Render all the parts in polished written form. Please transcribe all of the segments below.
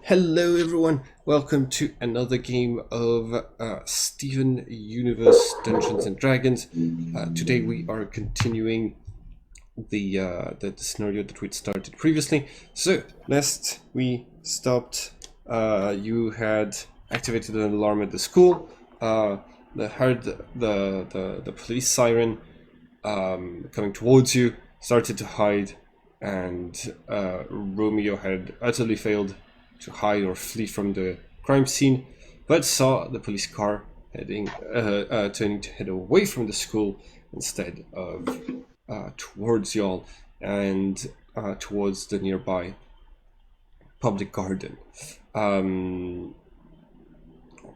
Hello everyone, welcome to another game of Steven Universe Dungeons and Dragons. Today we are continuing the scenario that we'd started previously. So, last we stopped, you had activated an alarm at the school, heard the police siren coming towards you, started to hide, and Romeo had utterly failed to hide or flee from the crime scene, but saw the police car turning to head away from the school instead of towards y'all and towards the nearby public garden.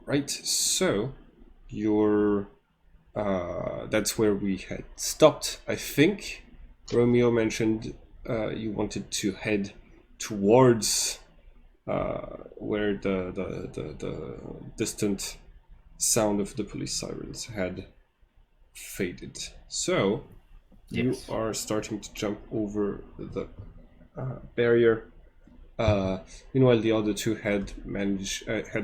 Right, so you're that's where we had stopped. I think Romeo mentioned you wanted to head towards where the distant sound of the police sirens had faded. So Yes. you are starting to jump over the barrier. Meanwhile, the other two had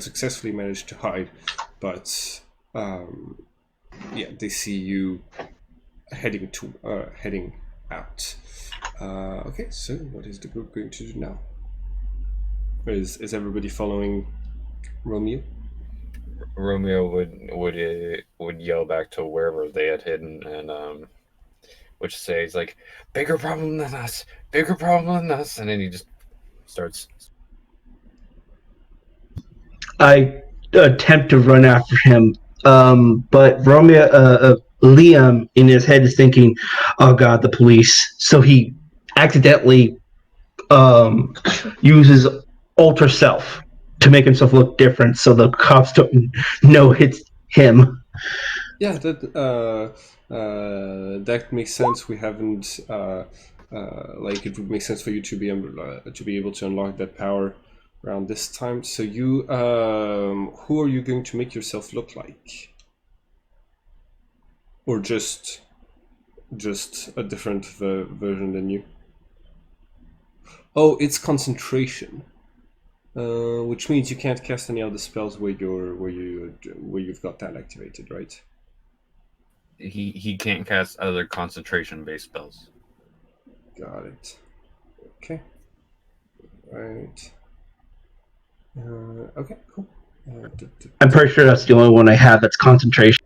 successfully managed to hide, but they see you heading out. Okay, so what is the group going to do now? Is everybody following Romeo? Romeo would yell back to wherever they had hidden, and which says like, "Bigger problem than us, bigger problem than us," and then he just starts. I attempt to run after him, but Liam in his head is thinking, "Oh God, the police!" So he accidentally uses alter self to make himself look different, so the cops don't know it's him. Yeah, that makes sense. We haven't it would make sense for you to be able to unlock that power around this time. So you, who are you going to make yourself look like, or just a different version than you? Oh, it's concentration, which means you can't cast any other spells where you've got that activated, right? He can't cast other concentration-based spells. Got it. Okay. Right. Okay. Cool. I'm pretty sure that's the only one I have that's concentration.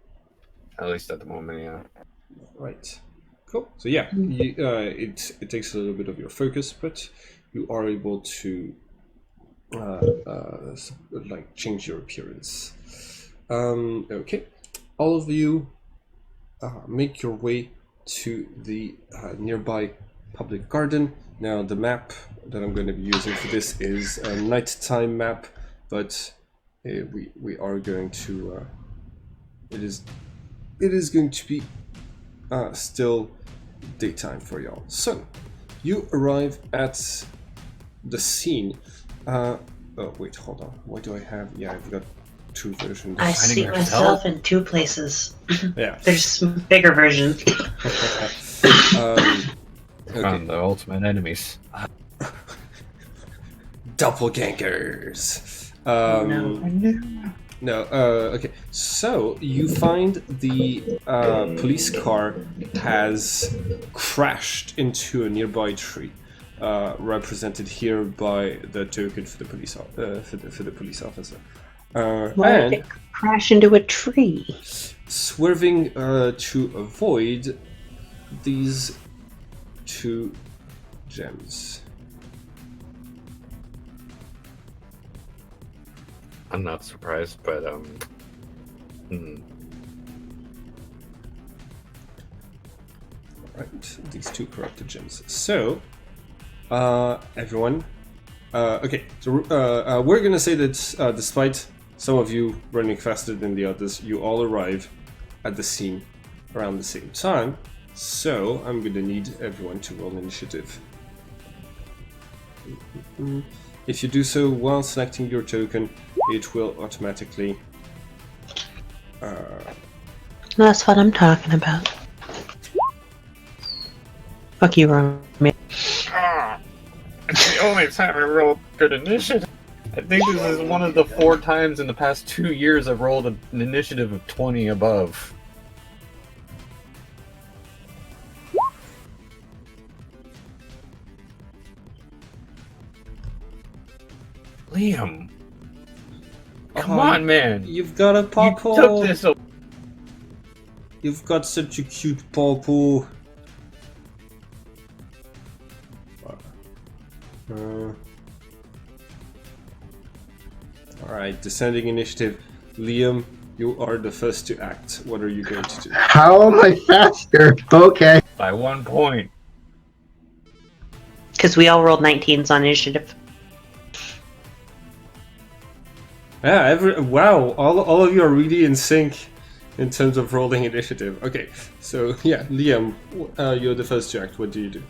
At least at the moment, yeah. Right. Cool. So yeah, it takes a little bit of your focus, but you are able to change your appearance. Okay. All of you make your way to the nearby public garden. Now the map that I'm going to be using for this is a nighttime map, but we are going to it is going to be still daytime for y'all. So you arrive at the scene. Oh wait, hold on. Why do I have? Yeah, I've got two versions. I see myself in two places. Yeah. There's bigger versions. Okay. Found the ultimate enemies. Doppelgangers. No. Okay. So you find the police car has crashed into a nearby tree, represented here by the token for the police for the police officer. Why did it crash into a tree? Swerving to avoid these two gems. I'm not surprised, but Right, these two corrupted gems. So, everyone. Okay, so we're gonna say that despite some of you running faster than the others, you all arrive at the scene around the same time. So, I'm gonna need everyone to roll initiative. If you do so while selecting your token, it will automatically. That's what I'm talking about. Fuck you, Romeo. it's the only time I roll good initiative. I think this is one of the 4 times in the past 2 years I've rolled an initiative of 20 above. Liam, come on, man! You've got a You pawpaw. took this. You've got such a cute pawpaw. Alright, descending initiative. Liam, you are the first to act. What are you going to do? How am I faster? Okay. By 1 point. Because we all rolled 19s on initiative. Yeah, wow, all of you are really in sync in terms of rolling initiative. Okay, so yeah, Liam, you're the first to act. What do you do?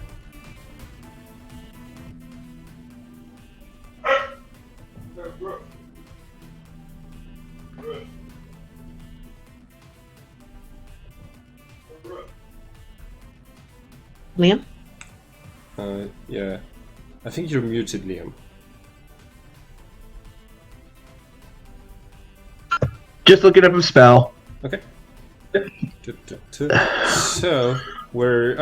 Liam? Yeah, I think you're muted, Liam. Just looking up a spell. Okay. So we're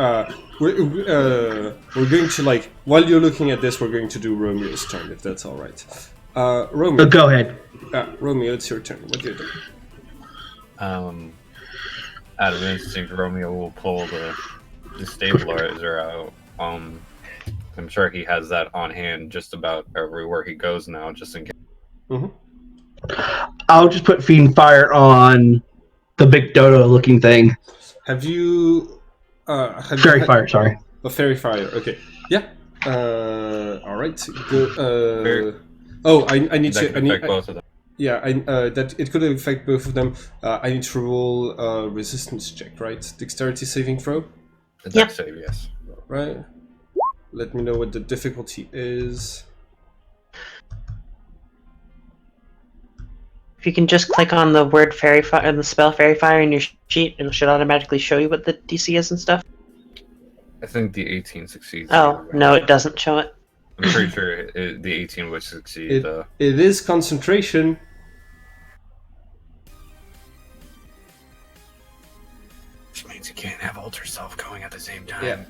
going to, like, while you're looking at this, we're going to do Romeo's turn, if that's all right. Romeo. Go ahead. Romeo, it's your turn. What do you do? Out of instinct, Romeo will pull the stabilizer out. I'm sure he has that on hand just about everywhere he goes now, just in case. Mm-hmm. I'll just put Fiend Fire on the big dodo-looking thing. Have you? Fairy Fire, sorry. Oh, Fairy Fire. Okay. Yeah. All right. Go. Fairy- I need That to. can I need. affect both of them. Yeah. That it could affect both of them. I need to roll a resistance check, right? Dexterity saving throw. The Yep. dex save, yes. Right. Let me know what the difficulty is. If you can just click on the word fairy fire and the spell fairy fire in your sheet, it should automatically show you what the DC is and stuff. I think the 18 succeeds. Oh, no, it doesn't show it. I'm pretty sure the 18 would succeed. It is concentration. Which means you can't have alter self going at the same time. Yeah.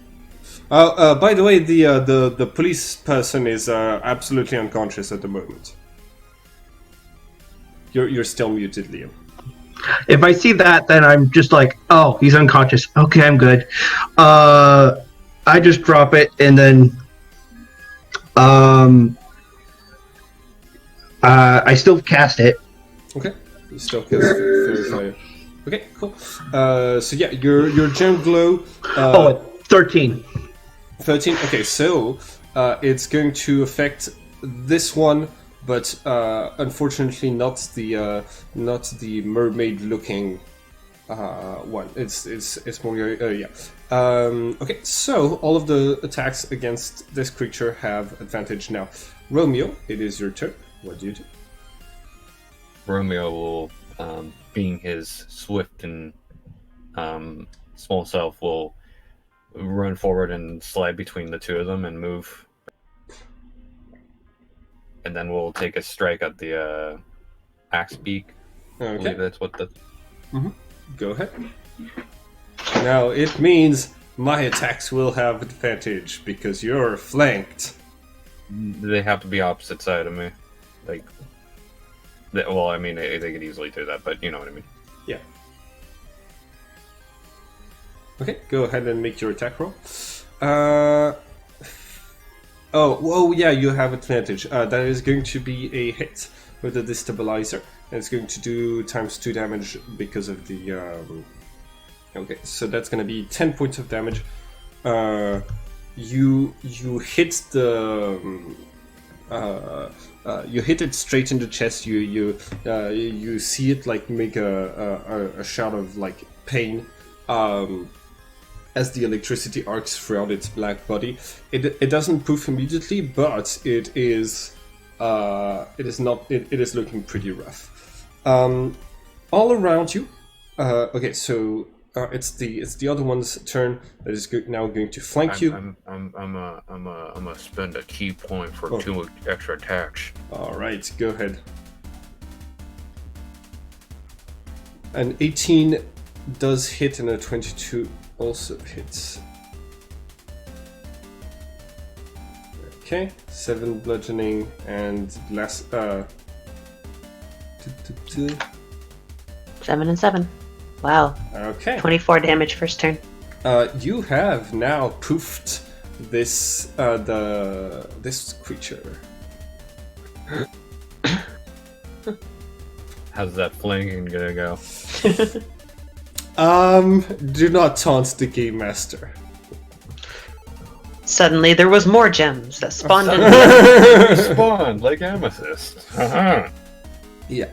By the way, the police person is absolutely unconscious at the moment. You're still muted, Liam. If I see that, then I'm just like, oh, he's unconscious. Okay, I'm good. I just drop it, and then I still cast it. Okay. You still cast Fairy Fire. Okay, cool. So yeah, your gem glow. 13. 13. Okay, so it's going to affect this one, but unfortunately not the mermaid-looking one. It's more yeah. Okay, so all of the attacks against this creature have advantage now. Romeo, it is your turn. What do you do? Romeo will, being his swift and small self, will run forward and slide between the two of them and move. And then we'll take a strike at the axe beak. I Okay. believe that's what the... Go ahead. Now, it means my attacks will have advantage because you're flanked. They have to be opposite side of me. Like... Well, I mean, they could easily do that, but you know what I mean. Yeah. Okay, go ahead and make your attack roll. Oh, yeah, you have advantage. That is going to be a hit with the destabilizer. And it's going to do ×2 damage because of the... Okay, so that's going to be 10 points of damage. You hit the... you hit it straight in the chest. You see it like make a shout of like pain as the electricity arcs throughout its black body. It doesn't poof immediately, but it is looking pretty rough. All around you. Okay, so it's the other one's turn that is now going to flank you. I'm gonna spend a key point for Oh. 2 extra attacks. All right, go ahead. An 18 does hit, and a 22 also hits. Okay, 7 bludgeoning and last 7 and 7. Wow. Okay. 24 damage first turn. You have now poofed this this creature. How's that flanking gonna go? Do not taunt the game master. Suddenly, there was more gems that spawned in. Spawned like amethyst. Yeah.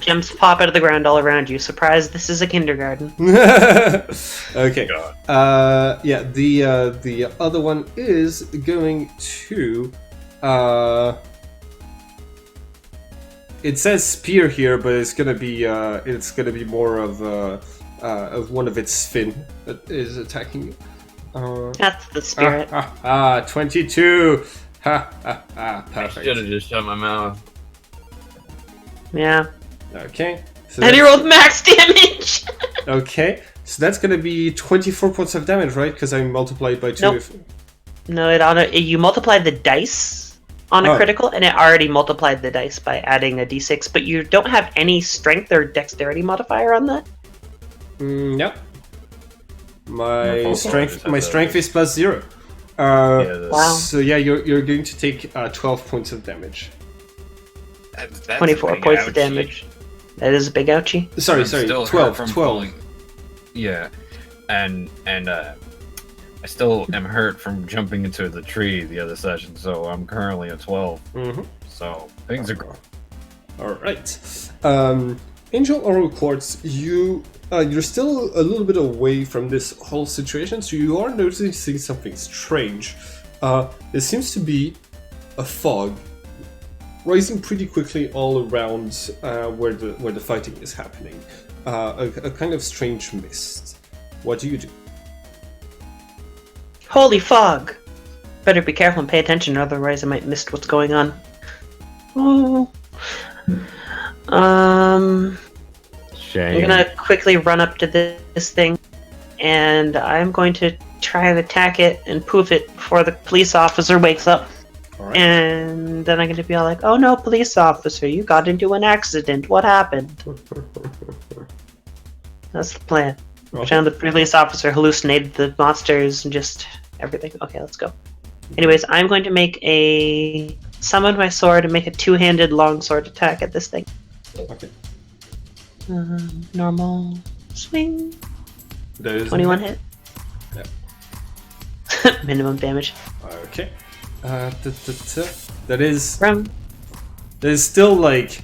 Gems pop out of the ground all around you. Surprise! This is a kindergarten. Okay. God. Yeah. The other one is going to. It says spear here, but it's gonna be more of one of its fin that is attacking you. That's the spirit. 22. Ha ha ha. I Perfect. should have just shut my mouth. Yeah. Okay. So And he that's- rolled max damage. Okay. So that's gonna be 24 points of damage, right? Because I multiplied by 2. Nope. No, you multiplied the dice on a Oh. critical, and it already multiplied the dice by adding a d6. But you don't have any strength or dexterity modifier on that. Yep. My Okay. strength is plus 0. Wow. So yeah, you're going to take 12 points of damage. That's 24 a big points of ouchie. damage. That is a big ouchie. Sorry, I'm sorry, still 12, hurt from 12. pulling. Yeah, and I still am hurt from jumping into the tree the other session, so I'm currently at 12. Mm-hmm. So things are All right. Angel Oral Quartz, you're still a little bit away from this whole situation, so you are noticing something strange. There seems to be a fog rising pretty quickly all around where the fighting is happening. A kind of strange mist. What do you do? Holy fog! Better be careful and pay attention, otherwise I might miss what's going on. Oh. I'm shame. gonna quickly run up to this thing, and I'm going to try and attack it and poof it before the police officer wakes up. All right. And then I'm gonna be all like, "Oh no, police officer, you got into an accident. What happened?" That's the plan. Okay. Found the police officer hallucinated the monsters and just everything. Okay, let's go. Anyways, I'm going to make a summon my sword and make a two-handed longsword attack at this thing. Okay. Normal swing. That is 21 hit. Yeah. Minimum damage. Okay. That is From still like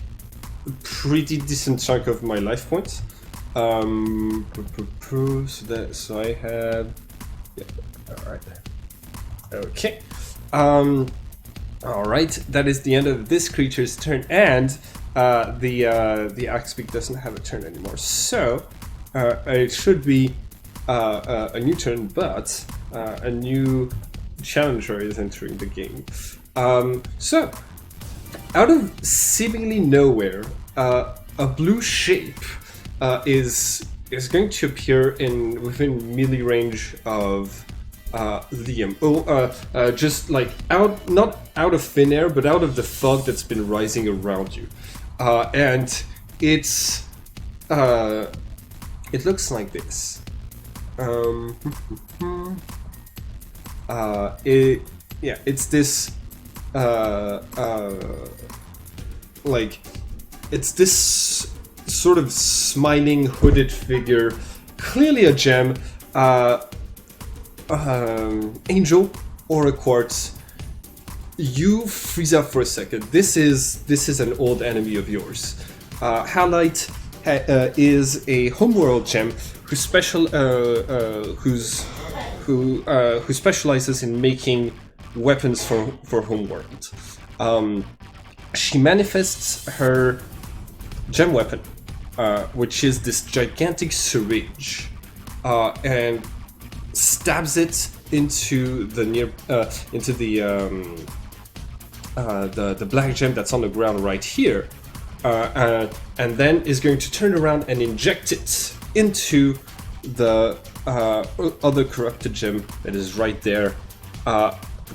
a pretty decent chunk of my life points. So I had. Yeah. All right. Okay. All right. That is the end of this creature's turn, and the axe beak doesn't have a turn anymore. So it should be a new turn, but a new challenger is entering the game. So out of seemingly nowhere, a blue shape is going to appear within melee range of Liam. Just like not out of thin air, but out of the fog that's been rising around you, and it looks like this. It's this it's this sort of smiling hooded figure, clearly a gem. Angel or a quartz. You freeze up for a second. This is an old enemy of yours. Halite is a homeworld gem who specializes in making weapons for homeworld. She manifests her gem weapon, which is this gigantic syringe. and stabs it into the the black gem that's on the ground right here, and then is going to turn around and inject it into the other corrupted gem that is right there,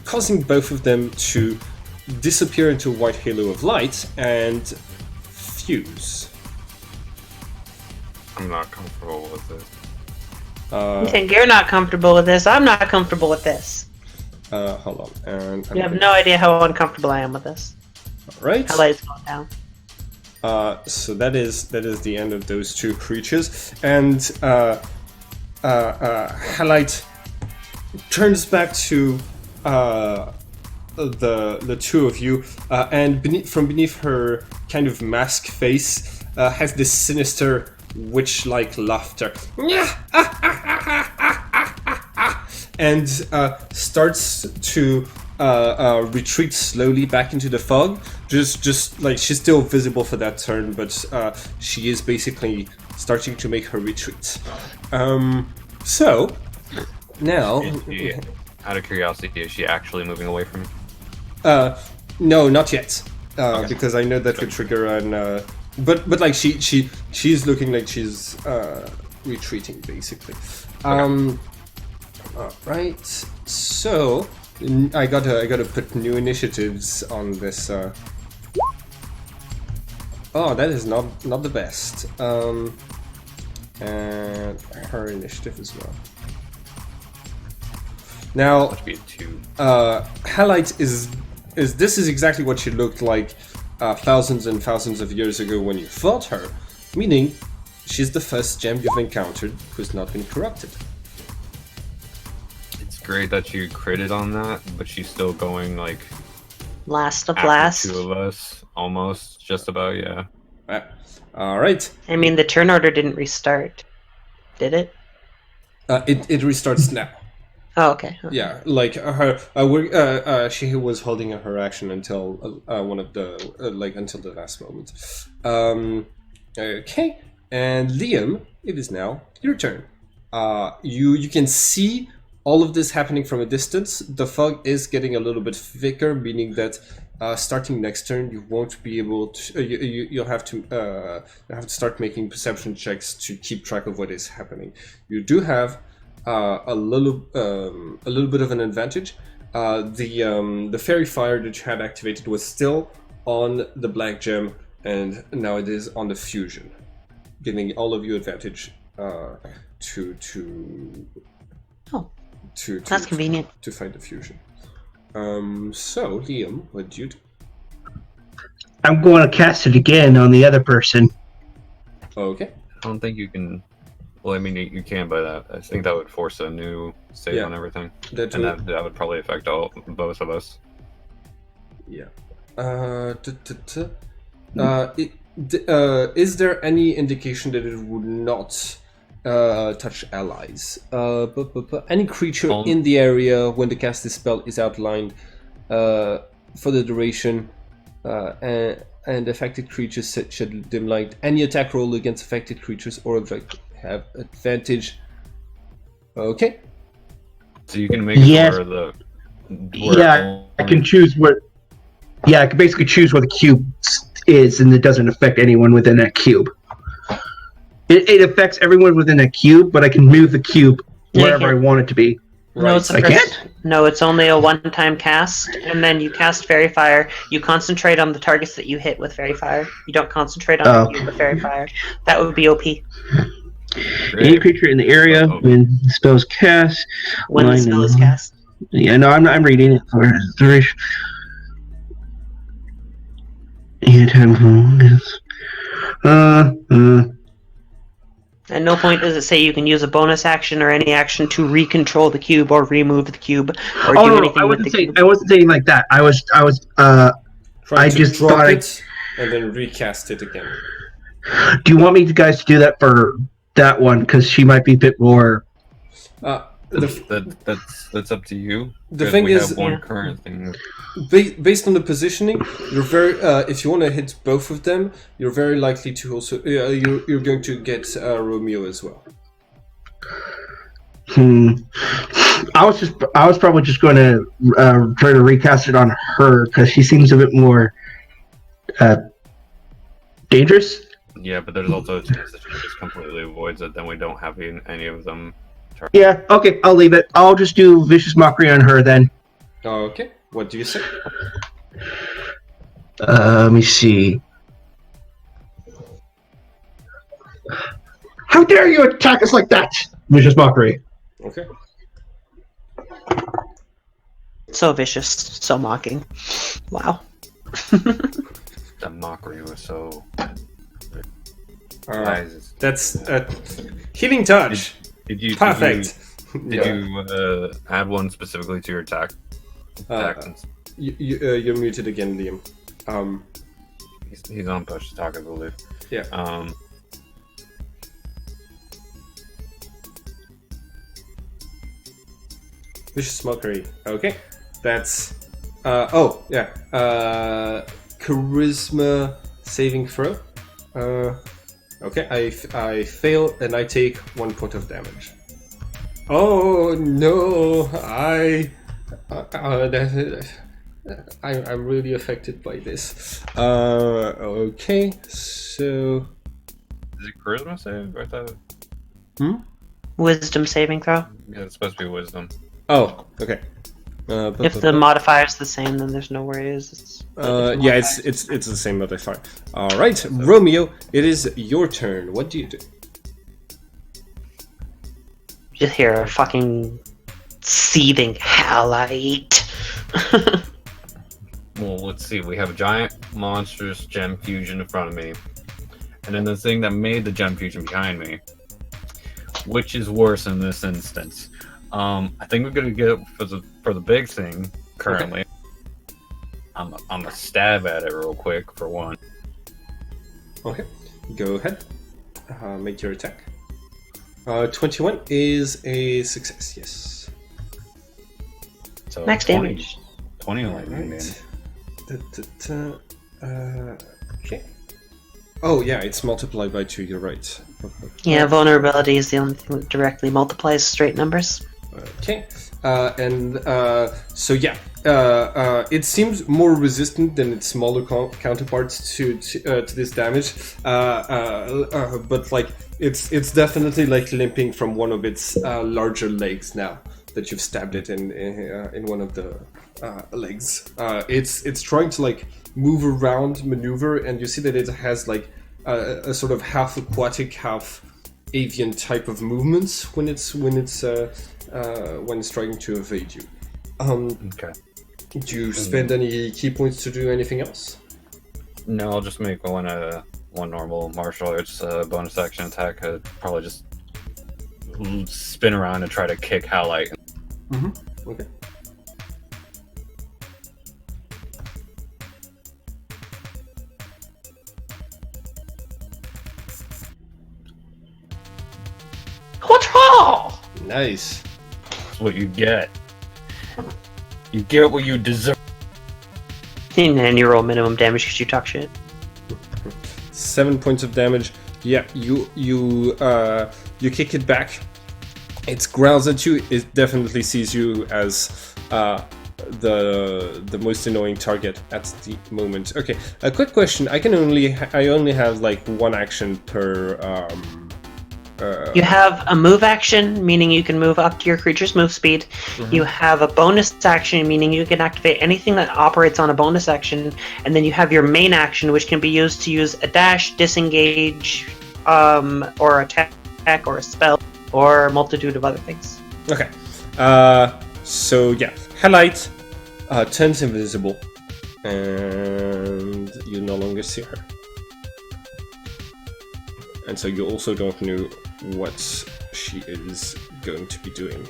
causing both of them to disappear into a white halo of light and fuse. I'm not comfortable with it. You think you're not comfortable with this? I'm not comfortable with this. Hold on, and You have no idea how uncomfortable I am with this. all right. How light's going down. So that is the end of those two creatures, and Halite turns back to the two of you, and from beneath her kind of mask face has this sinister witch-like laughter, and starts to retreat slowly back into the fog. Just like she's still visible for that turn, but she is basically starting to make her retreat. So now, Out of curiosity, is she actually moving away from me? no, not yet, Okay. because I know that would trigger an. But like she's looking like she's retreating basically. All right, so I gotta put new initiatives on this. Oh, that is not the best. And her initiative as well. Now, Must be a 2. Halite is this is exactly what she looked like thousands and thousands of years ago when you fought her, meaning she's the first gem you've encountered who's not been corrupted. It's great that you critted on that, but she's still going like Last of after last. 2 of us, almost, just about, yeah. All right, I mean, the turn order didn't restart. Did it? it restarts now. Oh, okay. Yeah, like her, she was holding her action until one of the until the last moment. Okay, and Liam, it is now your turn. You can see all of this happening from a distance. The fog is getting a little bit thicker, meaning that starting next turn you won't be able to. You'll have to start making perception checks to keep track of what is happening. You do have a little bit of an advantage. The fairy fire that you had activated was still on the black gem, and now it is on the fusion, giving all of you advantage to That's convenient. to fight the fusion. So Liam, what do you do? I'm going to cast it again on the other person. Okay. I don't think you can. Well, I mean, you can, but I think that would force a new save Yeah. on everything, That and will- that would probably affect both of us. Yeah. Is there any indication that it would not touch allies? Any creature in the area when the cast this spell is outlined for the duration, and affected creatures should dim light. Any attack roll against affected creatures or objects have advantage. Okay. So you can make it Yes. where Yeah, I can choose where. Yeah, I can basically choose where the cube is, and it doesn't affect anyone within that cube. It affects everyone within that cube, but I can move the cube Yeah, you wherever I can. want it to be. No, it's the I first. can't? No, it's only a one-time cast, and then you cast Fairy Fire. You concentrate on the targets that you hit with Fairy Fire. You don't concentrate on Oh. the cube with Fairy Fire. That would be OP. Any creature in the area when the spell is cast. When the line spell is and- cast. Yeah, no, I'm reading it for duration. At no point does it say you can use a bonus action or any action to recontrol the cube or remove the cube or Oh do no, anything I with wasn't the saying. cube. I wasn't saying like that. I was. Try I to just drop thought I- it and then recast it again. Do you want me guys to do that for that one? Because she might be a bit more. That's up to you. The 'cause thing we is- have one Yeah. current thing. Based on the positioning, you're very. If you want to hit both of them, you're very likely to also. You're going to get Romeo as well. I was probably just going to try to recast it on her because she seems a bit more dangerous. Yeah, but there's also a chance that she just completely avoids it. Then we don't have any of them. Yeah, okay, I'll leave it. I'll just do vicious mockery on her then. Okay, what do you say? Let me see. How dare you attack us like that? Vicious mockery. Okay. So vicious, so mocking. Wow. The mockery was so. That's healing touch. Did you Perfect. Did you add one specifically to your attack? You're muted again, Liam. He's on push to talk, I believe. Yeah. Vicious mockery. Okay, that's. Charisma saving throw. Okay, I fail and I take 1 point of damage. Oh no! I'm really affected by this. Okay, so. Is it charisma save? I thought. Wisdom saving throw. Yeah, it's supposed to be wisdom. Oh, okay. If the modifier is the same, then there's no worries. Yeah, it's the same modifier. All right, Romeo, it is your turn. What do you do? Just hear a fucking seething halite. Well, let's see. We have a giant, monstrous gem fusion in front of me, and then the thing that made the gem fusion behind me. Which is worse in this instance? I think we're gonna get for the big thing currently. Okay. I'm gonna stab at it real quick for one. Okay, go ahead. Make your attack. 21 is a success. Yes. So max damage. 20 right. man. Okay. Oh yeah, it's multiplied by 2. You're right. Yeah, vulnerability is the only thing that directly multiplies straight numbers. Okay, so yeah, it seems more resistant than its smaller counterparts to this damage, but like it's definitely like limping from one of its larger legs now that you've stabbed it in one of the legs. It's trying to like move around, maneuver, and you see that it has like a sort of half aquatic, half avian type of movements when it's trying to evade you. Okay. Do you spend any key points to do anything else? No, I'll just make one normal martial arts bonus action attack. I'd probably just spin around and try to kick Halite. Mm-hmm. Okay. What's wrong? Nice. That's what you get. You get what you deserve. And then you roll minimum damage because you talk shit. 7 points of damage. Yeah, you kick it back. It growls at you. It definitely sees you as the most annoying target at the moment. Okay, a quick question. I only have like one action per. You have a move action, meaning you can move up to your creature's move speed. Mm-hmm. You have a bonus action, meaning you can activate anything that operates on a bonus action. And then you have your main action, which can be used to use a dash, disengage, or attack, or a spell, or a multitude of other things. Okay. So yeah, Halite turns invisible, and you no longer see her. And so you also don't know what she is going to be doing.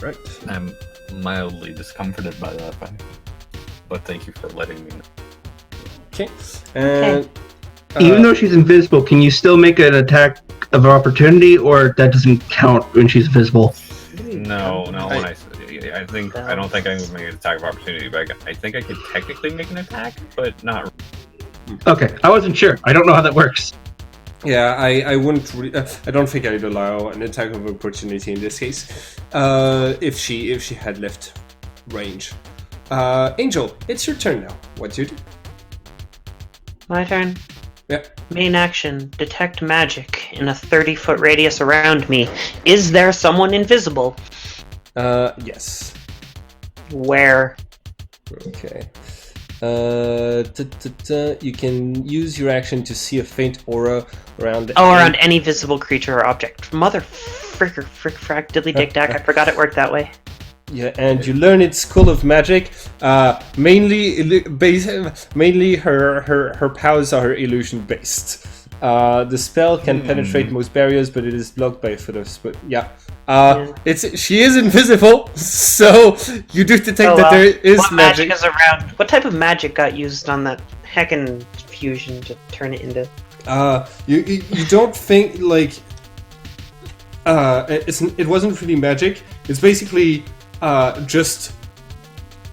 Right. I'm mildly discomforted by that fact, but thank you for letting me know. Okay. And even though she's invisible, can you still make an attack of opportunity, or that doesn't count when she's invisible? No. I don't think I can make an attack of opportunity, but I think I could technically make an attack, but not. Okay, I wasn't sure. I don't know how that works. Yeah, I wouldn't. I don't think I'd allow an attack of opportunity in this case. If she had left range. Angel, it's your turn now. What do you do? My turn. Yeah. Main action: detect magic in a 30-foot radius around me. Is there someone invisible? Yes. Where? Okay. You can use your action to see a faint aura around. Around any visible creature or object. Mother fricker, frick, frack, diddly dick dack. I forgot it worked that way. Yeah, and you learn its school of magic. Mainly her powers are illusion based. The spell can penetrate most barriers, but it is blocked by a foot of split. Yeah. She is invisible, so you do detect that there is what magic. Is around? What type of magic got used on that heckin' fusion to turn it into? You don't think like it wasn't really magic. It's basically just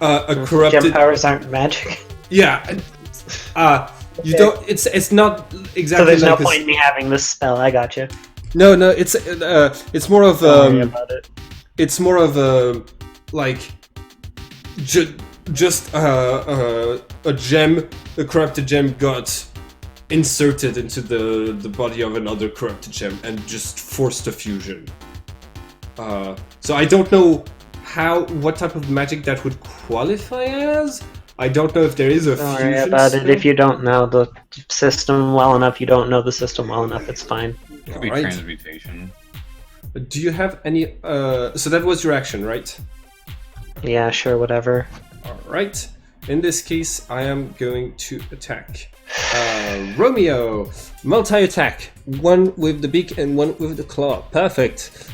a corrupted. Gem powers aren't magic. Yeah. You don't. It's not exactly. So there's like no point in me having this spell. I gotcha. No, it's more of Don't worry about it. it's more of a like just a gem, a corrupted gem got inserted into the body of another corrupted gem and just forced a fusion. So I don't know what type of magic that would qualify as. I don't know if there is a Don't fusion worry about spell. it. If you don't know the system well enough, you don't know the system well enough. It's fine. It could be Alright. transmutation. Do you have any? So that was your action, right? Yeah, sure, whatever. All right. In this case, I am going to attack. Romeo, multi-attack. One with the beak and one with the claw. Perfect.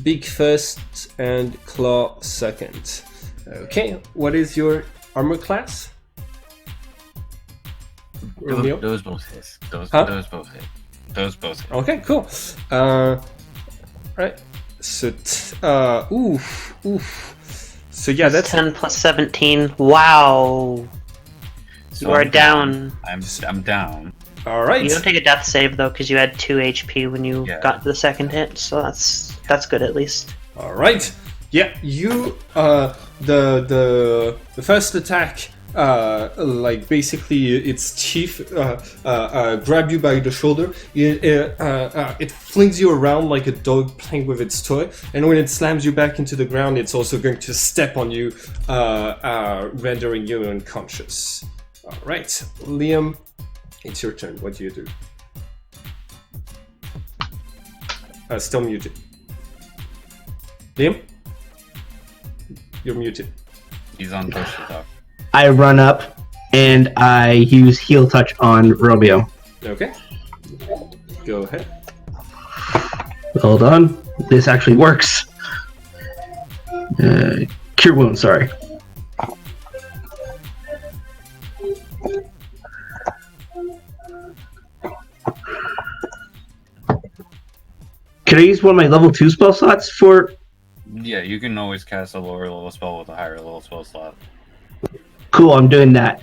Beak first and claw second. Okay. What is your armor class? Romeo? Those both hit. Those both hit. Those both hit. Okay, cool. Right. So, oof. So yeah, that's 10 plus 17. Wow. So You are I'm down. I'm down. all right. You don't take a death save though, because you had 2 HP when you Yeah. got the second hit. So that's good at least. All right. Yeah, you the first attack, like basically its chief grab you by the shoulder. It flings you around like a dog playing with its toy, and when it slams you back into the ground, it's also going to step on you, rendering you unconscious. All right, Liam, it's your turn. What do you do? Still muted. Liam? You're muted. He's on push to talk. I run up and I use heal touch on Romeo. Okay. Go ahead. Hold on. This actually works. Cure wound, sorry. Can I use one of my level 2 spell slots for... Yeah, you can always cast a lower level spell with a higher level spell slot. Cool, I'm doing that.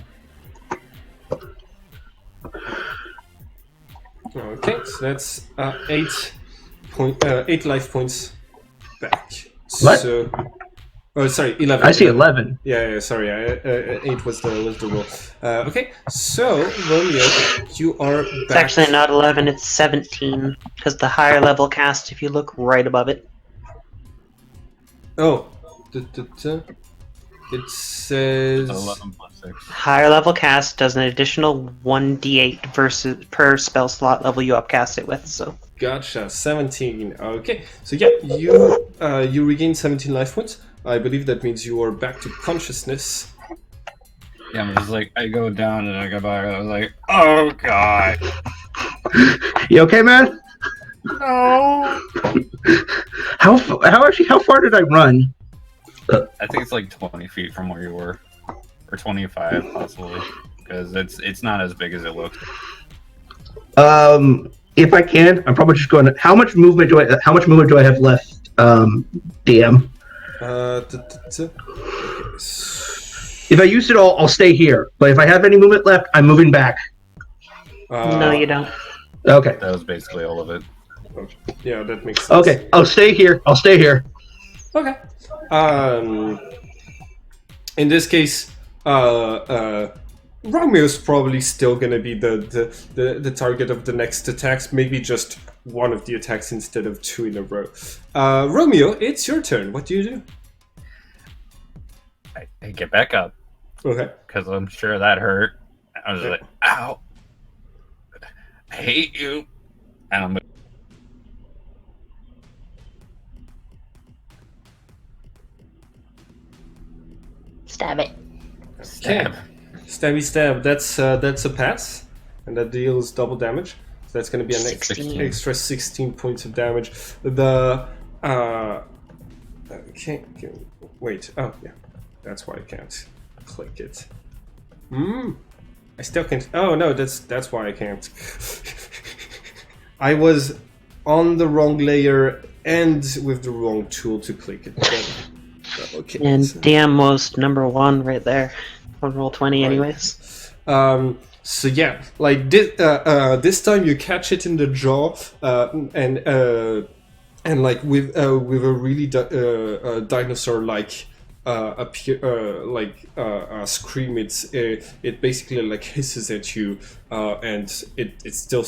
Okay, so that's 8 life points back. What? So, oh, sorry, 11. I see 11. Yeah, sorry. 8 was the roll. Okay, so Romeo, you are back. It's actually not 11, it's 17. Because the higher level cast, if you look right above it. Oh, it says 11 plus 6. Higher level cast does an additional 1d8 versus per spell slot level you upcast it with, so. Gotcha, 17. Okay, so yeah, you regain 17 life points. I believe that means you are back to consciousness. Yeah, I'm just like, I go down and I go back and I was like, oh god. You okay, man? No. How far did I run? I think it's like 20 feet from where you were. Or 25 possibly. Because it's not as big as it looks. If I can, I'm probably just going to... How much movement do I have left, DM? If I use it all, I'll stay here. But if I have any movement left, I'm moving back. No, you don't. Okay. That was basically all of it. Yeah, that makes sense. Okay. I'll stay here. Okay. In this case, Romeo's probably still gonna be the target of the next attacks. Maybe just one of the attacks instead of 2 in a row. Romeo, it's your turn. What do you do? I get back up Okay. because I'm sure that hurt. I was like, "Ow, I hate you," and I'm Stab it. stab. Stabby stab. That's a pass, and that deals double damage. So that's going to be an 16. extra 16 points of damage. The can't wait. Oh yeah, that's why I can't click it. I still can't. Oh no, that's why I can't. I was on the wrong layer and with the wrong tool to click it. Okay. And so- DM was number 1 right there on roll 20, anyways. So yeah, like this time you catch it in the jaw, and like with a really dinosaur-like scream, it basically like hisses at you, and it's still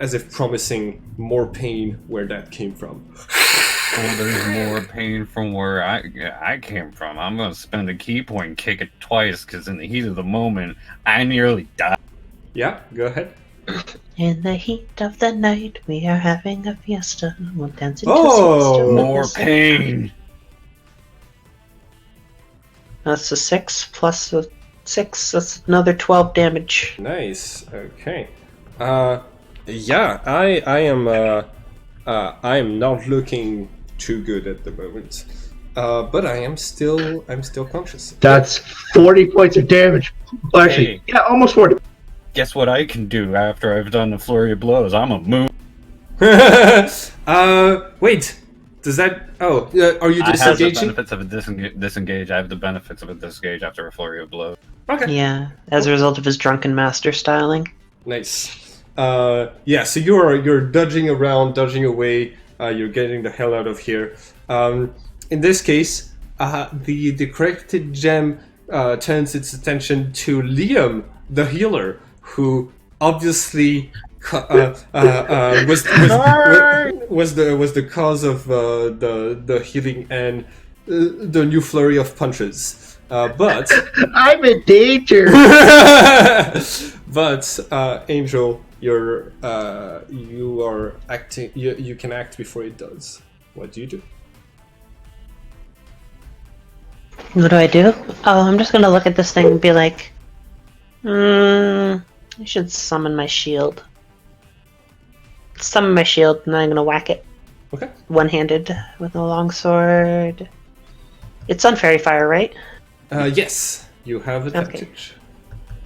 as if promising more pain where that came from. Well, there's more pain from where I came from. I'm gonna spend a key point and kick it twice because in the heat of the moment, I nearly died. Yeah, go ahead. In the heat of the night, we are having a fiesta. We'll dance into Oh! More pain. That's a 6 plus a 6. That's another 12 damage. Nice. Okay. Yeah, I am not looking too good at the moment. But I'm still conscious. That's 40 points of damage. Well, actually, Hey. yeah, almost 40. Guess what I can do after I've done the flurry of blows? I'm a move. Wait. Does that? Oh, are you I have the disengaging? benefits of a disengage. I have the benefits of a disengage after a flurry of blows. Okay. Yeah, as a result of his drunken master styling. Nice. Yeah. So you're dodging around, dodging away. You're getting the hell out of here. In this case, the corrected gem turns its attention to Liam, the healer, who obviously was the cause of the healing and the new flurry of punches. But I'm in danger. but Angel, you are acting. You can act before it does. What do you do? What do I do? Oh, I'm just gonna look at this thing and be like, I should summon my shield. Summon my shield, and then I'm gonna whack it. Okay. One-handed with a longsword. It's on fairy fire, right? Yes, you have advantage.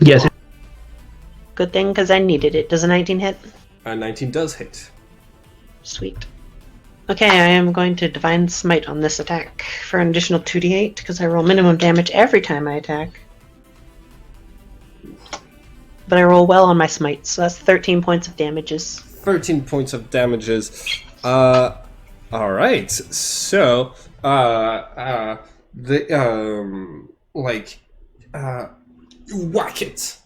Yes. Good thing, because I needed it. Does a 19 hit? 19 does hit. Sweet. Okay, I am going to Divine Smite on this attack for an additional 2d8, because I roll minimum damage every time I attack. But I roll well on my smite, so that's 13 points of damages. 13 points of damages. Alright, so, you whack it.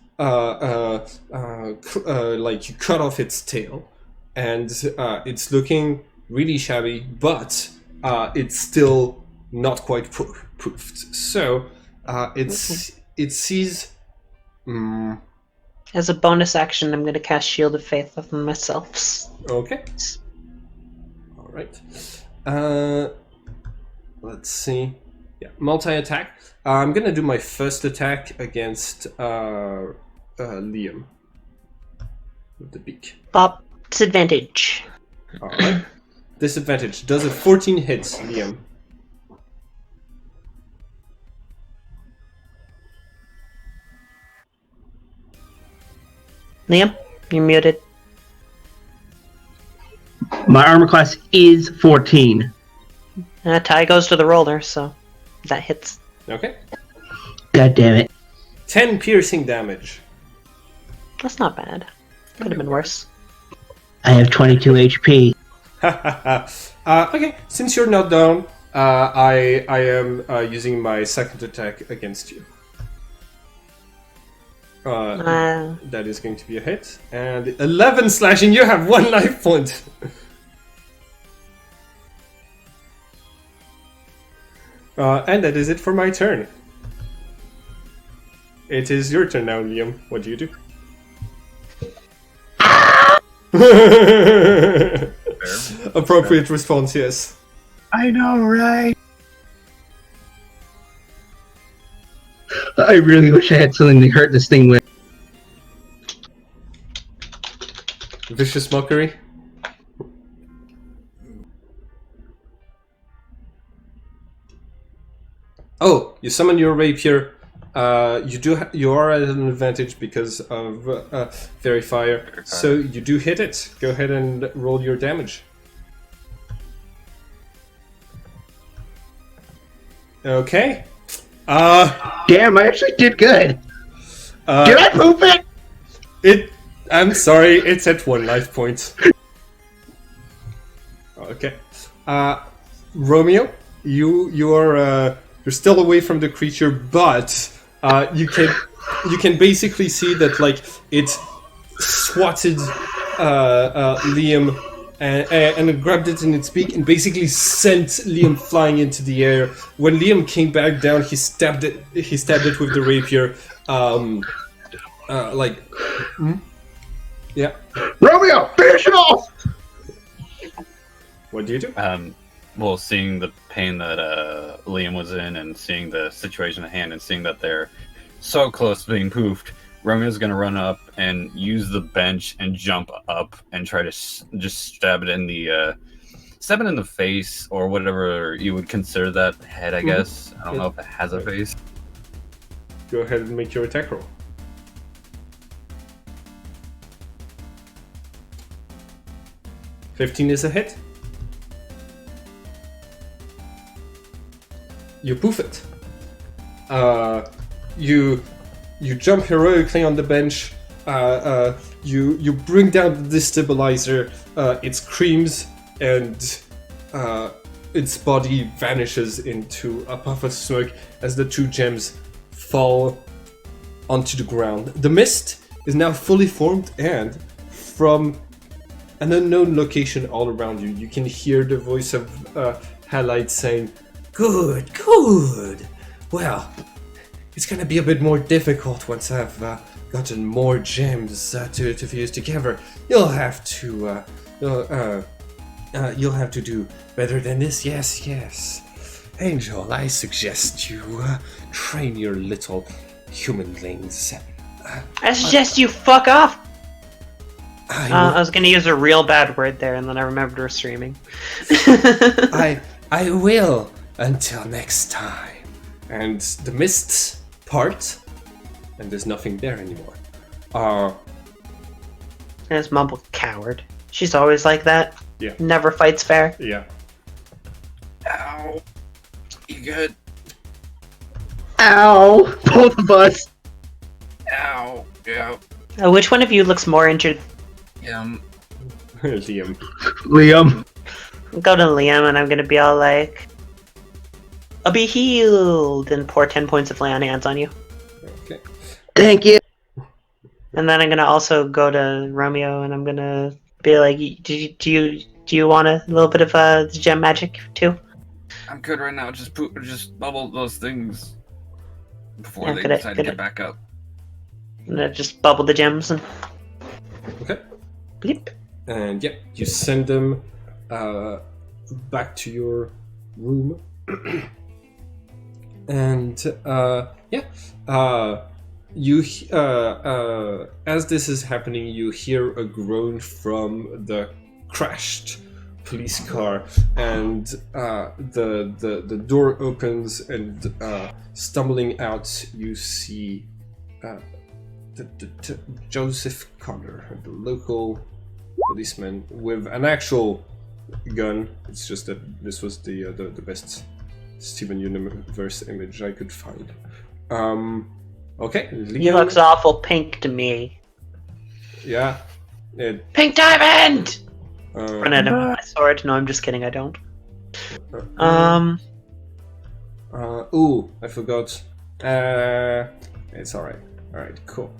Like, you cut off its tail, and it's looking really shabby, but it's still not quite poofed. So, it sees... As a bonus action, I'm going to cast Shield of Faith on myself. Okay. All right. Let's see. Yeah, multi-attack. I'm gonna do my first attack against Liam with the beak. Bob, disadvantage. All right. Disadvantage. Does a 14 hit, Liam? Liam, you're muted. My armor class is 14. Tie goes to the roller, so that hits. Okay. God damn it. 10 piercing damage. That's not bad. Could have been worse. I have 22 HP. Okay, since you're not down, I am using my second attack against you. That is going to be a hit. And 11 slashing, you have 1 life point. And that is it for my turn. It is your turn now, Liam. What do you do? Appropriate response, yes. I know, right? I really wish I had something to hurt this thing with. Vicious mockery. Oh, you summon your rapier. You are at an advantage because of Verifier. So you do hit it. Go ahead and roll your damage. Okay. Damn, I actually did good. Did I poop it? I'm sorry, it's at 1 life point. Okay. Romeo, you're still away from the creature, but you can basically see that like it swatted Liam and it grabbed it in its beak and basically sent Liam flying into the air. When Liam came back down, he stabbed it with the rapier. Yeah. Romeo, finish it off! What do you do? Well, seeing the pain that Liam was in and seeing the situation at hand and seeing that they're so close to being poofed, Romeo's going to run up and use the bench and jump up and try to just stab it in the face or whatever you would consider that head, I guess. I don't know if it has a face. Go ahead and make your attack roll. $15 is a hit. You poof it. You jump heroically on the bench. You bring down the destabilizer. It screams and its body vanishes into a puff of smoke as the 2 gems fall onto the ground. The mist is now fully formed, and from an unknown location all around you, you can hear the voice of Halide saying, "Good, good. Well, it's gonna be a bit more difficult once I've gotten more gems to fuse together. You'll have to do better than this. Yes, yes. Angel, I suggest you train your little humanlings. I suggest you fuck off. I was gonna use a real bad word there, and then I remembered we're streaming. I will until next time." And the mists part, and there's nothing there anymore. There's Mumble, coward. She's always like that. Yeah. Never fights fair. Yeah. Ow. You good? Ow! Both of us! Ow. Yeah. Which one of you looks more injured? Liam. Liam. Go to Liam, and I'm gonna be all like, "I'll be healed," and pour 10 points of lay on hands on you. Okay. Thank you. And then I'm gonna also go to Romeo, and I'm gonna be like, "Do you want a little bit of gem magic too?" I'm good right now. Just bubble those things before Yeah, they could I- decide could to I- get back up. And I just bubble the gems and Okay. bleep. And yeah, you send them back to your room. And as this is happening, you hear a groan from the crashed police car, and the door opens, and stumbling out, you see Joseph Connor, the local policeman, with an actual gun. It's just that this was the best Steven Universe image I could find. Okay, Leon. He looks awful pink to me. Yeah, Pink diamond! Uh, Run at him with my sword. No, I'm just kidding. I don't. Ooh, I forgot. It's alright. Alright, cool.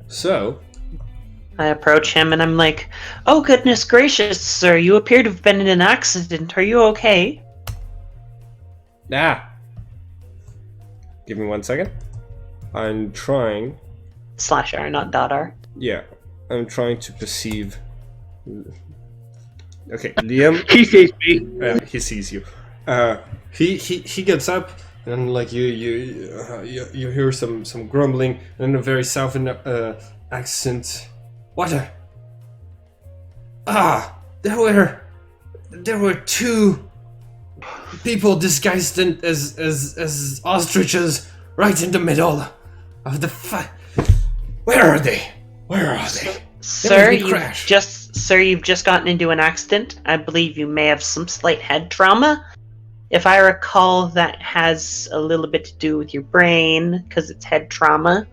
So. I approach him and I'm like, "Oh goodness gracious, sir! You appear to have been in an accident. Are you okay?" Give me 1 second. I'm trying. /R, not .r. Yeah, I'm trying to perceive. Okay, Liam. He sees me. He sees you. He gets up and like you hear some grumbling and a very southern accent. What? There were two people disguised as ostriches right in the middle of the fight. Where are they? Sir, you've just gotten into an accident. I believe you may have some slight head trauma. If I recall, that has a little bit to do with your brain, because it's head trauma.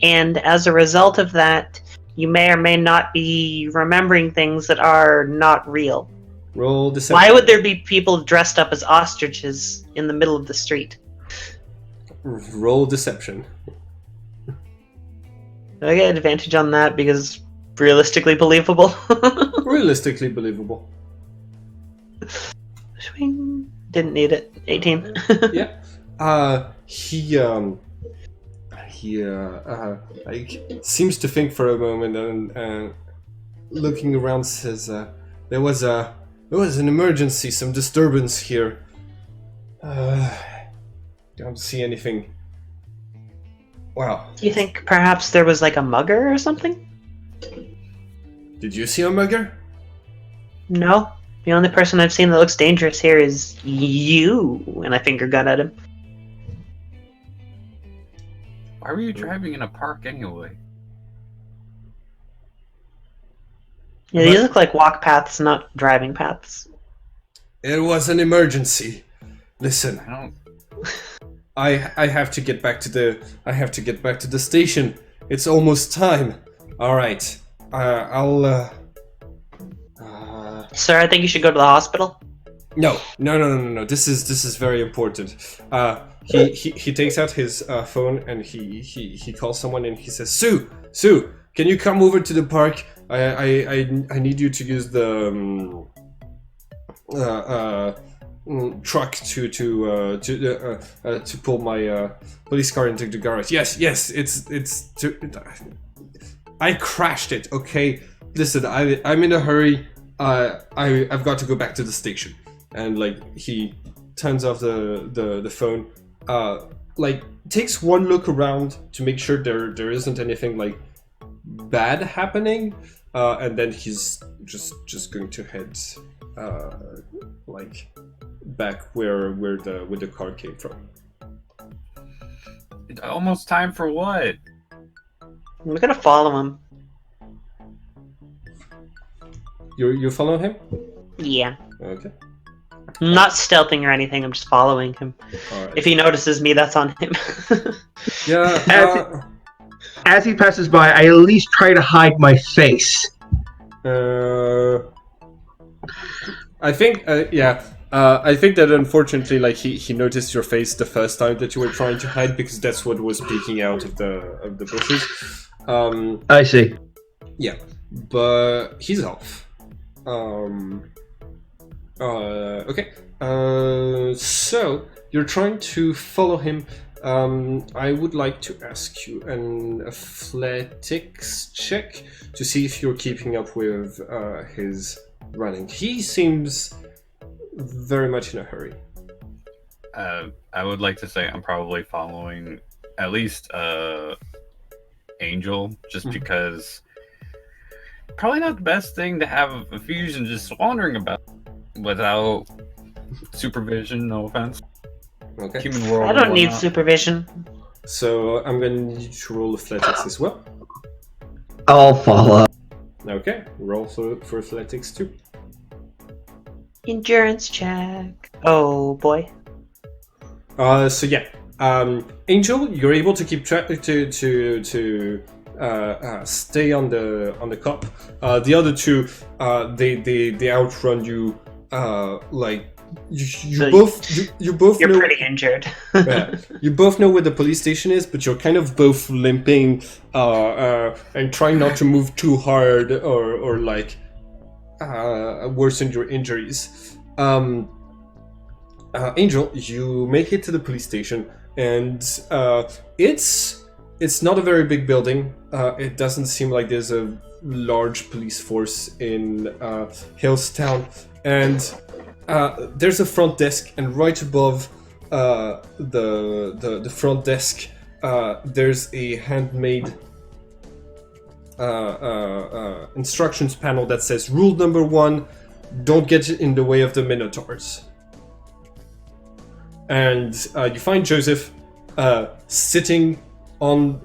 And as a result of that, you may or may not be remembering things that are not real. Roll deception. Why would there be people dressed up as ostriches in the middle of the street? Roll deception. I get advantage on that because realistically believable. Realistically believable. Swing. Didn't need it. 18. Yeah. He like seems to think for a moment and looking around says, there was an emergency, some disturbance here. Don't see anything. Wow. Do you think perhaps there was like a mugger or something? Did you see a mugger? No. The only person I've seen that looks dangerous here is you. And I finger gun at him. Why were you driving in a park anyway? Yeah, these look like walk paths, not driving paths. It was an emergency. Listen, I don't. I have to get back to the station. It's almost time. All right. I'll. Sir, I think you should go to the hospital. No. This is very important. He takes out his phone and he calls someone and he says, Sue, can you come over to the park? I need you to use the truck to pull my police car into the garage. Yes, I crashed it. Okay, listen, I'm in a hurry. I've got to go back to the station. And like he turns off the phone. Like takes one look around to make sure there isn't anything like bad happening. And then he's just going to head like back where the car came from. It's almost time for what? We're gonna follow him. You follow him? Yeah. Okay. I'm not stealthing or anything, I'm just following him. All right. If he notices me, that's on him. Yeah. As he passes by, I at least try to hide my face. I think I think that unfortunately, like he noticed your face the first time that you were trying to hide because that's what was peeking out of the bushes. I see. Yeah, but he's off. Okay. So you're trying to follow him. I would like to ask you an athletics check to see if you're keeping up with his running. He seems very much in a hurry. I would like to say I'm probably following at least Angel, just because probably not the best thing to have a fusion just wandering about without supervision. No offense. Okay. Human world. I don't and need whatnot. supervision. So I'm going to need you to roll athletics as well. I'll follow. Okay. Roll for athletics too. Endurance check. Oh boy. So yeah, Angel, you're able to keep track to stay on the cop. The other two, they outrun you. So you both You're know. pretty injured. Yeah, you both know where the police station is, but you're kind of both limping and trying not to move too hard or like worsen your injuries. Angel, you make it to the police station, and it's not a very big building. It doesn't seem like there's a large police force in Hillstown, and there's a front desk, and right above the front desk, there's a handmade instructions panel that says rule number 1: don't get in the way of the Minotaurs. And you find Joseph sitting on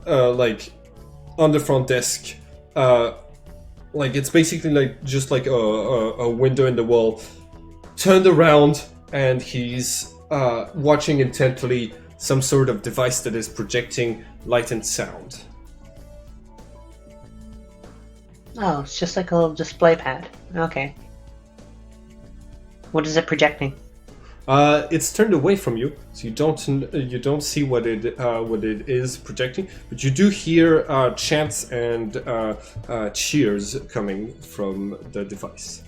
on the front desk, like it's basically like just like a window in the wall, turned around, and he's watching intently some sort of device that is projecting light and sound. Oh, it's just like a little display pad. Okay. What is it projecting? It's turned away from you, so you don't see what it is projecting, but you do hear chants and cheers coming from the device.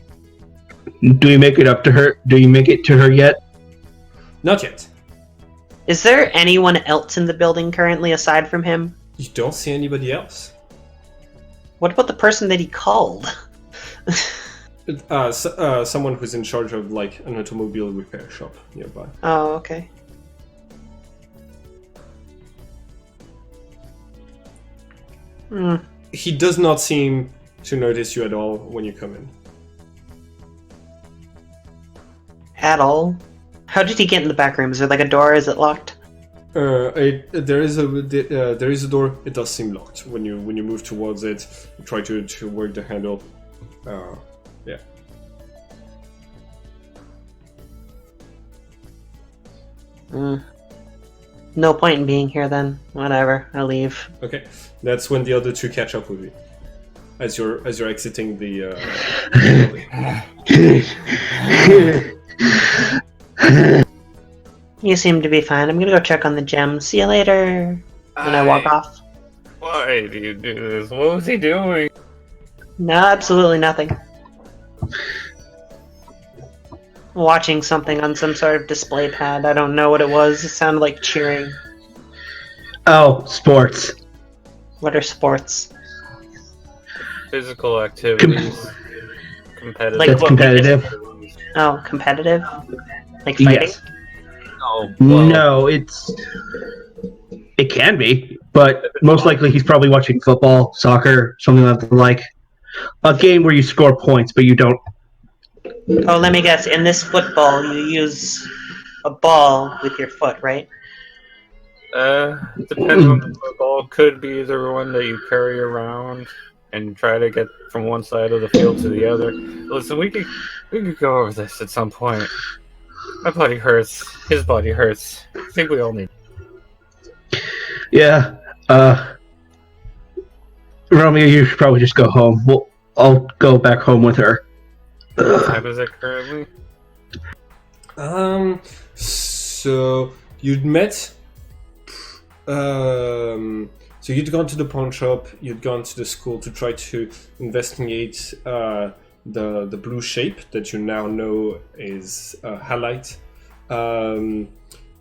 Do you make it up to her? Do you make it to her yet? Not yet. Is there anyone else in the building currently aside from him? You don't see anybody else. What about the person that he called? Someone who's in charge of like an automobile repair shop nearby. Oh, okay. He does not seem to notice you at all when you come in. At all? How did he get in the back room? Is there like a door? Is it locked? There is a door. It does seem locked when you move towards it. You try to work the handle. Yeah. No point in being here then. Whatever, I'll leave. Okay, that's when the other two catch up with you. As you're exiting the. You seem to be fine. I'm gonna go check on the gem. See you later. And I walk off. Why do you do this? What was he doing? No, absolutely nothing. Watching something on some sort of display pad. I don't know what it was. It sounded like cheering. Oh, sports. What are sports? Physical activities. Competitive. Like That's what we competitive. Oh, competitive? Like fighting? Yes. Oh, well, No, it can be, but most likely he's probably watching football, soccer, something like a game where you score points, but you don't. Oh, let me guess. In this football, you use a ball with your foot, right? depends on the football. Could be either one that you carry around and try to get from one side of the field to the other. Listen, we could go over this at some point. My body hurts. His body hurts. I think we all need. Yeah. Romeo, you should probably just go home. I'll go back home with her. What time is it currently? So you'd met. So you'd gone to the pawn shop. You'd gone to the school to try to investigate the blue shape that you now know is halite.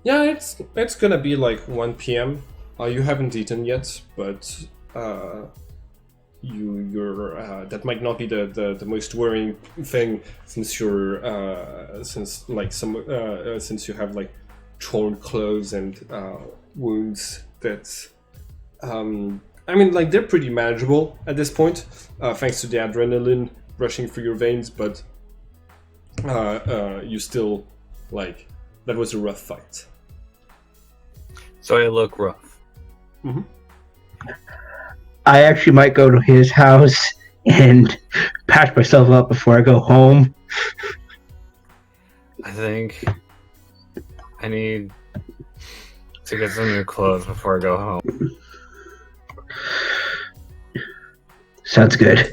Yeah, it's gonna be like 1 p.m. You haven't eaten yet, but you're that might not be the most worrying thing since you're since you have like torn clothes and wounds that I mean, like, they're pretty manageable at this point, thanks to the adrenaline rushing through your veins, but you still, like, that was a rough fight. So I look rough. Mm-hmm. I actually might go to his house and patch myself up before I go home. I think I need to get some new clothes before I go home. Sounds good.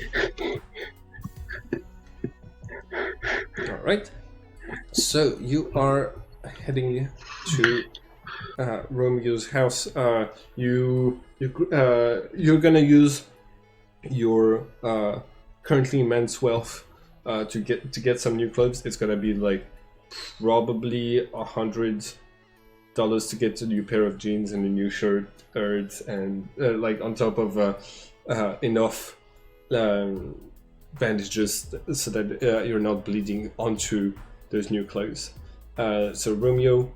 All right. So you are heading to Romeo's house. You're gonna use your currently immense wealth to get some new clothes. It's gonna be like probably $100 to get a new pair of jeans and a new shirt, and like on top of enough bandages so that you're not bleeding onto those new clothes. So Romeo,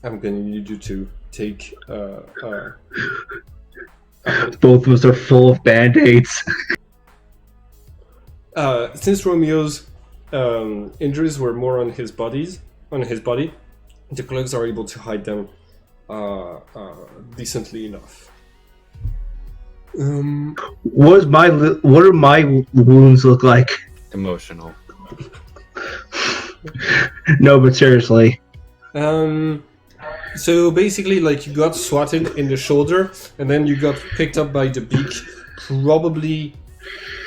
I'm gonna need you to take. Both of us are full of band-aids. Since Romeo's injuries were more on his body, the clothes are able to hide them decently enough. What do my wounds look like? Emotional. No, but seriously. So basically, like, you got swatted in the shoulder, and then you got picked up by the beak, probably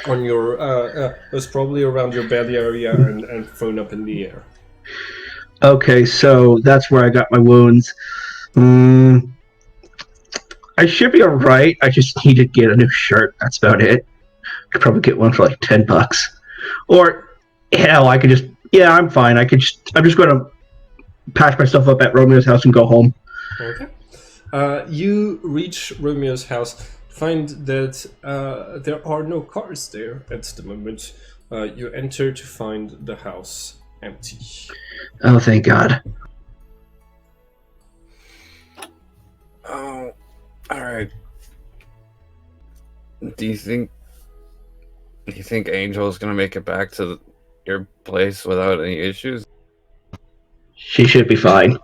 on your, it was probably around your belly area and thrown up in the air. Okay, so that's where I got my wounds. I should be alright. I just need to get a new shirt. That's about it. Could probably get one for like $10. Or hell, I could just I'm fine. I'm just gonna patch myself up at Romeo's house and go home. Okay. You reach Romeo's house, find that there are no cars there at the moment. You enter to find the house empty. Oh, thank God. Oh, all right. Do you think Angel is gonna make it back to your place without any issues? She should be fine.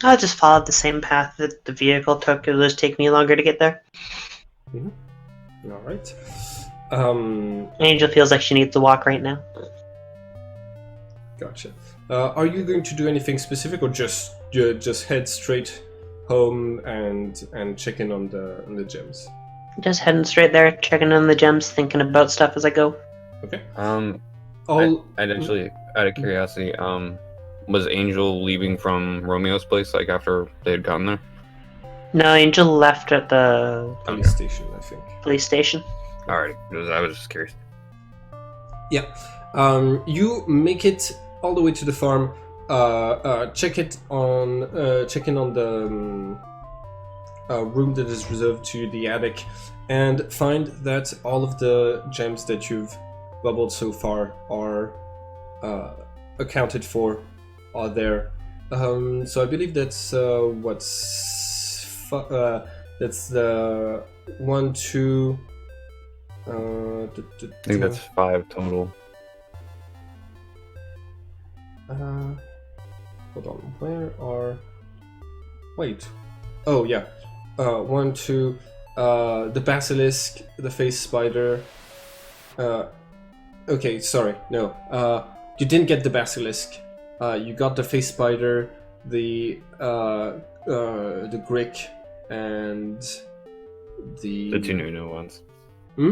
I just followed the same path that the vehicle took. It will just take me longer to get there. Mm-hmm. All right. Angel feels like she needs to walk right now. Gotcha. Are you going to do anything specific, or just head straight home and check in on the gems? Just heading straight there, checking on the gems, thinking about stuff as I go. Okay. I'd actually, out of curiosity, was Angel leaving from Romeo's place like after they had gotten there? No, Angel left at the police station, I think. police station. Alright, I was just curious. Yeah. You make it all the way to the farm. Check in on the room that is reserved to the attic, and find that all of the gems that you've bubbled so far are accounted for, are there. So I believe that's that's the 1, 2. I think that's 5 total. Hold on. Where are? Wait. Oh yeah. 1, 2. The basilisk, the face spider. Okay, sorry. No. You didn't get the basilisk. You got the face spider, the grick, and the 2 new ones. Hmm?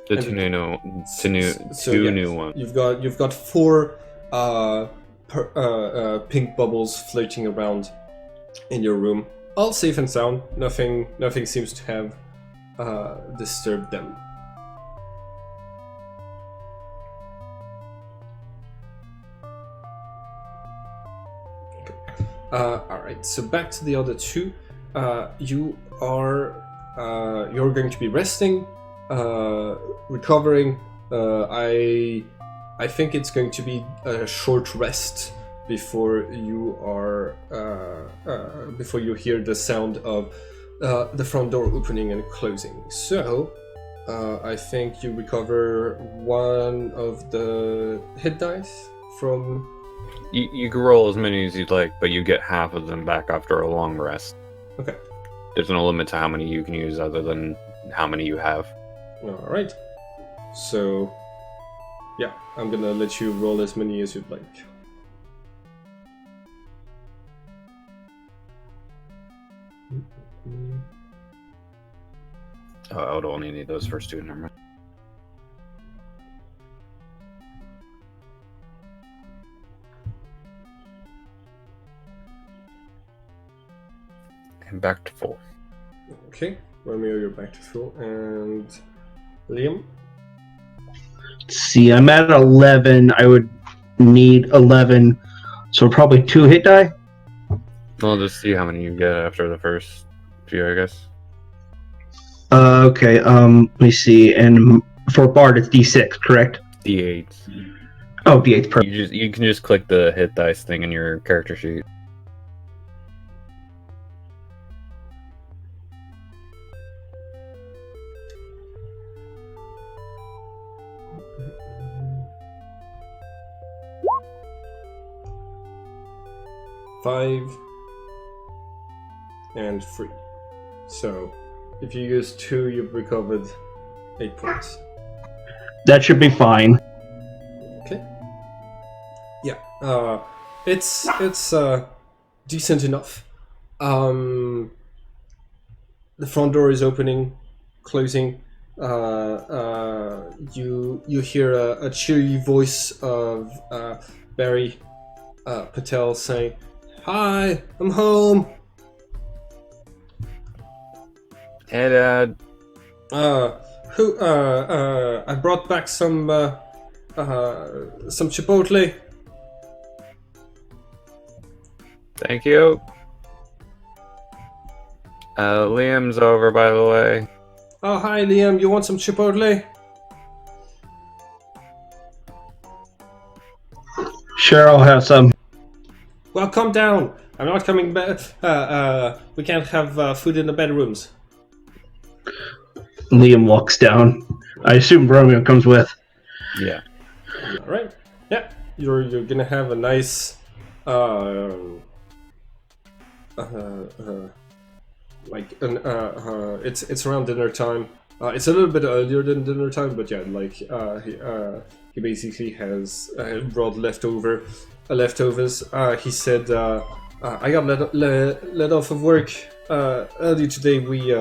The And 2 so, new ones. You've got 4 pink bubbles floating around in your room, all safe and sound. Nothing seems to have disturbed them. Alright, so back to the other 2. You're going to be resting, recovering. I think it's going to be a short rest before you are before you hear the sound of the front door opening and closing. So I think you recover 1 of the hit dice from. You can roll as many as you'd like, but you get half of them back after a long rest. Okay. There's no limit to how many you can use other than how many you have. Alright. So, yeah, I'm gonna let you roll as many as you'd like. Oh, I would only need those first two. Never mind. And back to full. Okay, Romeo, you're back to full, and Liam. See, I'm at 11. I would need 11, so probably 2 hit die. I'll just see how many you get after the first few, I guess. Okay, let me see. And for Bard, it's D6, correct? D8. Oh, D8's perfect. You can just click the hit dice thing in your character sheet. Five and 3. So, if you use 2, you've recovered 8 points. That should be fine. Okay. Yeah. It's decent enough. The front door is opening, closing. You hear a cheery voice of Barry Patel saying, "Hi, I'm home." Hey, Dad. I brought back some Chipotle. Thank you. Liam's over, by the way. Oh, hi, Liam. You want some Chipotle? Sure, I'll have some. Well, calm down. I'm not coming back. We can't have food in the bedrooms. Liam walks down. I assume Romeo comes with. Yeah. All right. Yeah, you're gonna have a nice, it's around dinner time. It's a little bit earlier than dinner time, but yeah, like he basically has brought leftovers. He said, I got let off of work earlier today. We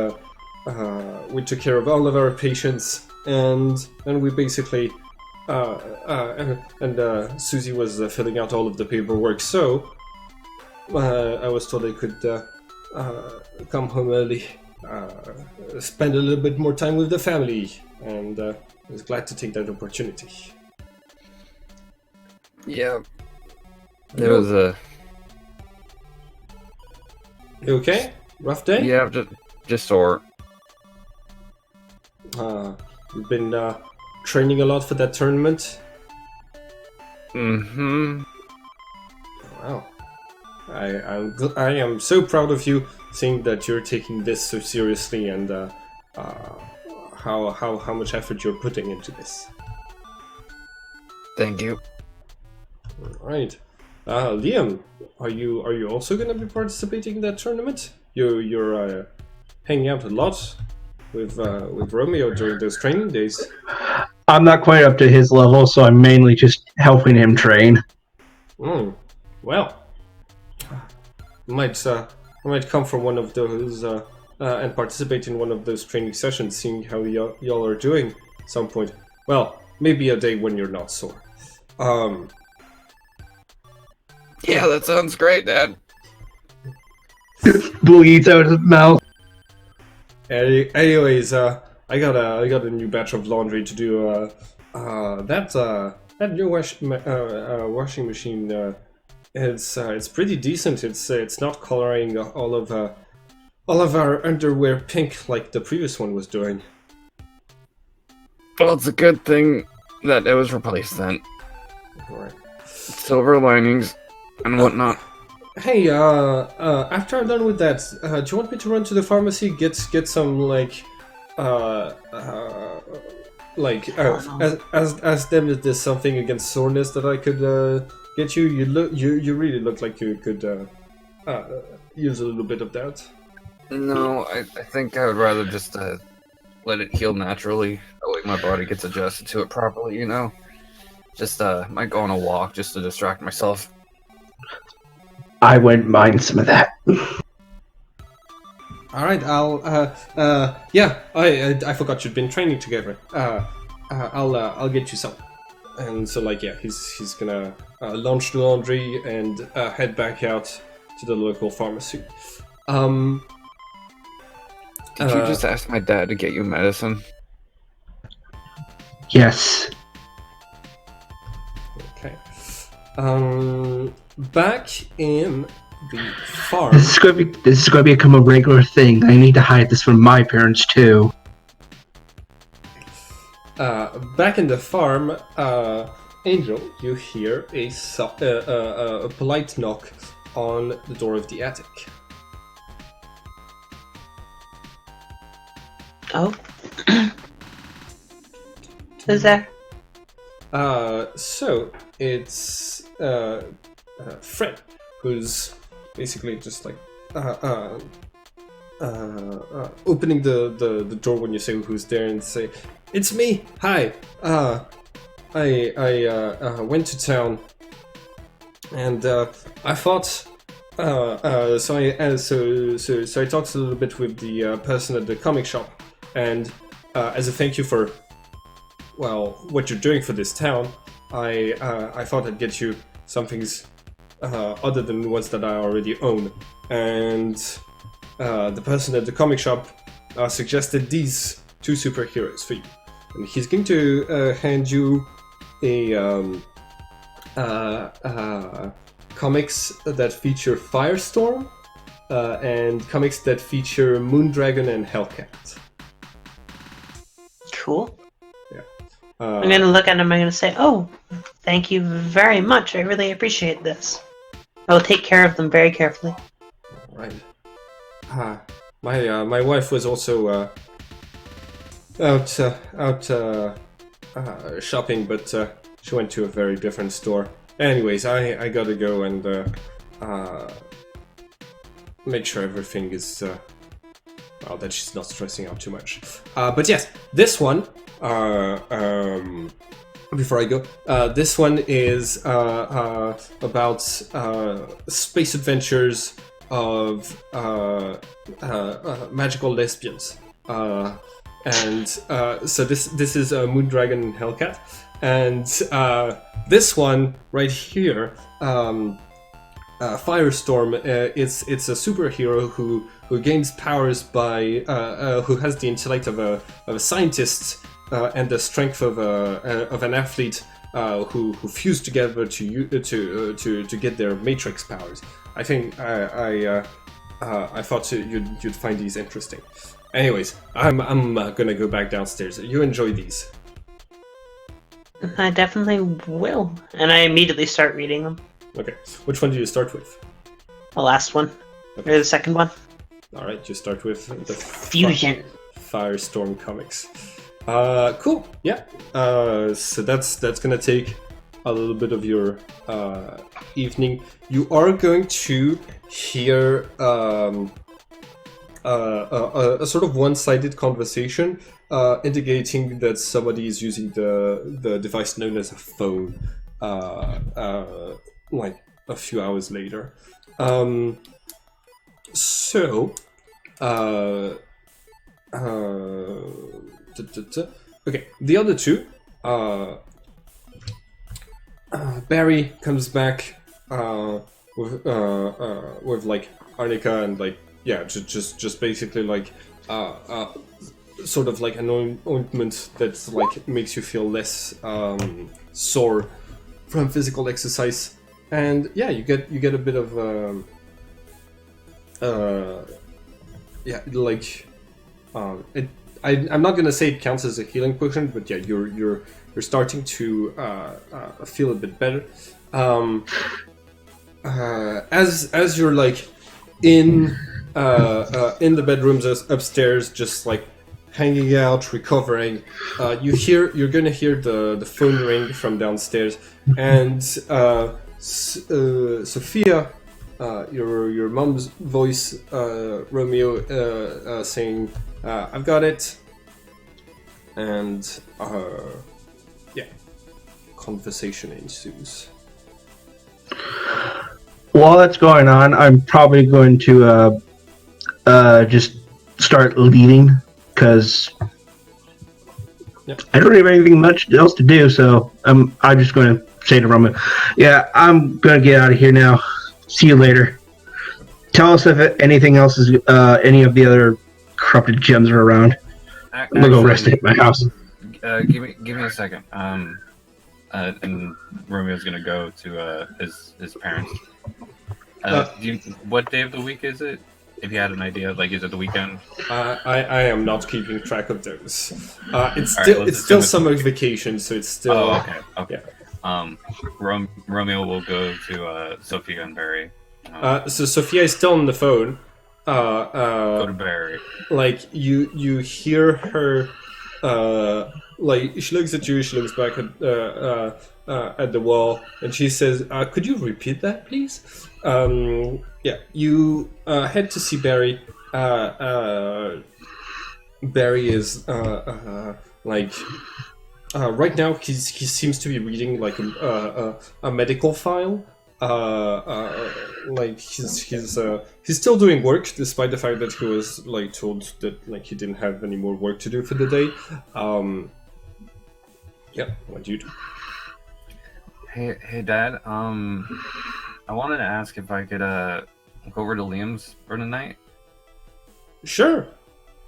took care of all of our patients, and we basically Susie was filling out all of the paperwork. So I was told I could come home early, spend a little bit more time with the family, and I was glad to take that opportunity. Yeah. It was a. You okay? Rough day? Yeah, just sore. You've been training a lot for that tournament? Mm-hmm. Wow. I am so proud of you, seeing that you're taking this so seriously, and how much effort you're putting into this. Thank you. All right. Liam, are you also going to be participating in that tournament? You're hanging out a lot with Romeo during those training days. I'm not quite up to his level, so I'm mainly just helping him train. Well, I might come from one of those and participate in one of those training sessions, seeing how y'all are doing at some point. Well, maybe a day when you're not sore. Yeah, that sounds great, Dad. Bleeds out his mouth. Anyways, I got a new batch of laundry to do. That new washing machine. It's pretty decent. It's not coloring all of our underwear pink like the previous one was doing. Well, it's a good thing that it was replaced then. Alright. Silver linings and whatnot. Hey, after I'm done with that, do you want me to run to the pharmacy, get some ask them if there's something against soreness that I could get you? You really look like you could use a little bit of that. No, I think I would rather just let it heal naturally. That way my body gets adjusted to it properly, you know? Just might go on a walk just to distract myself. I wouldn't mind some of that. All right, I forgot you'd been training together. I'll get you some. And so like yeah, he's gonna launch the laundry and head back out to the local pharmacy. Did you just ask my dad to get you medicine? Yes. Okay. Back in the farm. This is gonna become a regular thing. I need to hide this from my parents too. Back in the farm, Angel, you hear a polite knock on the door of the attic. Oh. Who's there? So it's Fred, who's basically just like opening the door when you say who's there and say, "It's me. Hi. I went to town and I thought so I talked a little bit with the person at the comic shop, and as a thank you for what you're doing for this town, I thought I'd get you some things other than the ones that I already own. And the person at the comic shop suggested these two superheroes for you. And he's going to hand you a comics that feature Firestorm and comics that feature Moondragon and Hellcat. Cool. Yeah. I'm gonna look at him. I'm gonna say, "Oh, thank you very much. I really appreciate this. I will take care of them very carefully." Right. My wife was also out shopping, but she went to a very different store. Anyways, I gotta go and make sure everything is that she's not stressing out too much. But yes, this one. Before I go, this one is about space adventures of magical lesbians. And so this is Moondragon and Hellcat, and this one right here, Firestorm. It's a superhero who gains powers by who has the intellect of a scientist and the strength of an athlete who fuse together to get their matrix powers. I think I thought you'd find these interesting. Anyways, I'm gonna go back downstairs. You enjoy these. I definitely will, and I immediately start reading them. Okay, which one do you start with? The last one, or the second one. All right, you start with the Fusion. Firestorm comics. Cool. Yeah. So that's gonna take a little bit of your evening. You are going to hear a sort of one-sided conversation indicating that somebody is using the device known as a phone. Like a few hours later. Okay, the other two, Barry comes back with like arnica and like just basically like sort of like an ointment that like makes you feel less sore from physical exercise, and yeah, you get a bit of I'm not gonna say it counts as a healing potion, but yeah, you're starting to feel a bit better. As you're like in the bedrooms upstairs, just like hanging out, recovering, you're gonna hear the phone ring from downstairs, and Sophia, your mom's voice, Romeo, saying, "I've got it," and conversation ensues. While that's going on, I'm probably going to just start leaving because Yep. I don't have anything much else to do. So I'm just going to say to Roman, "Yeah, I'm going to get out of here now. See you later. Tell us if anything else is any of the other corrupted gems are around. I'm gonna go rest at my house." Give me a second. And Romeo's gonna go to his parents. What day of the week is it? If you had an idea, like, is it the weekend? I am not keeping track of those. It's All still right, it's still summer vacation, so it's still. Oh, okay. Yeah. Romeo will go to Sophia and Barry. So Sophia is still on the phone. Go to Barry. Like you hear her. Like she looks at you. She looks back at the wall, and she says, "Could you repeat that, please?" Yeah, you head to see Barry. Barry is like right now he seems to be reading like a medical file. Like he's still doing work despite the fact that he was like told that like he didn't have any more work to do for the day. Yeah, what do you do? Hey, Dad. I wanted to ask if I could go over to Liam's for tonight. Sure.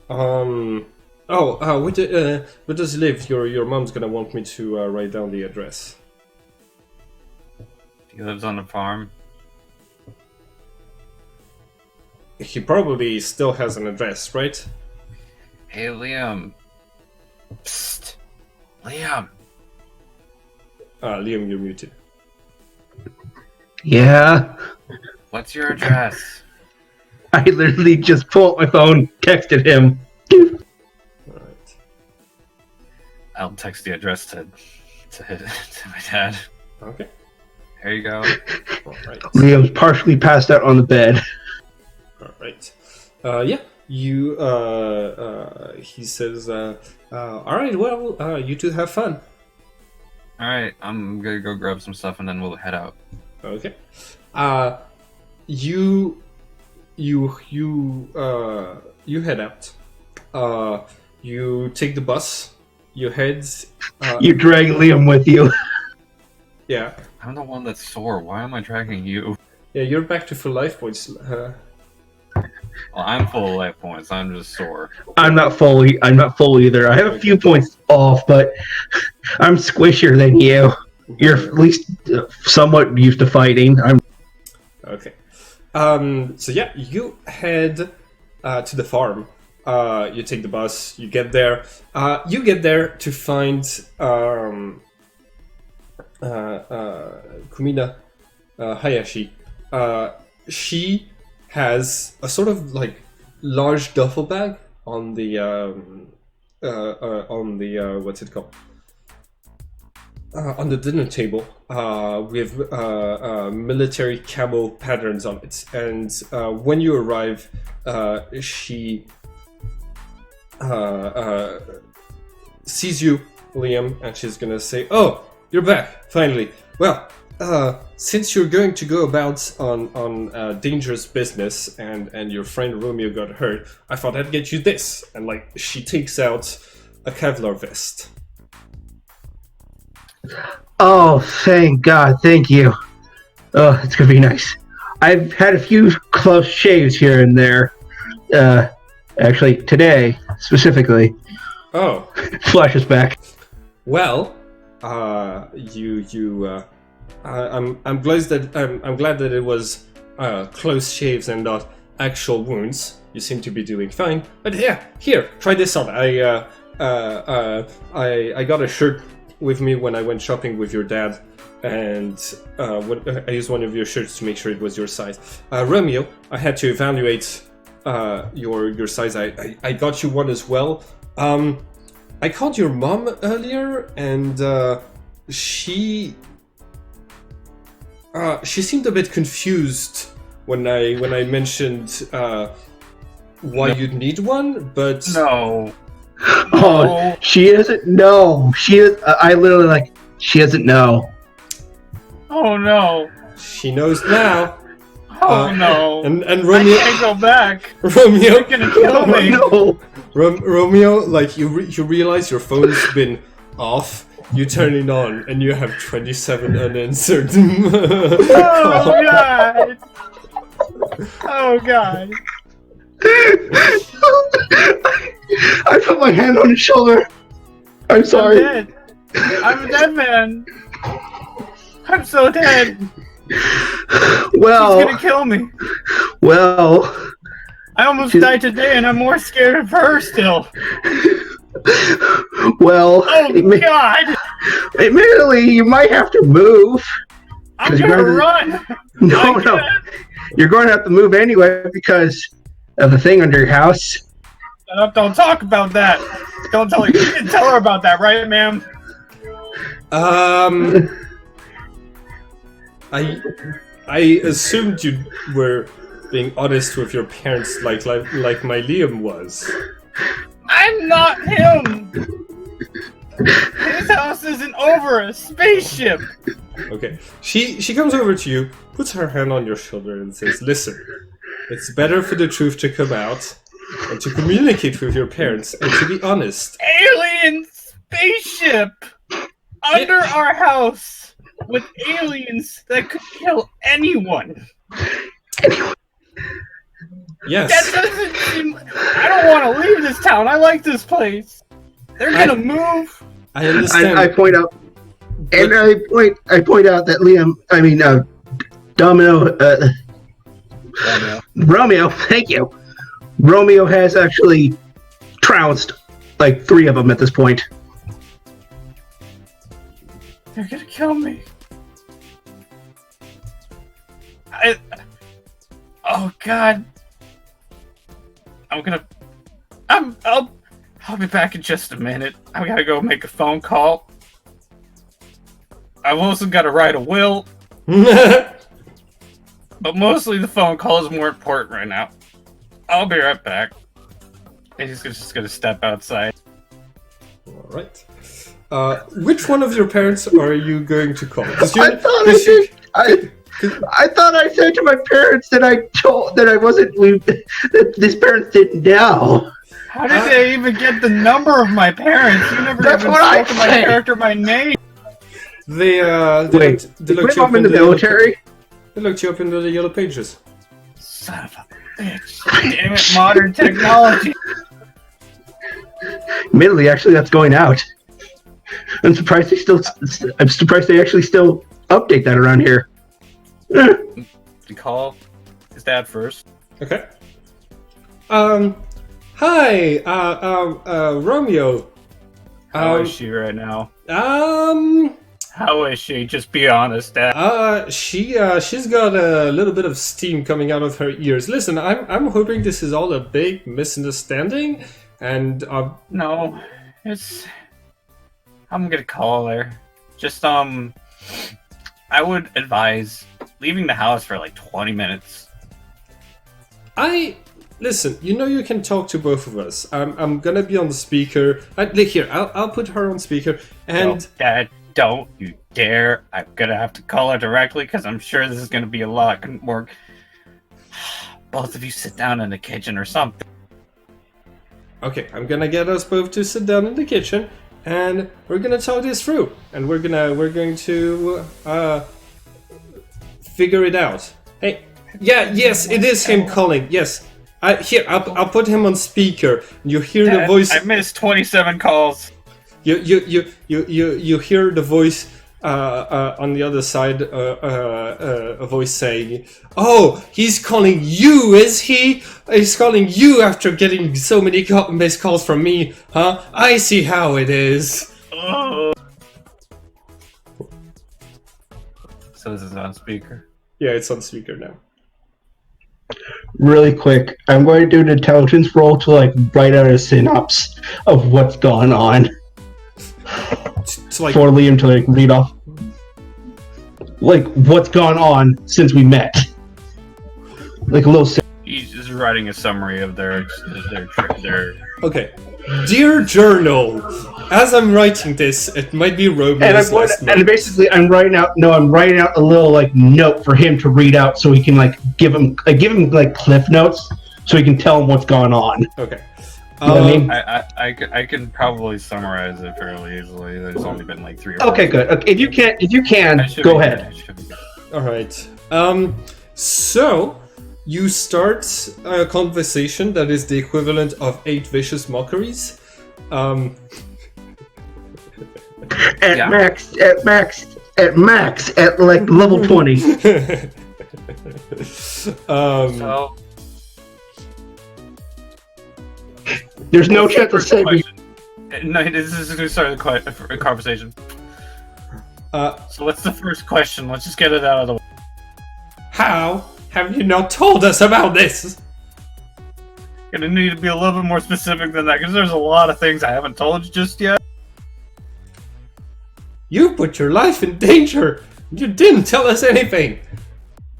Where does he live? Your mom's gonna want me to write down the address. He lives on the farm. He probably still has an address, right? Hey, Liam. Psst. Liam. Liam, you're muted. Yeah, What's your address? I literally just pulled my phone, texted him. Alright. I'll text the address to my dad. Okay. Here you go. Alright. Liam's partially passed out on the bed. Alright. Yeah. You he says, alright, well, you two have fun. All right, I'm gonna go grab some stuff and then we'll head out. Okay. You head out. You take the bus. You head. You drag Liam with you. Yeah. I'm the one that's sore. Why am I dragging you? Yeah. You're back to full life points. Well, I'm full of life points. I'm just sore. I'm not full either. I have a few points off, but I'm squishier than you. You're at least somewhat used to fighting. I'm Okay. So yeah, you head to the farm. You take the bus. You get there. You get there to find Kumina Hayashi. She has a sort of like large duffel bag on the what's it called? On the dinner table, with military camo patterns on it. And when you arrive, she sees you, Liam, and she's gonna say, "Oh, you're back, finally. Well, since you're going to go about on dangerous business and your friend Romeo got hurt, I thought I'd get you this." And like, she takes out a Kevlar vest. Oh, thank God, thank you. Oh, it's gonna be nice. I've had a few close shaves here and there. Actually, today, specifically. Oh. Flashes back. Well, I'm glad that it was close shaves and not actual wounds. You seem to be doing fine. But yeah, here, try this on. I got a shirt with me when I went shopping with your dad, and I used one of your shirts to make sure it was your size. Romeo, I had to evaluate your size. I got you one as well. I called your mom earlier, and she seemed a bit confused when I mentioned why you'd need one, but No. Oh, she isn't. No, she is. I literally she doesn't know. Oh no. she knows now. Oh no! And I Romeo, can't go back. Romeo, You're gonna kill me. No. Romeo, like you realize your phone's been off. You turn it on, and you have 27 unanswered. Oh god! Oh god! I put my hand on his shoulder. I'm sorry. I'm dead. I'm a dead man. I'm so dead. Well, She's gonna kill me. well. I almost died today, and I'm more scared of her still. Well, Oh god! admittedly, you might have to move. I'm 'Cause gonna you're gonna- run. No, no. You're going to have to move anyway because of the thing under your house. Shut up! Don't talk about that. Don't tell her. You didn't tell her about that, right, ma'am? I assumed you were being honest with your parents, like my Liam was. I'm not him. His house isn't over a spaceship. Okay. She comes over to you, puts her hand on your shoulder, and says, "Listen, it's better for the truth to come out and to communicate with your parents and to be honest." Alien spaceship under our house with aliens that could kill anyone. Yes. That doesn't seem. I don't want to leave this town. I like this place. They're gonna move. I understand. I point out, and I point out that Romeo, thank you. Romeo has actually trounced like 3 of them at this point. They're gonna kill me. Oh God. I'll be back in just a minute. I gotta go make a phone call. I've also gotta write a will, but mostly the phone call is more important right now. I'll be right back. And he's just gonna step outside. All right. Which one of your parents are you going to call? I thought I said to my parents that that these parents didn't know. How did they even get the number of my parents? You never That's even what I spoke to my said. character by name. They Wait, they wait, looked you up I'm in the military. They looked you up into the yellow pages. Son of a bitch. Damn it, modern technology. Admittedly, actually, that's going out. I'm surprised they actually still update that around here. You call his dad first. Okay. Hi, Romeo. How is she right now? Um, How is she? Just be honest, Dad. she's got a little bit of steam coming out of her ears. Listen, I'm hoping this is all a big misunderstanding, and No, I'm gonna call her. Just I would advise leaving the house for like 20 minutes. Listen. You know you can talk to both of us. I'm gonna be on the speaker. Here, I'll put her on speaker, and No, Dad, don't you dare! I'm gonna have to call her directly because I'm sure this is gonna be a lot more. Both of you sit down in the kitchen or something. okay, I'm gonna get us both to sit down in the kitchen, and we're gonna talk this through, and we're going to figure it out. Hey, yes, it is him calling. Yes, I'll put him on speaker. You hear Dad, the voice. I missed 27 calls. You hear the voice on the other side. A voice saying, "Oh, he's calling you, is he? He's calling you after getting so many missed calls from me, huh? I see how it is." Oh. So this is on speaker. Yeah, it's on speaker now. Really quick, I'm going to do an intelligence roll to like write out a synopsis of what's going on It's like, for Liam to like read off, like what's gone on since we met. Like a little. He's just just writing a summary of their. Okay. Dear Journal, as I'm writing this, it might be Romeo's last note. And basically, I'm writing out a little like note for him to read out, so he can like give him like cliff notes, so he can tell him what's going on. Okay. You know what I mean? I can probably summarize it fairly easily. There's only been like 3 or 4. Okay, good. Okay, if you can, go ahead. All right. So you start a conversation that is the equivalent of 8 vicious mockeries. At max, at like level 20. So There's no chance of saving. No, this is going to start a conversation. So what's the first question? Let's just get it out of the way. How have you not told us about this? Gonna need to be a little bit more specific than that, because there's a lot of things I haven't told you just yet. You put your life in danger. You didn't tell us anything.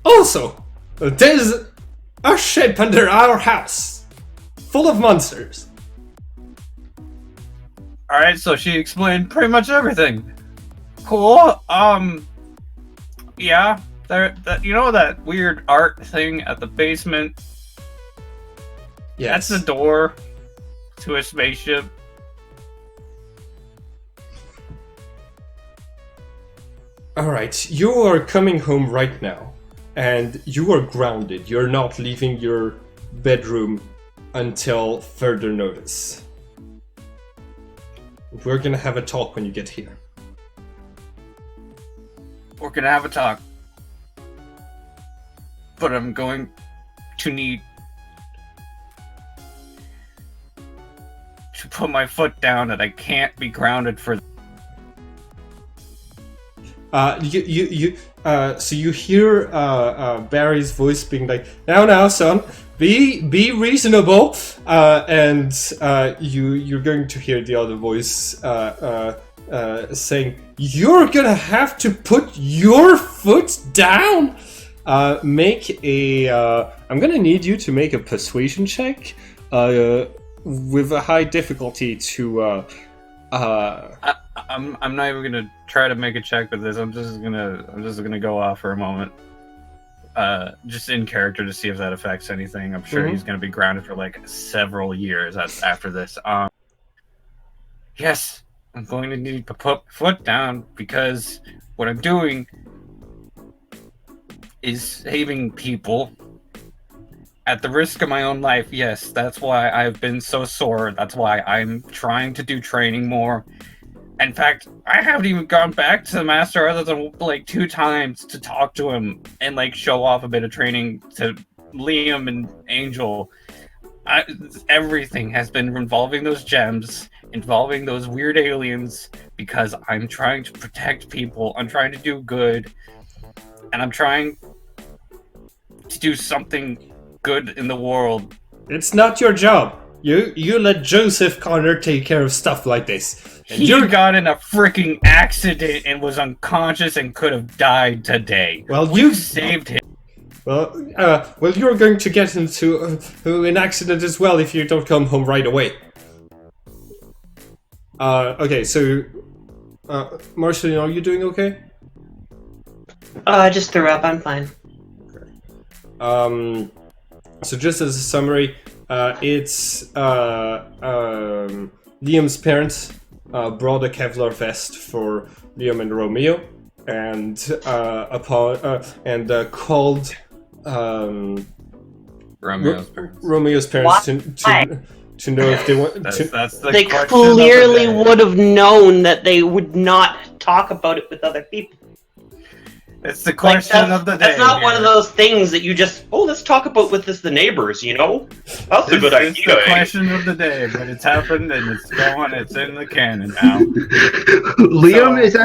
Also, there's a ship under our house, full of monsters. Alright, so she explained pretty much everything. Cool. Yeah, you know that weird art thing at the basement? Yes. That's the door to a spaceship. Alright, you are coming home right now, and you are grounded. You're not leaving your bedroom until further notice. We're gonna have a talk when you get here. We're gonna have a talk. But I'm going to need to put my foot down that I can't be grounded for. So you hear Barry's voice being like, "Now, son, be reasonable," and you're going to hear the other voice saying, "You're gonna have to put your foot down." Make a. I'm gonna need you to make a persuasion check, with a high difficulty to. I'm not even gonna try to make a check with this. I'm just gonna go off for a moment. Just in character to see if that affects anything. I'm sure he's gonna be grounded for like several years after this. Yes, I'm going to need to put my foot down because what I'm doing is saving people at the risk of my own life. Yes, that's why I've been so sore. That's why I'm trying to do training more. In fact, I haven't even gone back to the master other than like 2 times to talk to him and like show off a bit of training to Liam and Angel. Everything has been involving those gems, involving those weird aliens, because I'm trying to protect people. I'm trying to do good, and I'm trying to do something good in the world. It's not your job. You let Joseph Connor take care of stuff like this. He got in a freaking accident and was unconscious and could have died today. Well, you saved him. Well, you're going to get into an accident as well if you don't come home right away. Okay, so, Marceline, are you doing okay? I just threw up. I'm fine. Okay. So just as a summary, it's Liam's parents brought a Kevlar vest for Liam and Romeo, and called Romeo's parents to know if they want. They clearly would have known that they would not talk about it with other people. It's the question of the day. That's not one of those things that you just, let's talk about with the neighbors, you know? That's a good idea. It's the question of the day, but it's happened and it's going, it's in the canon now. Liam is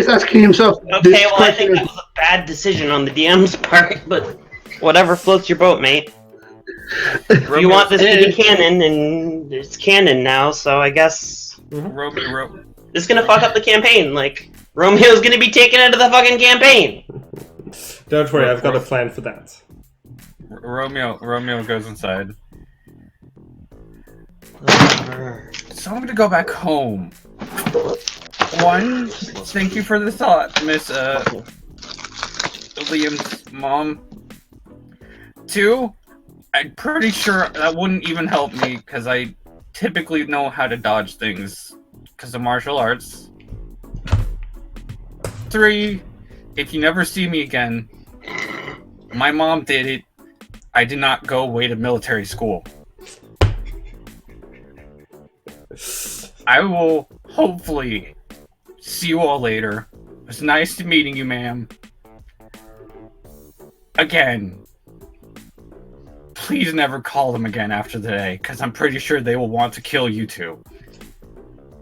asking himself. Okay, well, I think that was a bad decision on the DM's part, but whatever floats your boat, mate. You want this to be canon, and it's canon now, so I guess this is gonna fuck up the campaign. Like, Romeo's gonna be taken out of the fucking campaign. Don't worry, I've got a plan for that. Romeo goes inside. So I'm gonna go back home. One, thank you for the thought, Miss Liam's mom. Two, I'm pretty sure that wouldn't even help me because I typically know how to dodge things because of martial arts. Three, if you never see me again, my mom did it. I did not go away to military school. I will hopefully see you all later. It was nice meeting you, ma'am. Again, please never call them again after today, because I'm pretty sure they will want to kill you too.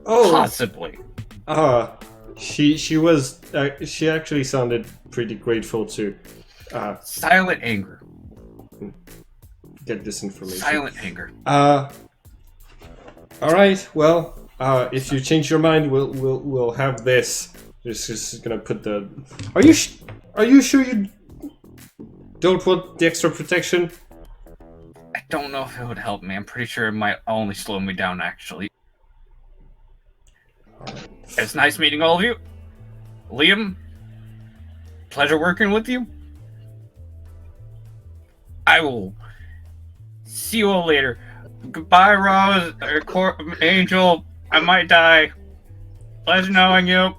Oh, Possibly. she actually sounded pretty grateful to Silent anger. get this information. Silent anger. All right. Well, if you change your mind, we'll have this. This is gonna put the. Are you sure you don't want the extra protection? I don't know if it would help me. I'm pretty sure it might only slow me down, actually. It's nice meeting all of you. Liam, pleasure working with you. I will see you all later. Goodbye, Rose, or Angel. I might die. Pleasure knowing you.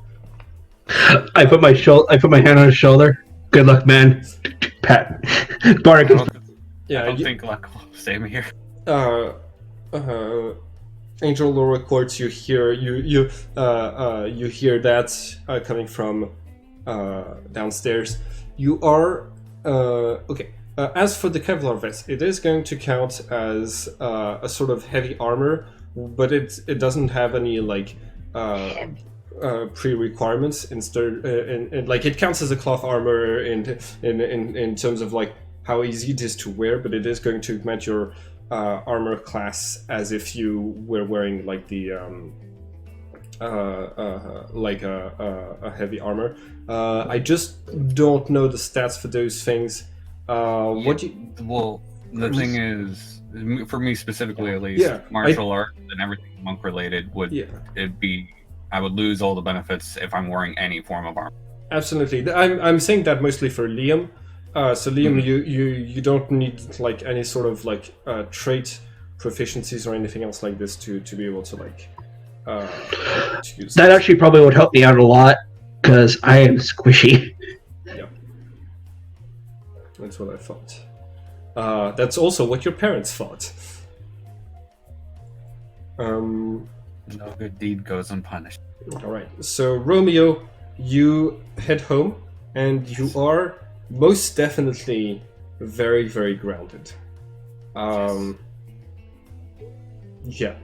I put my hand on his shoulder. Good luck, man. Pat. Bark. Yeah. I don't think luck will save me here. Angel Law records. You hear you hear that coming from downstairs. You are okay. As for the Kevlar vest, it is going to count as a sort of heavy armor, but it doesn't have any like pre-requirements. Instead, and like it counts as a cloth armor in terms of like how easy it is to wear, but it is going to match your armor class as if you were wearing like the like a heavy armor. I just don't know the stats for those things. What do you... Well, the thing is, for me specifically at least, martial art and everything monk related would it'd be, I would lose all the benefits if I'm wearing any form of armor. Absolutely. I'm saying that mostly for Liam. So Liam, you don't need like any sort of like trait proficiencies or anything else like this to be able to like to use that. Actually probably would help me out a lot because I am squishy. Yep. That's what I thought. That's also what your parents thought. No good deed goes unpunished. All right. So Romeo, you head home, and you are most definitely very, very grounded. Yeah.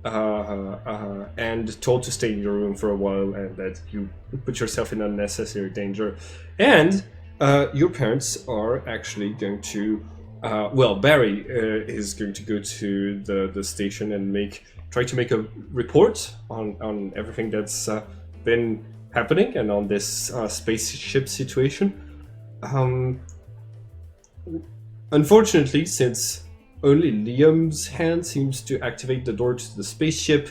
And told to stay in your room for a while, and that you put yourself in unnecessary danger. And your parents are actually going to. Well, Barry is going to go to the station and try to make a report on everything that's been happening and on this spaceship situation. Unfortunately, since only Liam's hand seems to activate the door to the spaceship,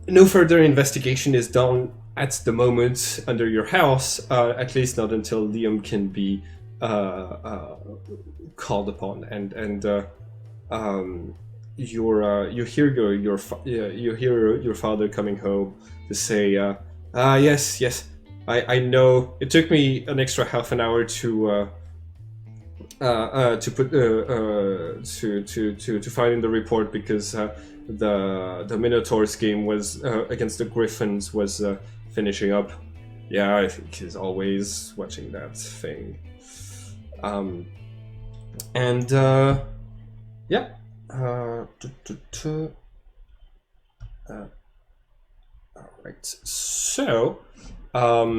no further investigation is done at the moment under your house, at least not until Liam can be called upon. And you hear your father coming home to say, yes, I know it took me an extra half an hour to find in the report because the Minotaur's game was against the Griffins was finishing up. Yeah, I think he's always watching that thing. Yeah. Alright, so are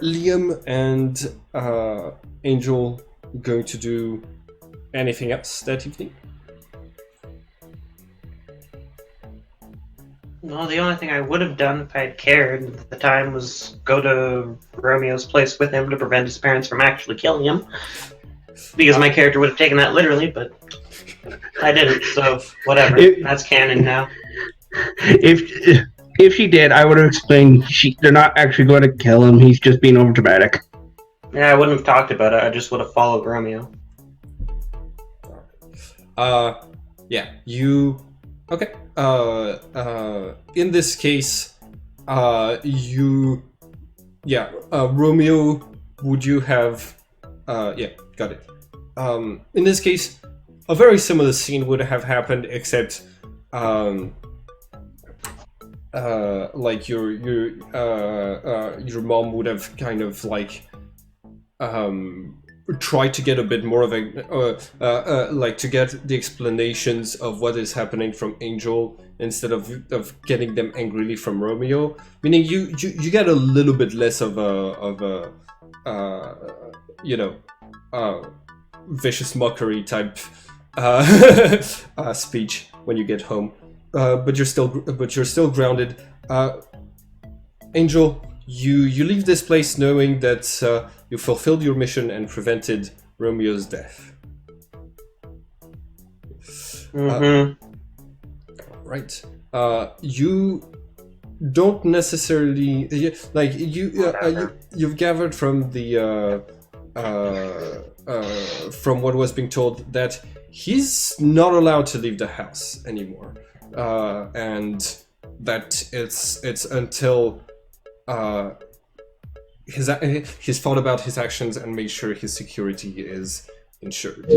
Liam and Angel going to do anything else that evening? Well, the only thing I would have done if I had cared at the time was go to Romeo's place with him to prevent his parents from actually killing him. Because my character would have taken that literally, but I didn't, so whatever. That's canon now. If she did, I would have explained they're not actually going to kill him. He's just being overdramatic. Yeah, I wouldn't have talked about it. I just would have followed Romeo. Yeah, you... Okay. In this case, Romeo, would you have... yeah, got it. In this case, a very similar scene would have happened, except... like your mom would have kind of like try to get a bit more of a like to get the explanations of what is happening from Angel instead of getting them angrily from Romeo. Meaning you get a little bit less of a vicious mockery type speech when you get home. But you're still grounded. Angel, you leave this place knowing that you fulfilled your mission and prevented Romeo's death. Right. You don't necessarily like you've gathered from the from what was being told that he's not allowed to leave the house anymore, and that it's until he's thought about his actions and made sure his security is ensured.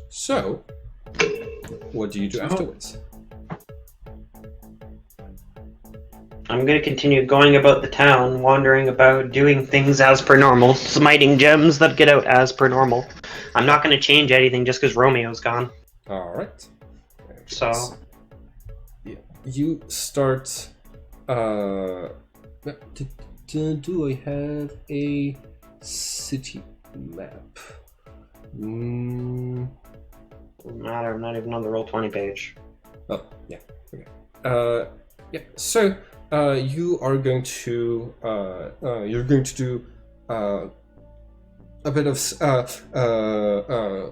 So, what do you do afterwards? I'm going to continue going about the town, wandering about, doing things as per normal, smiting gems that get out as per normal. I'm not going to change anything just because Romeo's gone. Alright. So... yeah. You start... do I have a city map? Doesn't matter, I'm not even on the Roll20 page. Oh, yeah. Okay. Yeah, so... you are going to do a bit of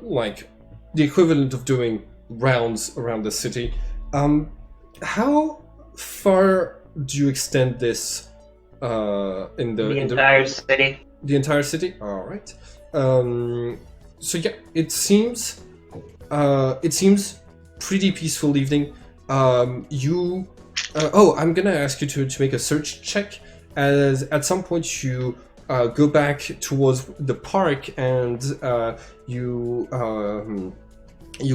like the equivalent of doing rounds around the city. How far do you extend this in the entire city? The entire city. All right. So yeah, it seems pretty peaceful evening. You. I'm gonna ask you to make a search check, as at some point you go back towards the park and you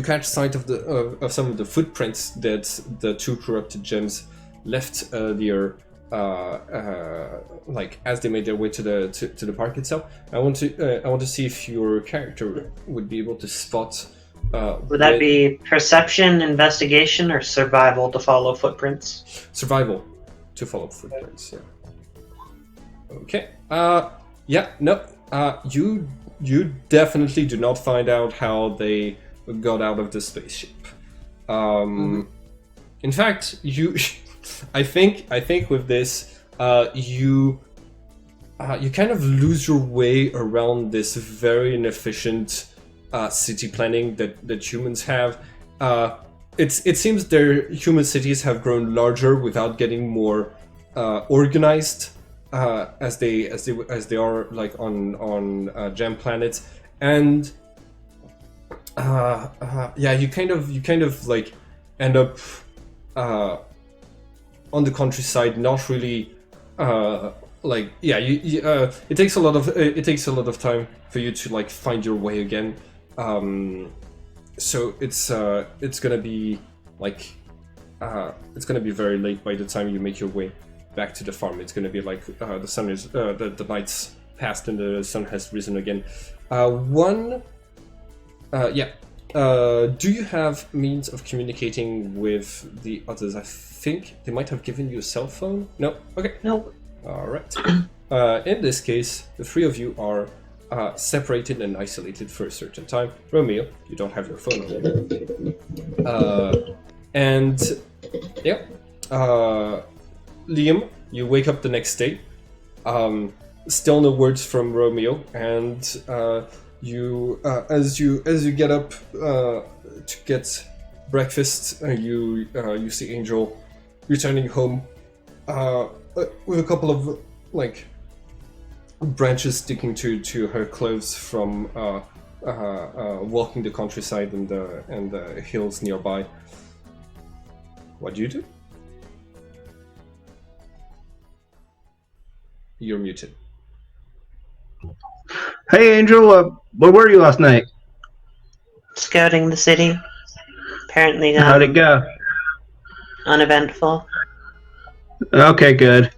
catch sight of of some of the footprints that the two corrupted gems left earlier, like as they made their way to the park itself. I want to see if your character would be able to spot. Would that be perception, investigation, or survival to follow footprints? Survival to follow footprints, yeah. Okay. Yeah, no. You definitely do not find out how they got out of the spaceship. In fact, I think with this, you kind of lose your way around this very inefficient city planning that humans have. It seems their human cities have grown larger without getting more organized as they are like on gem planets, and yeah, you kind of like end up on the countryside, not really like yeah. It takes a lot of time for you to like find your way again. So it's gonna be like it's gonna be very late by the time you make your way back to the farm. It's gonna be like the sun is the night's passed and the sun has risen again. Do you have means of communicating with the others? I think they might have given you a cell phone. No. Okay. Nope. All right. In this case, the three of you are separated and isolated for a certain time. Romeo, you don't have your phone on you. And Yeah. Liam, you wake up the next day. Still no words from Romeo, and you as you get up to get breakfast, you see Angel returning home with a couple of like branches sticking to her clothes from walking the countryside and the hills nearby. What do you do? You're muted. Hey, Angel, where were you last night? Scouting the city. Apparently, How'd it go? uneventful. Okay, good.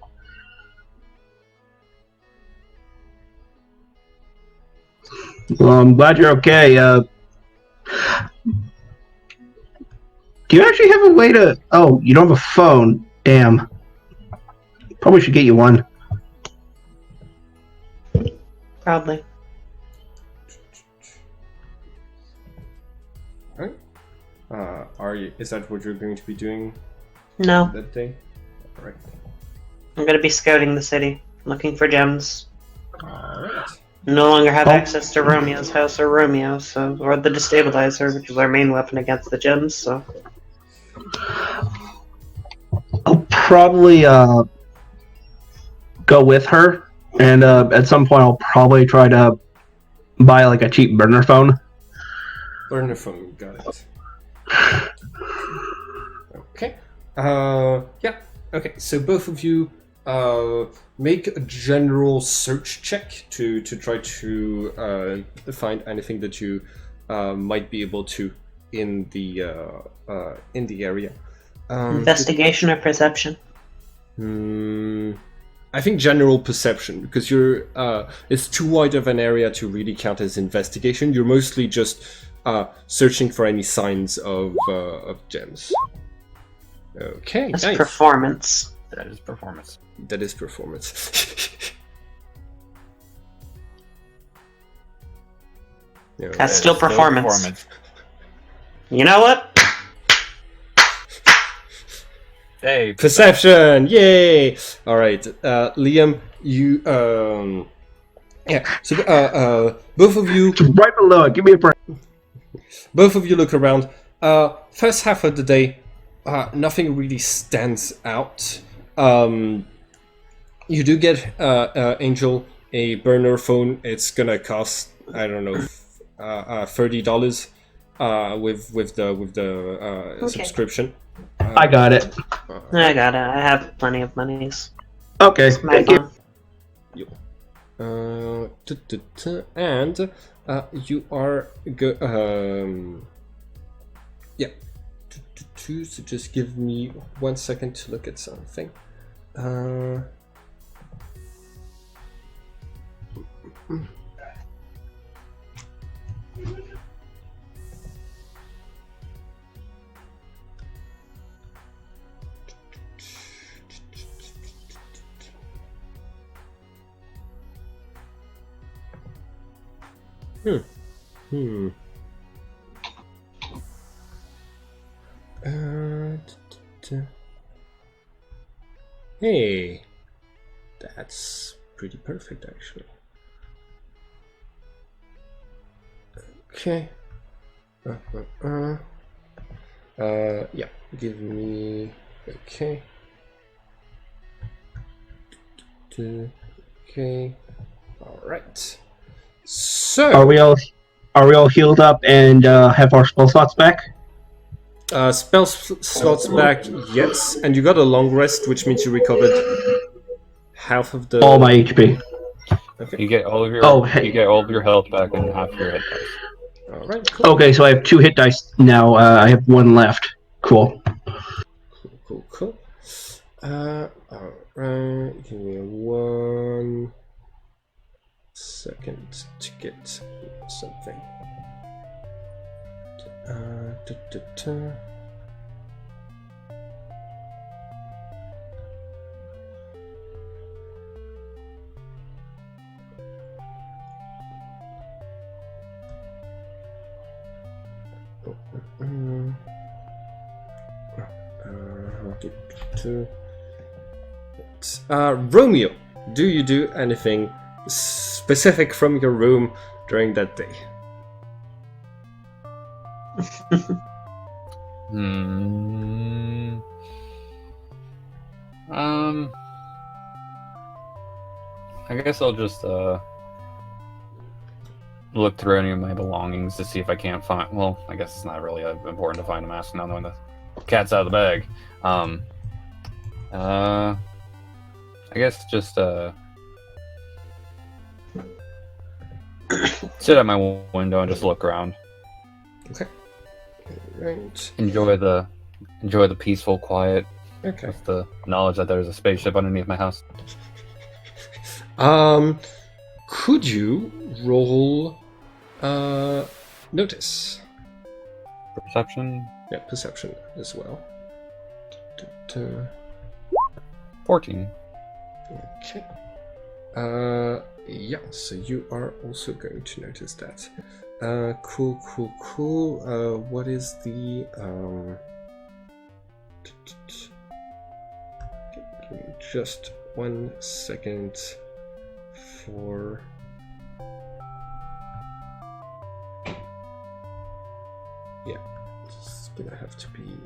Well, I'm glad you're okay. Do you actually have a way to... Oh, you don't have a phone. Damn. Probably should get you one. Probably. Alright. Is that what you're going to be doing No, that day? Alright. I'm gonna be scouting the city, looking for gems. Alright. No longer have Oh. access to Romeo's house or Romeo, or the destabilizer, which is our main weapon against the gems. So I'll probably go with her, and at some point I'll probably try to buy like a cheap burner phone. Burner phone, got it. Okay. Yeah. Okay. So both of you make a general search check to try to find anything that you might be able to in the area. investigation or perception. I think general perception, because you're it's too wide of an area to really count as investigation. You're mostly just searching for any signs of gems. Okay, That's nice. performance. That is performance. That is performance. Yeah, That's still performance. You know what? Hey, perception! Yay! All right, Liam, you yeah. So both of you. It's right below it. Give me a break. Both of you look around. First half of the day, nothing really stands out. You do get Angel a burner phone. It's gonna cost, I don't know, $30 with the Okay. subscription. I got it. I got it. I have plenty of monies. Okay, My thank you. phone. And you are yeah. So just give me 1 second to look at something. Hey, that's pretty perfect, actually. Okay. Yeah. Give me. Okay. Okay. All right. So. Are we all healed up and have our spell slots back? Spell slots back, yes, and you got a long rest, which means you recovered half of the. All my HP. Okay. You get all of your hey. you get all of your health back and half your hit dice. All right. Cool. Okay, so I have 2 hit dice now. I have 1 left. Cool. Cool. All right. Give me 1 second to get something. Romeo, do you do anything specific from your room during that day? I guess I'll just look through any of my belongings to see if I can't find. Well, I guess it's not really important to find a mask now when the cat's out of the bag. I guess just sit at my window and just look around. Okay. Right. Enjoy the peaceful quiet. Okay. With the knowledge that there's a spaceship underneath my house. Could you roll notice? Perception? Yeah, perception as well. 14. Okay. Yeah, so you are also going to notice that. Cool. What is the give me just 1 second for it's gonna have to be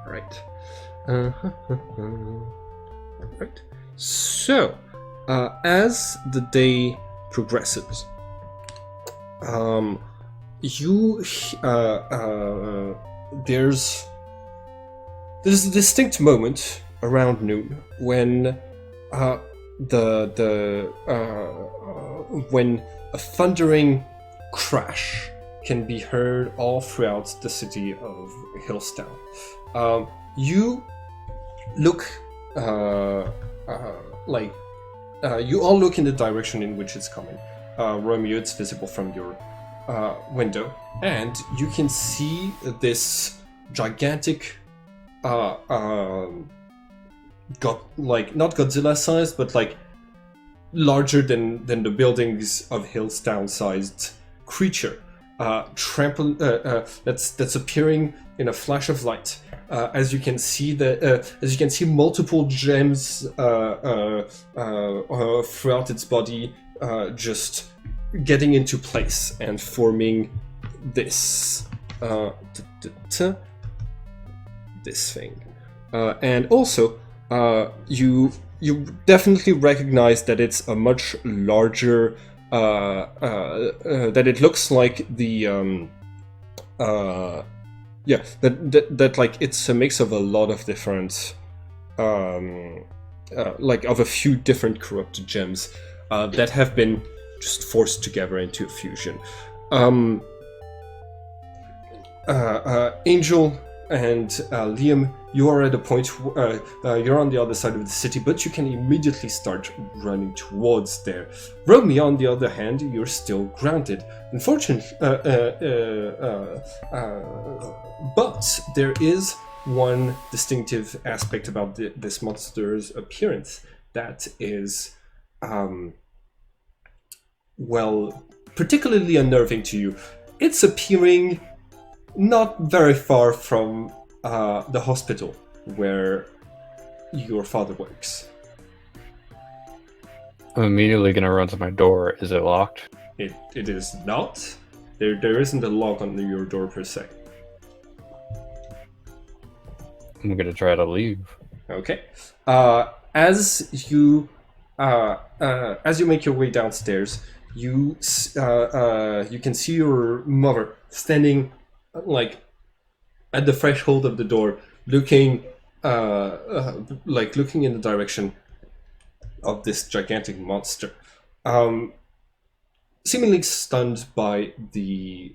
right. Right. So, as the day progresses, there's a distinct moment around noon when when a thundering crash can be heard all throughout the city of Hillstown. You look you all look in the direction in which it's coming. Romeo, it's visible from your window, and you can see this gigantic not Godzilla-sized, but like larger than the buildings of Hillstown-sized creature, that's appearing in a flash of light. As you can see multiple gems throughout its body, just getting into place and forming this this thing. And also, you definitely recognize that it's a much larger. That it looks like the that like it's a mix of a lot of different like of a few different corrupted gems that have been just forced together into a fusion. Angel and Liam, you are at a point you're on the other side of the city, but you can immediately start running towards there. Romeo, on the other hand, you're still grounded. Unfortunately, but there is one distinctive aspect about this monster's appearance that is, particularly unnerving to you. It's appearing not very far from the hospital where your father works. I'm immediately gonna run to my door. Is it locked? It is not. There isn't a lock on your door per se. I'm gonna try to leave. Okay. As you make your way downstairs, you can see your mother standing like at the threshold of the door, looking looking in the direction of this gigantic monster, seemingly stunned by the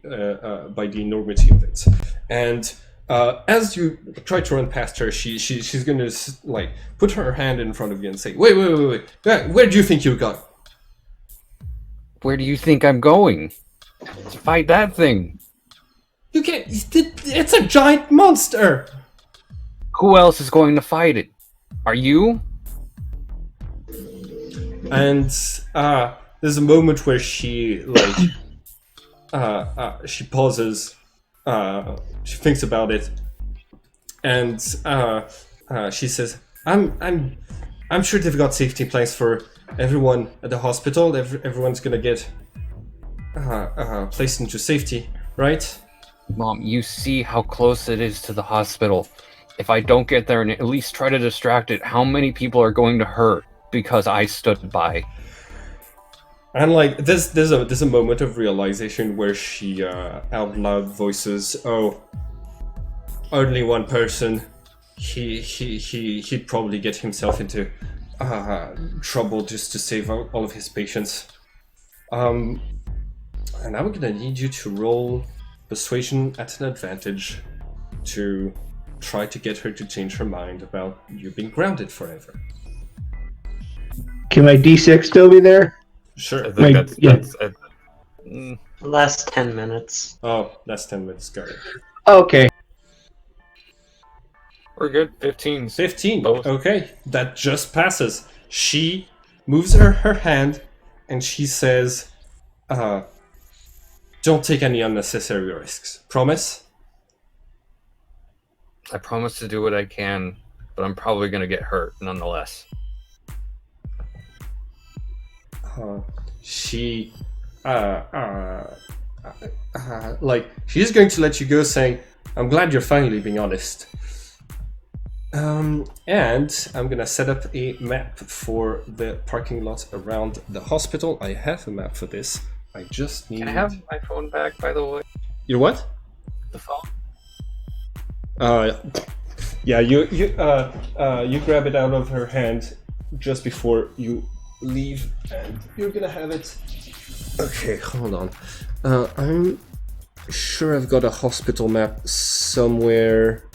enormity of it. And as you try to run past her, she's gonna like put her hand in front of you and say, "Wait! Where do you think you got?" Where do you think I'm going? To fight that thing. You can't. It's a giant monster. Who else is going to fight it? Are you? And there's a moment where she she pauses. She thinks about it, and she says, I'm sure they've got safety plans for everyone at the hospital. Everyone's gonna get placed into safety, right? Mom, you see how close it is to the hospital. If I don't get there and at least try to distract it, how many people are going to hurt because I stood by? And like there's a moment of realization where she out loud voices, "Oh, only one person. He'd probably get himself into trouble just to save all of his patients." And I'm gonna need you to roll persuasion at an advantage to try to get her to change her mind about you being grounded forever. Can my D6 still be there? Sure. I think that's Last 10 minutes. Oh, that's 10 minutes. Got it. Okay. we're good. 15. 15. Both. Okay, that just passes. She moves her hand and she says, don't take any unnecessary risks. Promise? I promise to do what I can, but I'm probably gonna get hurt nonetheless. She she's going to let you go, saying, I'm glad you're finally being honest. And I'm gonna set up a map for the parking lot around the hospital. I have a map for this. I just need... Can I have my phone back, by the way? Your what? The phone? Yeah, you grab it out of her hand just before you leave, and you're gonna have it. Okay, hold on. I'm sure I've got a hospital map somewhere.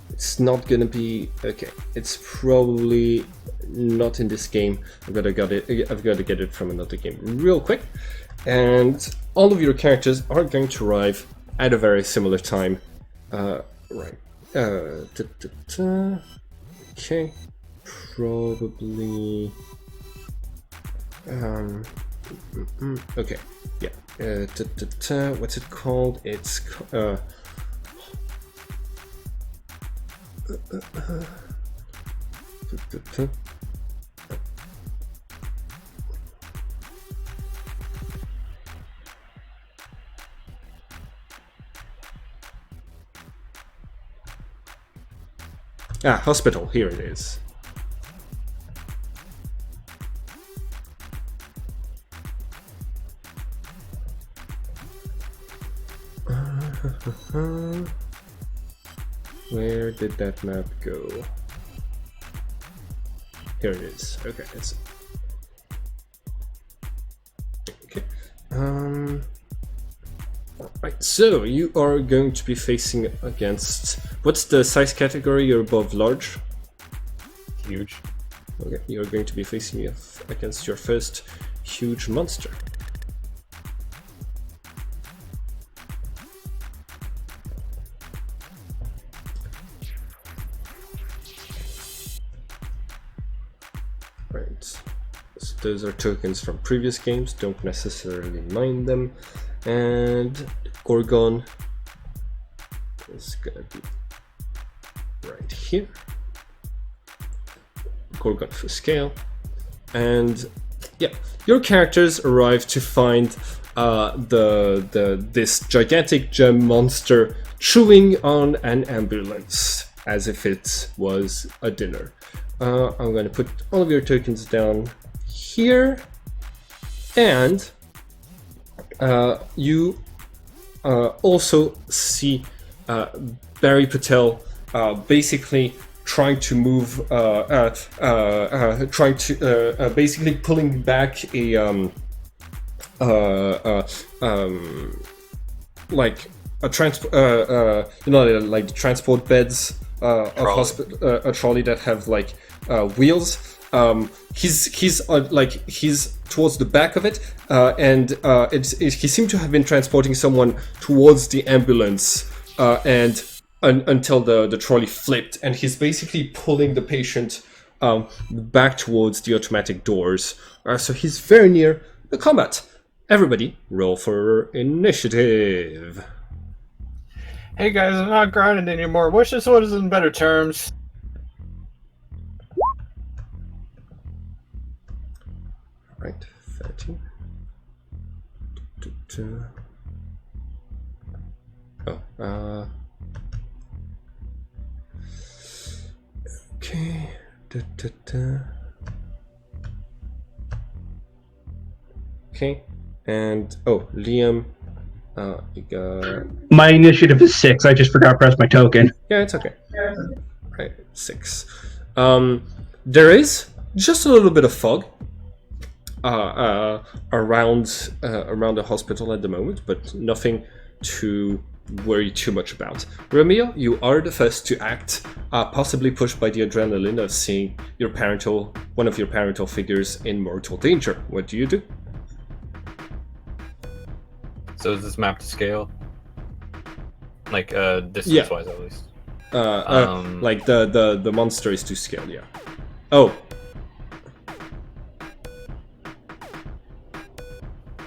It's not gonna be okay. It's probably not in this game. I've got to get it from another game real quick. And all of your characters are going to arrive at a very similar time. Right. Okay. Probably. Okay. Yeah. What's it called? It's. Hospital. Here it is. Where did that map go? Here it is. Okay, it's okay. Right. So you are going to be facing against. What's the size category? You're above large. Huge. Okay. You're going to be facing against your first huge monster. Right, so those are tokens from previous games, don't necessarily mind them. And Gorgon is gonna be right here. Gorgon for scale. And yeah, your characters arrive to find this gigantic gem monster chewing on an ambulance as if it was a dinner. I'm going to put all of your tokens down here, and you also see Barry Patel basically trying to move, basically pulling back a like a transport, like the transport beds of hospital, a trolley that have like wheels. He's towards the back of it, and he seemed to have been transporting someone towards the ambulance, and until the trolley flipped, and he's basically pulling the patient back towards the automatic doors. So he's very near the combat. Everybody, roll for initiative. Hey guys, I'm not grinding anymore. Wish this was in better terms. Right, 13. Oh, okay. Okay, and Liam, you got... My initiative is 6. I just forgot to press my token. Yeah, it's okay. Right, 6. There is just a little bit of fog around the hospital at the moment, but nothing to worry too much about. Romeo, you are the first to act, possibly pushed by the adrenaline of seeing one of your parental figures in mortal danger. What do you do? So is this map to scale? Like distance-wise, at least. Like the monster is to scale, yeah. Oh,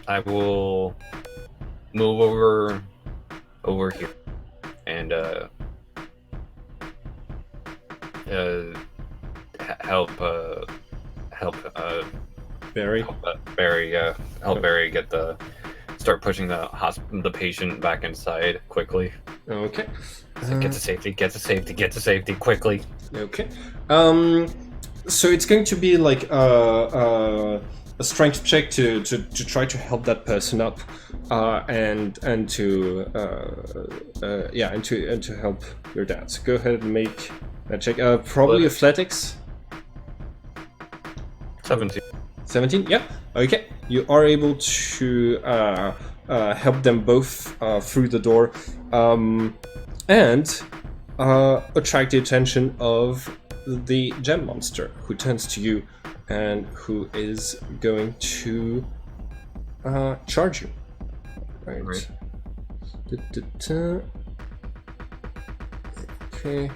I will move over here and help Barry. help Barry start pushing the patient back inside quickly. Okay. Get to safety quickly. Okay. So it's going to be like a strength check to try to help that person up, and to help your dad. So go ahead and make that check. Probably athletics. 17. 17. Yeah. Okay. You are able to help them both through the door, and attract the attention of the gem monster, who turns to you and who is going to charge you. Right. Right. Okay.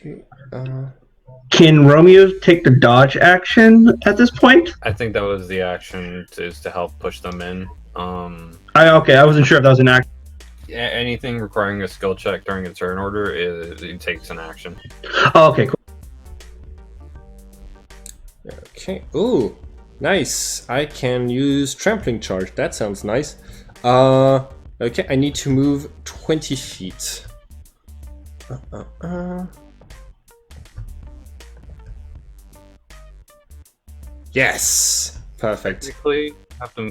Okay. Can Romeo take the dodge action at this point? I think that was the action to help push them in. I wasn't sure if that was an action. Anything requiring a skill check during a turn order it takes an action. Oh, okay, cool. Okay. Ooh, nice. I can use trampling charge. That sounds nice. Okay. I need to move 20 feet. Yes. Perfect. Technically,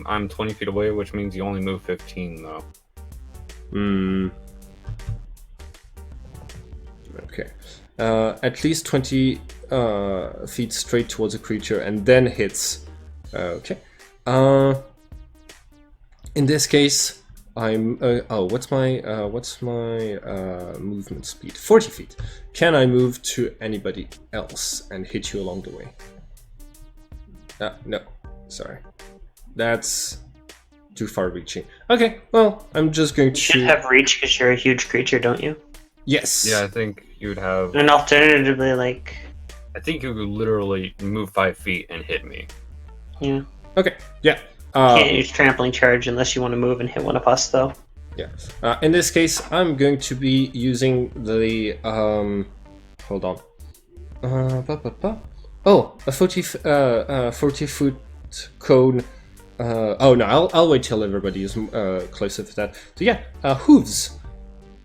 I'm 20 feet away, which means you only move 15 though. Okay. At least 20 feet straight towards a creature and then hits. Okay. In this case, I'm. What's my movement speed? 40 feet. Can I move to anybody else and hit you along the way? No. Sorry. That's too far reaching. Okay, well, I'm just going to... You should have reach because you're a huge creature, don't you? Yes. Yeah, I think you would have. And alternatively, like... I think you could literally move 5 feet and hit me. Yeah. Okay, yeah. Can't use trampling charge unless you want to move and hit one of us, though. Yeah. In this case, I'm going to be using the... Hold on. Oh, a 40-foot cone. I'll wait till everybody is closer to that. So yeah, hooves.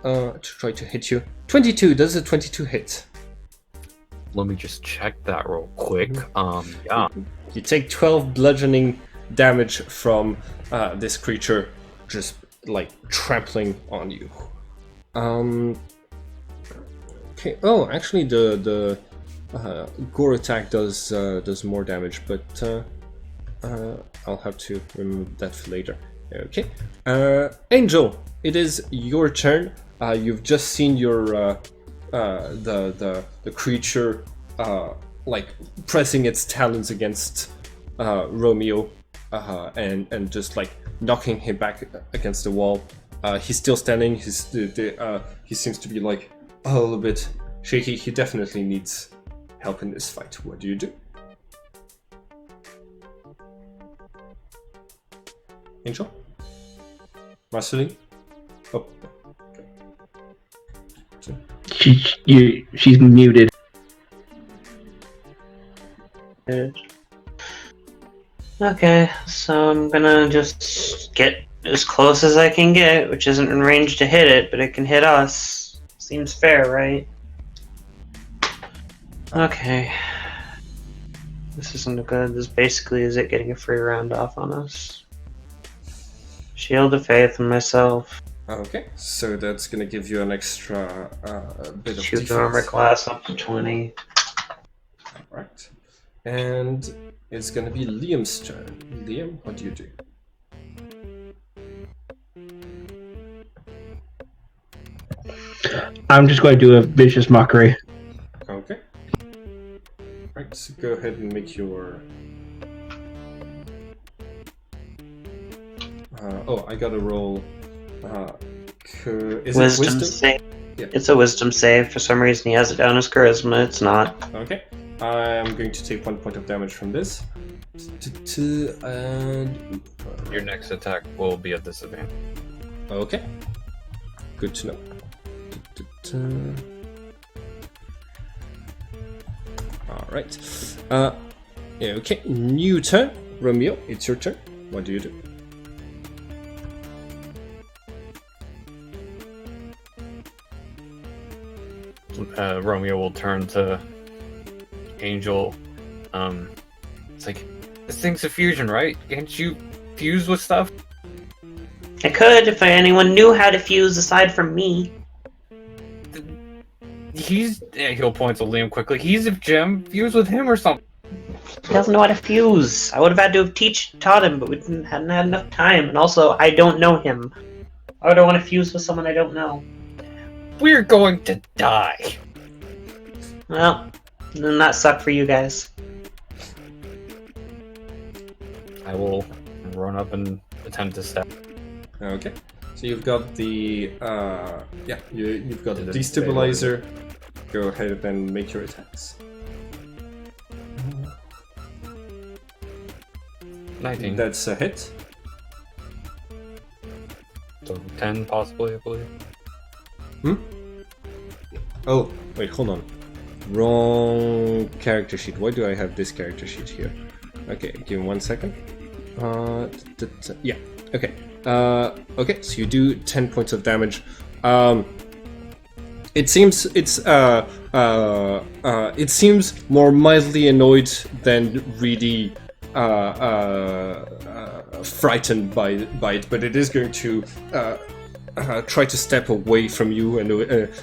To try to hit you. 22. Does a 22 hit? Let me just check that real quick. Yeah. You take 12 bludgeoning damage from this creature, just like trampling on you. Okay. Oh, actually, the gore attack does more damage, but I'll have to remove that for later. Okay. Angel, it is your turn. You've just seen your the creature like pressing its talons against Romeo and just like knocking him back against the wall. He's still standing. He seems to be like a little bit shaky. He definitely needs help in this fight. What do you do? Angel? Marceline? Oh. She's muted. Okay, so I'm gonna just get as close as I can get, which isn't in range to hit it, but it can hit us. Seems fair, right? Okay. This isn't good. This basically is it getting a free round off on us. Shield of Faith in myself. Okay, so that's gonna give you an extra bit of Shoot defense. armor class up to 20. Alright. And it's gonna be Liam's turn. Liam, what do you do? I'm just going to do a vicious mockery. Okay. Right, so go ahead and make your... oh, I gotta roll... is Wisdom it wisdom? save. Yeah. It's a wisdom save. For some reason he has it down as charisma. It's not. Okay. I'm going to take 1 point of damage from this. And... Your next attack will be at disadvantage. Okay. Good to know. Alright. Okay, new turn. Romeo, it's your turn. What do you do? Romeo will turn to Angel. It's like, this thing's a fusion, right? Can't you fuse with stuff? I could if anyone knew how to fuse aside from me. He'll point to Liam quickly. He's a gem. Fuse with him or something. He doesn't know how to fuse. I would have had to have taught him, but we hadn't had enough time. And also, I don't know him. Why would I want to fuse with someone I don't know? We're going to die. Well, then that sucked for you guys. I will run up and attempt to stab. Okay. So you've got the you've got the The destabilizer. Go ahead and make your attacks. 19. That's a hit. So 10 possibly, I believe. Oh, wait, hold on. Wrong character sheet. Why do I have this character sheet here? Okay, give me 1 second. Yeah, okay. Okay, so you do 10 points of damage. It seems it seems more mildly annoyed than really frightened by it, but it is going to try to step away from you and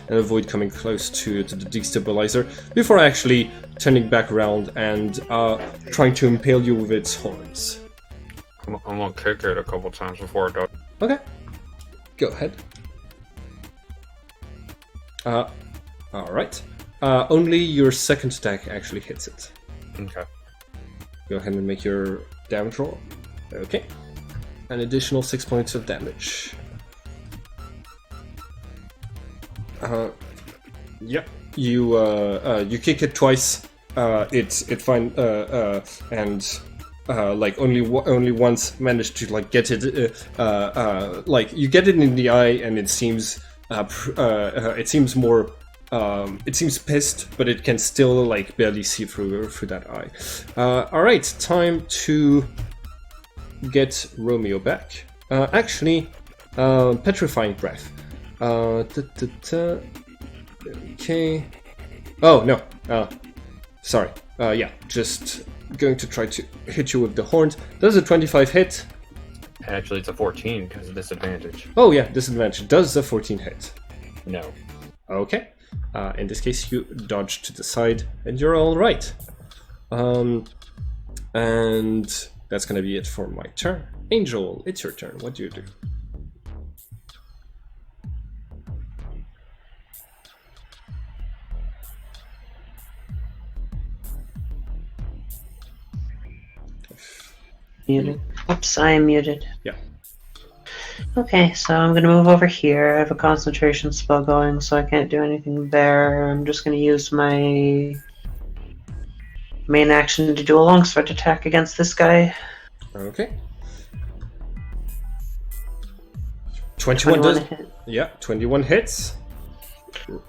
avoid coming close to the destabilizer before actually turning back around and trying to impale you with its horns. I'm gonna kick it a couple times before I die. Okay, go ahead. Alright. Only your second attack actually hits it. Okay. Go ahead and make your damage roll. Okay. An additional 6 points of damage. Yep. You kick it twice. It fine and like only once managed to like get it like you get it in the eye and it seems more it seems pissed, but it can still like barely see through that eye. All right, time to get Romeo back. Actually, petrifying breath. Okay. Oh no. Sorry. Yeah, just going to try to hit you with the horns. Does a 25 hit? Actually, it's a 14 because of disadvantage. Oh yeah, disadvantage. Does a 14 hit? No. Okay. In this case, you dodge to the side, and you're all right. And that's gonna be it for my turn. Angel, it's your turn. What do you do? Muted. Oops, I am muted. Yeah. Okay, so I'm gonna move over here. I have a concentration spell going, so I can't do anything there. I'm just gonna use my main action to do a longsword attack against this guy. Okay. 21 does. hit. Yeah, 21 hits. I'm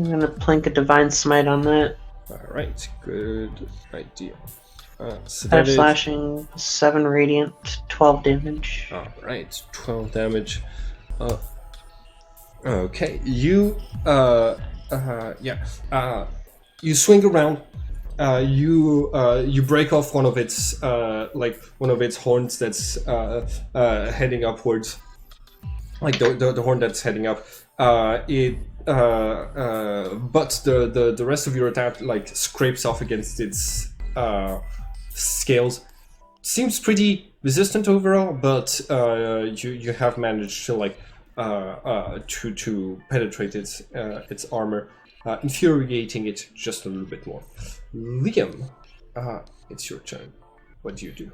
gonna plink a divine smite on that. Alright, good idea. So 5 that is. slashing, 7 radiant, 12 damage. Alright, 12 damage. Okay, you you swing around. You break off one of its horns that's heading upwards, like the horn that's heading up. But the rest of your attack like scrapes off against its scales. Seems pretty resistant overall, but you have managed to like to penetrate its armor, infuriating it just a little bit more. Liam, it's your turn. What do you do?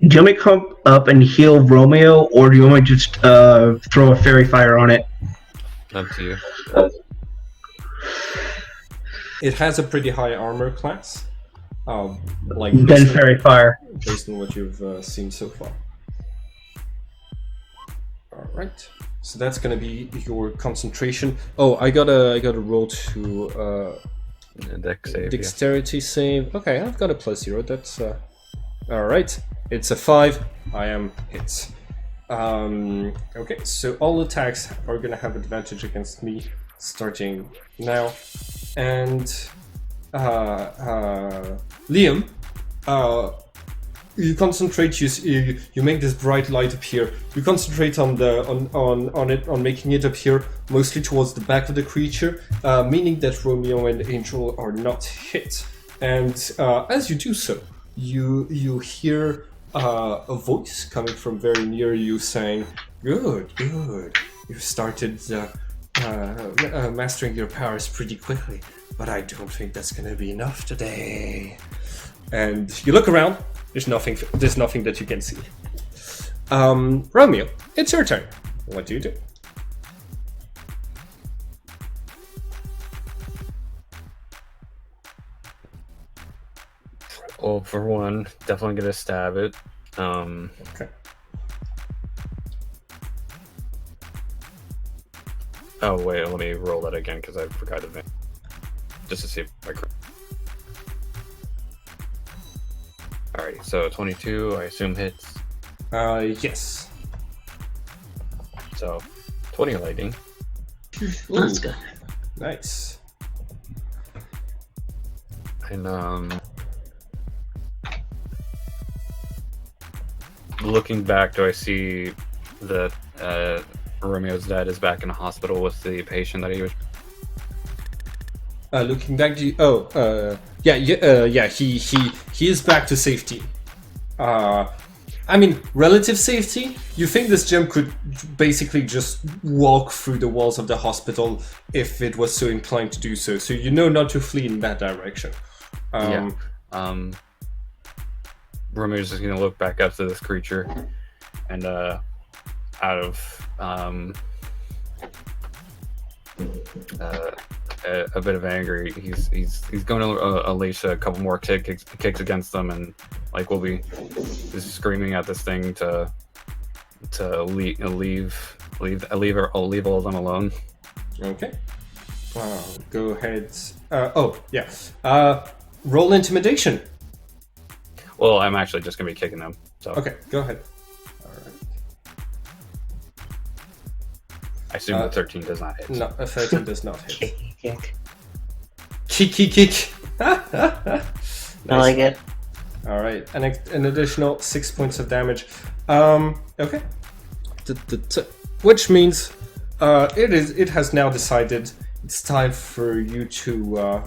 Do you want me to come up and heal Romeo, or do you want me to just throw a fairy fire on it? Up to you. It has a pretty high armor class. Like Then fairy fire. based on what you've seen so far. All right. So that's gonna be your concentration. Oh, I gotta roll to Dex save. dexterity save. Okay, I've got a +0. That's all right. It's a 5. I am hit. Okay, so all attacks are gonna have advantage against me starting now. And Liam, you concentrate. You make this bright light appear. You concentrate on making it appear mostly towards the back of the creature, meaning that Romeo and Angel are not hit. And as you do so, you hear a voice coming from very near you saying, "Good. You've started mastering your powers pretty quickly, but I don't think that's going to be enough today." And you look around. There's nothing that you can see. Romeo, it's your turn. What do you do? Well, for one, definitely gonna stab it. Okay. Oh wait, let me roll that again because I forgot to make just to see if I. Alright, so 22, I assume hits. Yes. So 20 lightning. That's good. Nice. And looking back, do I see that Romeo's dad is back in the hospital with the patient that he was? Looking back, he is back to safety. I mean, relative safety. You think this gem could basically just walk through the walls of the hospital if it was so inclined to do so. So you know not to flee in that direction. Romeo's just gonna look back up to this creature, and out of a bit of anger, he's going to unleash a couple more kicks against them, and like we'll be just screaming at this thing to leave all of them alone. Okay. Go ahead. Roll intimidation. Well, I'm actually just gonna be kicking them. So Okay, go ahead. All right. I assume the 13 does not hit. No, a 13 does not hit. Kick. Kick. I like it. All right, an additional 6 points of damage. Okay. Which means it has now decided it's time for you to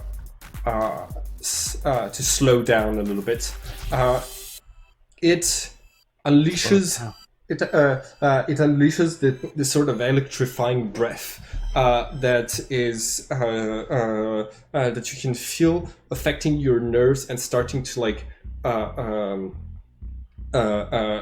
slow down a little bit. It unleashes it unleashes the sort of electrifying breath that is that you can feel affecting your nerves and starting to like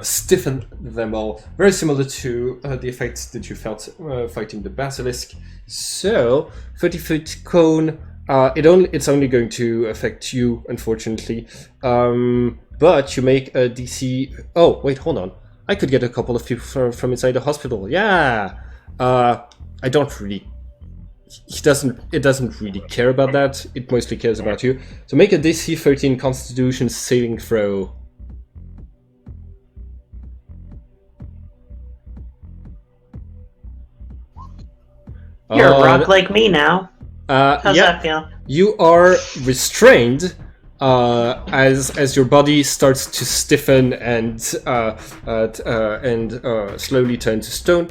stiffen them all. Very similar to the effects that you felt fighting the basilisk. So 30-foot cone It's only going to affect you, unfortunately. But you make a DC. Oh wait, hold on. I could get a couple of people from inside the hospital. Yeah. I don't really. It doesn't really care about that. It mostly cares about you. So make a DC 13 Constitution saving throw. You're a rock like me now. How's Yeah. that feel? You are restrained as your body starts to stiffen and slowly turn to stone.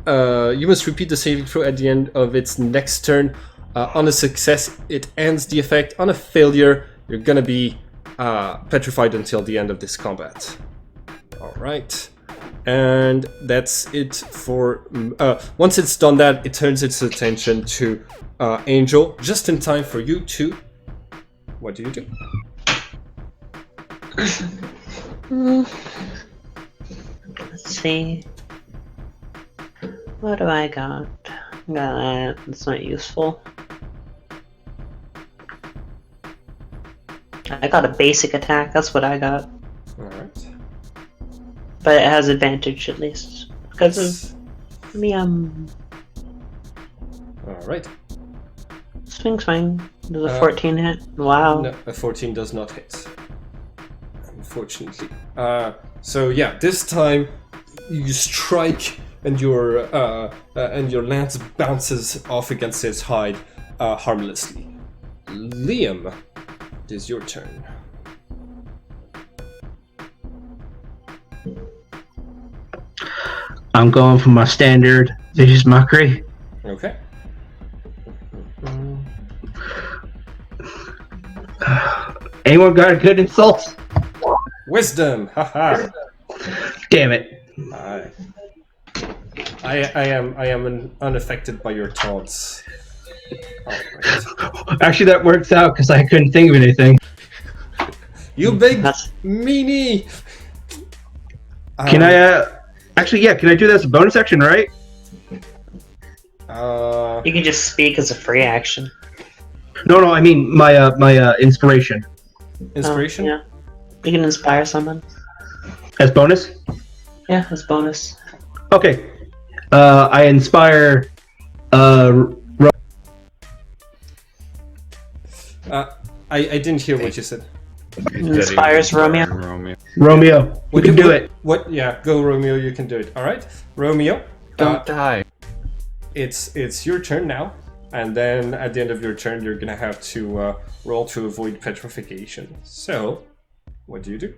You must repeat the saving throw at the end of its next turn. On a success, it ends the effect. On a failure, you're gonna be petrified until the end of this combat. All right. And that's it for... once it's done that, it turns its attention to Angel, just in time for you to... What do you do? Let's see. What do I got? That's not useful. I got a basic attack, that's what I got. Alright. But it has advantage at least. Because of me, Alright. swing. Does a 14 hit? Wow. No, a 14 does not hit. Unfortunately. So yeah, this time you strike and your lance bounces off against its hide harmlessly. Liam, it is your turn. I'm going for my standard vicious mockery. Okay. Anyone got a good insult? Wisdom! Haha! Damn it. I am unaffected by your taunts. Alright. Actually, that works out because I couldn't think of anything. You big meanie! Can I, actually, yeah, can I do that as a bonus action, right? You can just speak as a free action. No, I mean my inspiration. Inspiration? Oh, yeah. You can inspire someone. As bonus? Yeah, as bonus. Okay. I inspire I didn't hear what you said. Inspires Romeo. Romeo. You can do it. What? Yeah, go Romeo, you can do it. Alright, Romeo. Don't die. It's your turn now. And then at the end of your turn, you're gonna have to roll to avoid petrification. So, what do?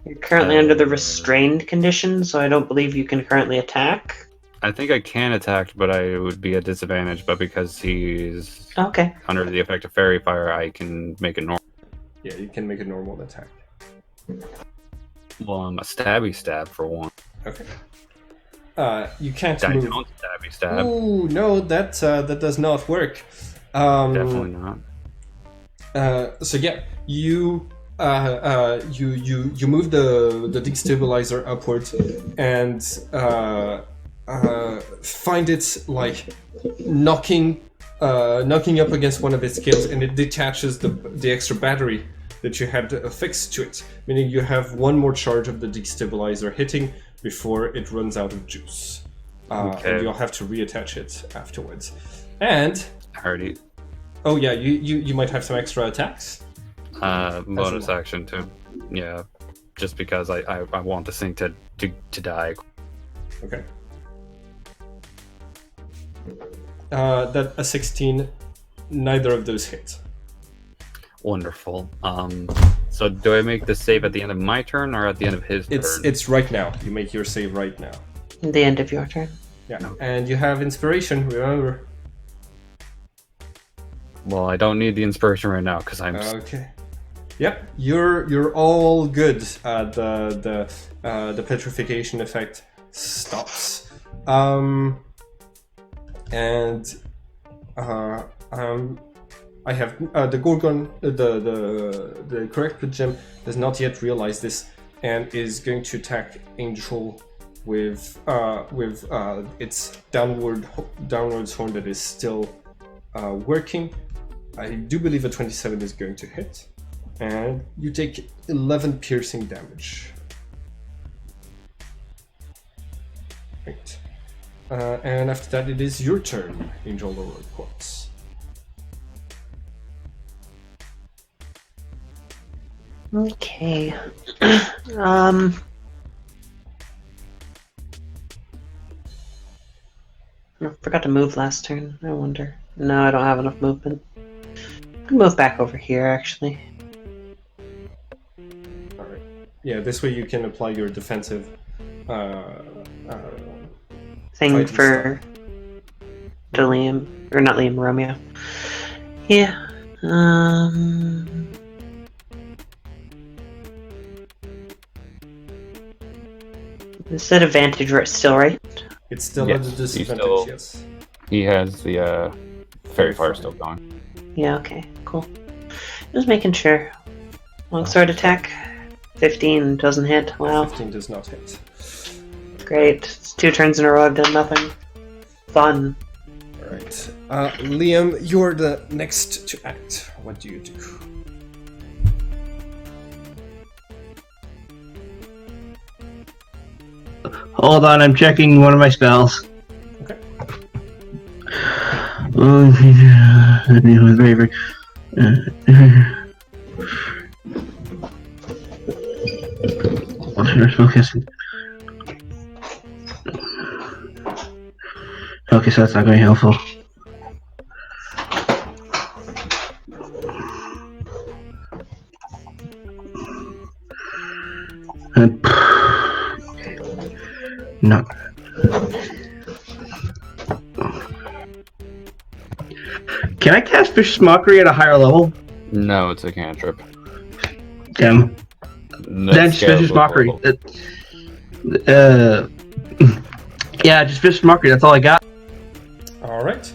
You're currently under the restrained condition, so I don't believe you can currently attack. I think I can attack, but I would be at disadvantage. But because he's Okay. under the effect of fairy fire, I can make it normal. Yeah, you can make a normal attack. Well, I'm a stabby stab for one. Okay. You can't I move. don't stabby stab. Ooh, no, that does not work. Definitely not. So yeah, you move the destabilizer upwards and find it like knocking up against one of its scales, and it detaches the extra battery that you had affixed to it, meaning you have one more charge of the destabilizer hitting before it runs out of juice. Okay. And you'll have to reattach it afterwards. And Already. oh yeah, you might have some extra attacks. Bonus action too. Yeah, just because I want this thing to die. Okay. That a 16, neither of those hit. Wonderful. So do I make the save at the end of my turn or at the end of his turn? It's right now. You make your save right now. The end of your turn. Yeah, and you have inspiration. Remember. Well, I don't need the inspiration right now because I'm. Okay. Yep, you're all good. The petrification effect stops. I have the Gorgon, the correct gem does not yet realize this and is going to attack Angel with its downwards horn that is still working. I do believe a 27 is going to hit, and you take 11 piercing damage. Right. And after that, it is your turn, Angel Lower Quartz. Okay. I forgot to move last turn. I wonder. No, I don't have enough movement. I can move back over here, actually. Alright. Yeah, this way you can apply your defensive Thing fighting for to Liam, or not Liam, Romeo. Yeah. Is that advantage still, right? It's still Yes, at a he's disadvantage, still- yes. He has the fairy fire still going. Yeah, okay, cool. Just making sure. Longsword attack. 15 doesn't hit. Wow, 15 does not hit. great. It's 2 turns in a row I've done nothing. Fun. Alright. Liam, you're the next to act. What do you do? Hold on, I'm checking one of my spells. Okay. Okay, so that's not going to be helpful. No. Can I cast Vicious Mockery at a higher level? No, it's a cantrip. Damn. Then just Vicious Mockery. Yeah, just Vicious Mockery, that's all I got. Alright.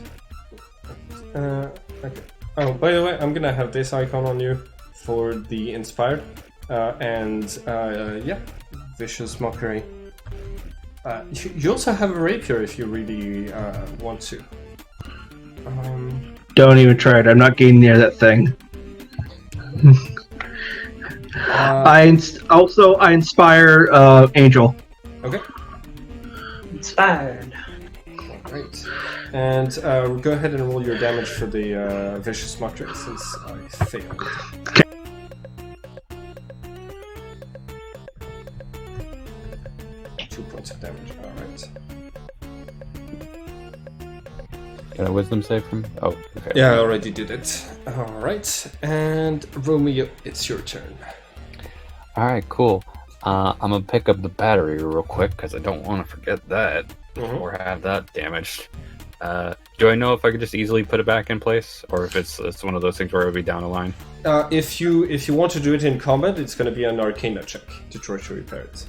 Okay. Oh, by the way, I'm gonna have this icon on you for the Inspired. Yeah, Vicious Mockery. You also have a rapier if you really want to. Don't even try it, I'm not getting near that thing. I inspire Angel. Okay. Inspired. Alright. And go ahead and roll your damage for the Vicious Mockery since I failed. Two points of damage, alright. Got a wisdom save from? Oh, okay. Yeah, I already did it. Alright, and Romeo, it's your turn. Alright, cool. I'm gonna pick up the battery real quick because I don't want to forget that or have that damaged. Do I know if I could just easily put it back in place, or if it's one of those things where it would be down a line? If you want to do it in combat, it's going to be an Arcana check to try to repair it.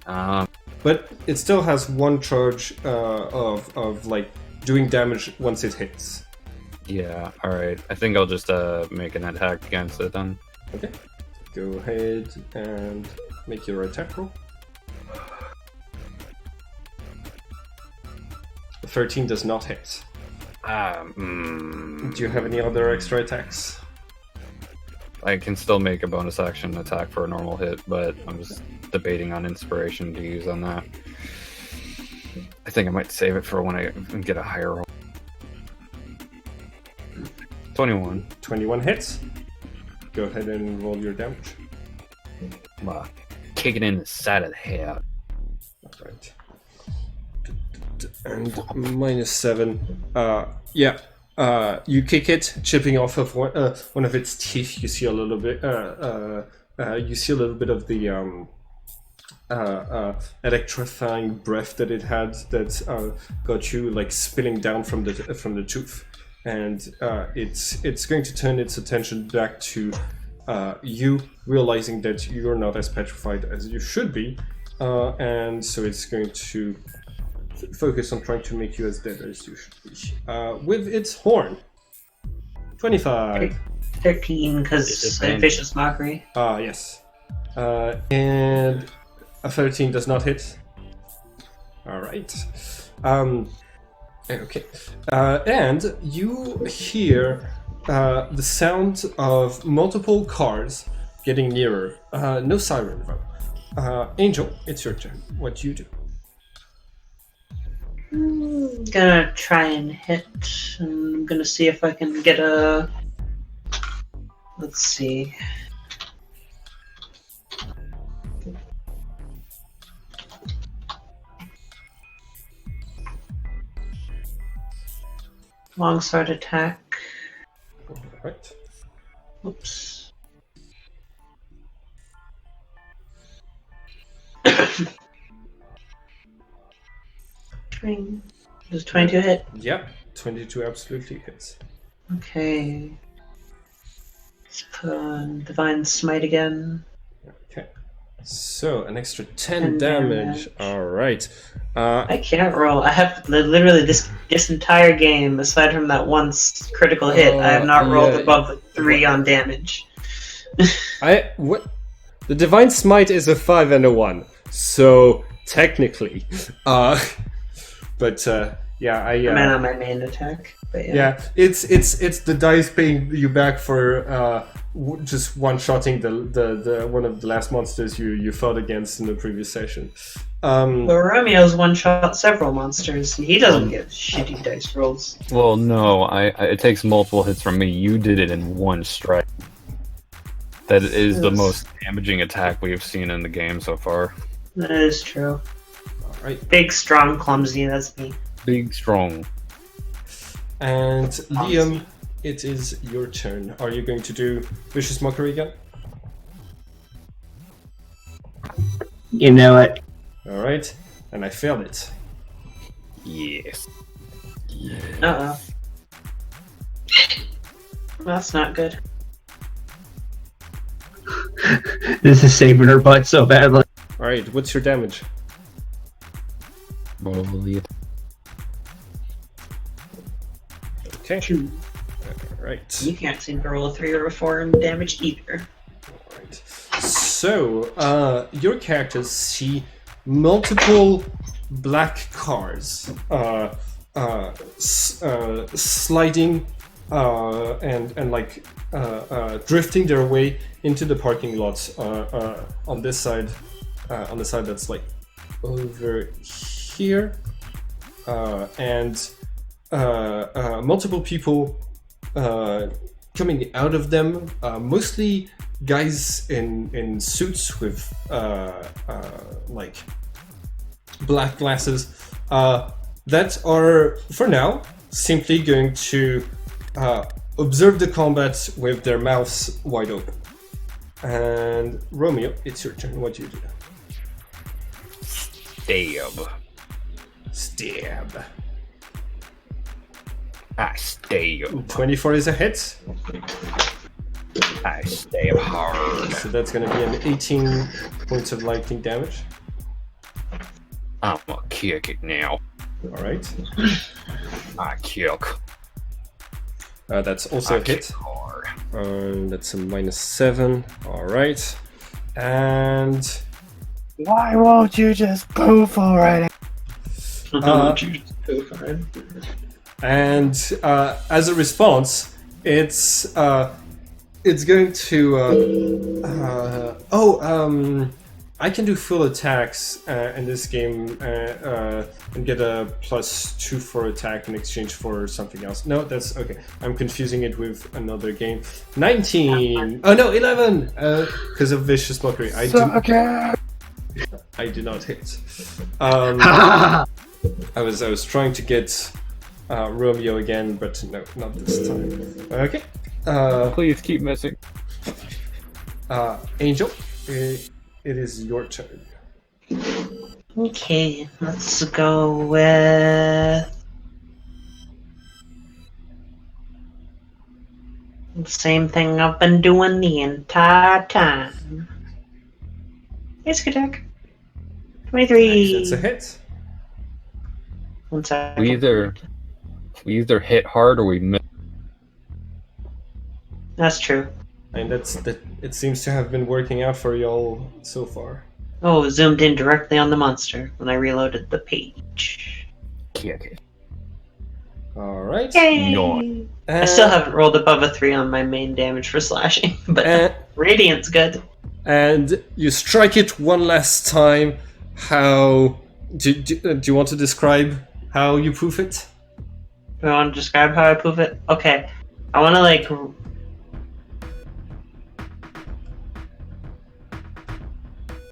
Alright. But it still has one charge of like doing damage once it hits. Yeah. All right. I think I'll just make an attack against it then. Okay. Go ahead and make your attack roll. 13 does not hit. Do you have any other extra attacks? I can still make a bonus action attack for a normal hit, but I'm just debating on inspiration to use on that. I think I might save it for when I get a higher roll. 21. 21 hits. Go ahead and roll your damage. Kick it in the side of the head. Alright. And -7. Yeah. You kick it, chipping off of one of its teeth. You see a little bit. You see a little bit of the electrifying breath that it had that got you like spilling down from the tooth, and it's going to turn its attention back to you, realizing that you're not as petrified as you should be, and so it's going to focus on trying to make you as dead as you should be. With its horn. 25. 13, because Vicious Mockery. Yes. And A 13 does not hit. All right. Okay. And you hear the sound of multiple cars getting nearer. No siren though. Angel, it's your turn. What do you do? I'm gonna try and hit. And I'm gonna see if I can get a. Let's see. Longsword attack. All right. Oops. Does 22 hit? Yep. 22 absolutely hits. Okay. Let's put on Divine Smite again. Okay. So an extra 10 10 damage. damage. All right. I can't roll. I have literally this entire game, aside from that one critical hit, I have not rolled yeah. above 3 on damage. What? The Divine Smite is a 5 and a 1, so technically, but yeah, I'm on my main attack. But yeah, it's the dice paying you back for just one-shotting the one of the last monsters you fought against in the previous session. But Romeo's one-shot several monsters, and he doesn't get shitty dice rolls. Well, no, it takes multiple hits from me. You did it in one strike. That is the most damaging attack we have seen in the game so far. That is true. All right, Big, strong, clumsy, that's me. Big, strong. and Liam, it is your turn. Are you going to do Vicious Mockery again? You know it. All right, and I failed it. Yes. Uh-oh. That's not good. This is saving her butt so badly. All right, what's your damage? Probably. Okay. Two. All right. You can't seem to roll a 3 or a 4 in damage either. Right. So, your characters see multiple black cars sliding and like drifting their way into the parking lots on this side, on the side that's like over here, and multiple people coming out of them, mostly guys in suits with like black glasses that are, for now, simply going to observe the combat with their mouths wide open. And Romeo, it's your turn. What do you do? Stab. Stab. I stab. 24 is a hit. I stab hard. So that's going to be an 18 points of lightning damage. I'm gonna kick it now. All right. I kick. That's also I a hit. kick hard. That's a -7. All right. And Why won't you just go for it? and as a response, it's going to I can do full attacks in this game and get a +2 for attack in exchange for something else. No, that's okay. I'm confusing it with another game. 19. Oh no, 11. Because of Vicious Mockery. I do not hit. I was trying to get Romeo again, but no, not this time. Okay. Please keep missing. Angel, it is your turn. Okay, let's go with the same thing I've been doing the entire time. Basic attack. 23. That's a hit. 1 second. We either hit hard or we miss. That's true. And it seems to have been working out for y'all so far. Oh, zoomed in directly on the monster when I reloaded the page. Okay. All right. Yay! I still haven't rolled above a 3 on my main damage for slashing, but Radiant's good. And you strike it one last time. How do you want to describe how you poof it? Do I want to describe how I poof it? Okay. I want to, like...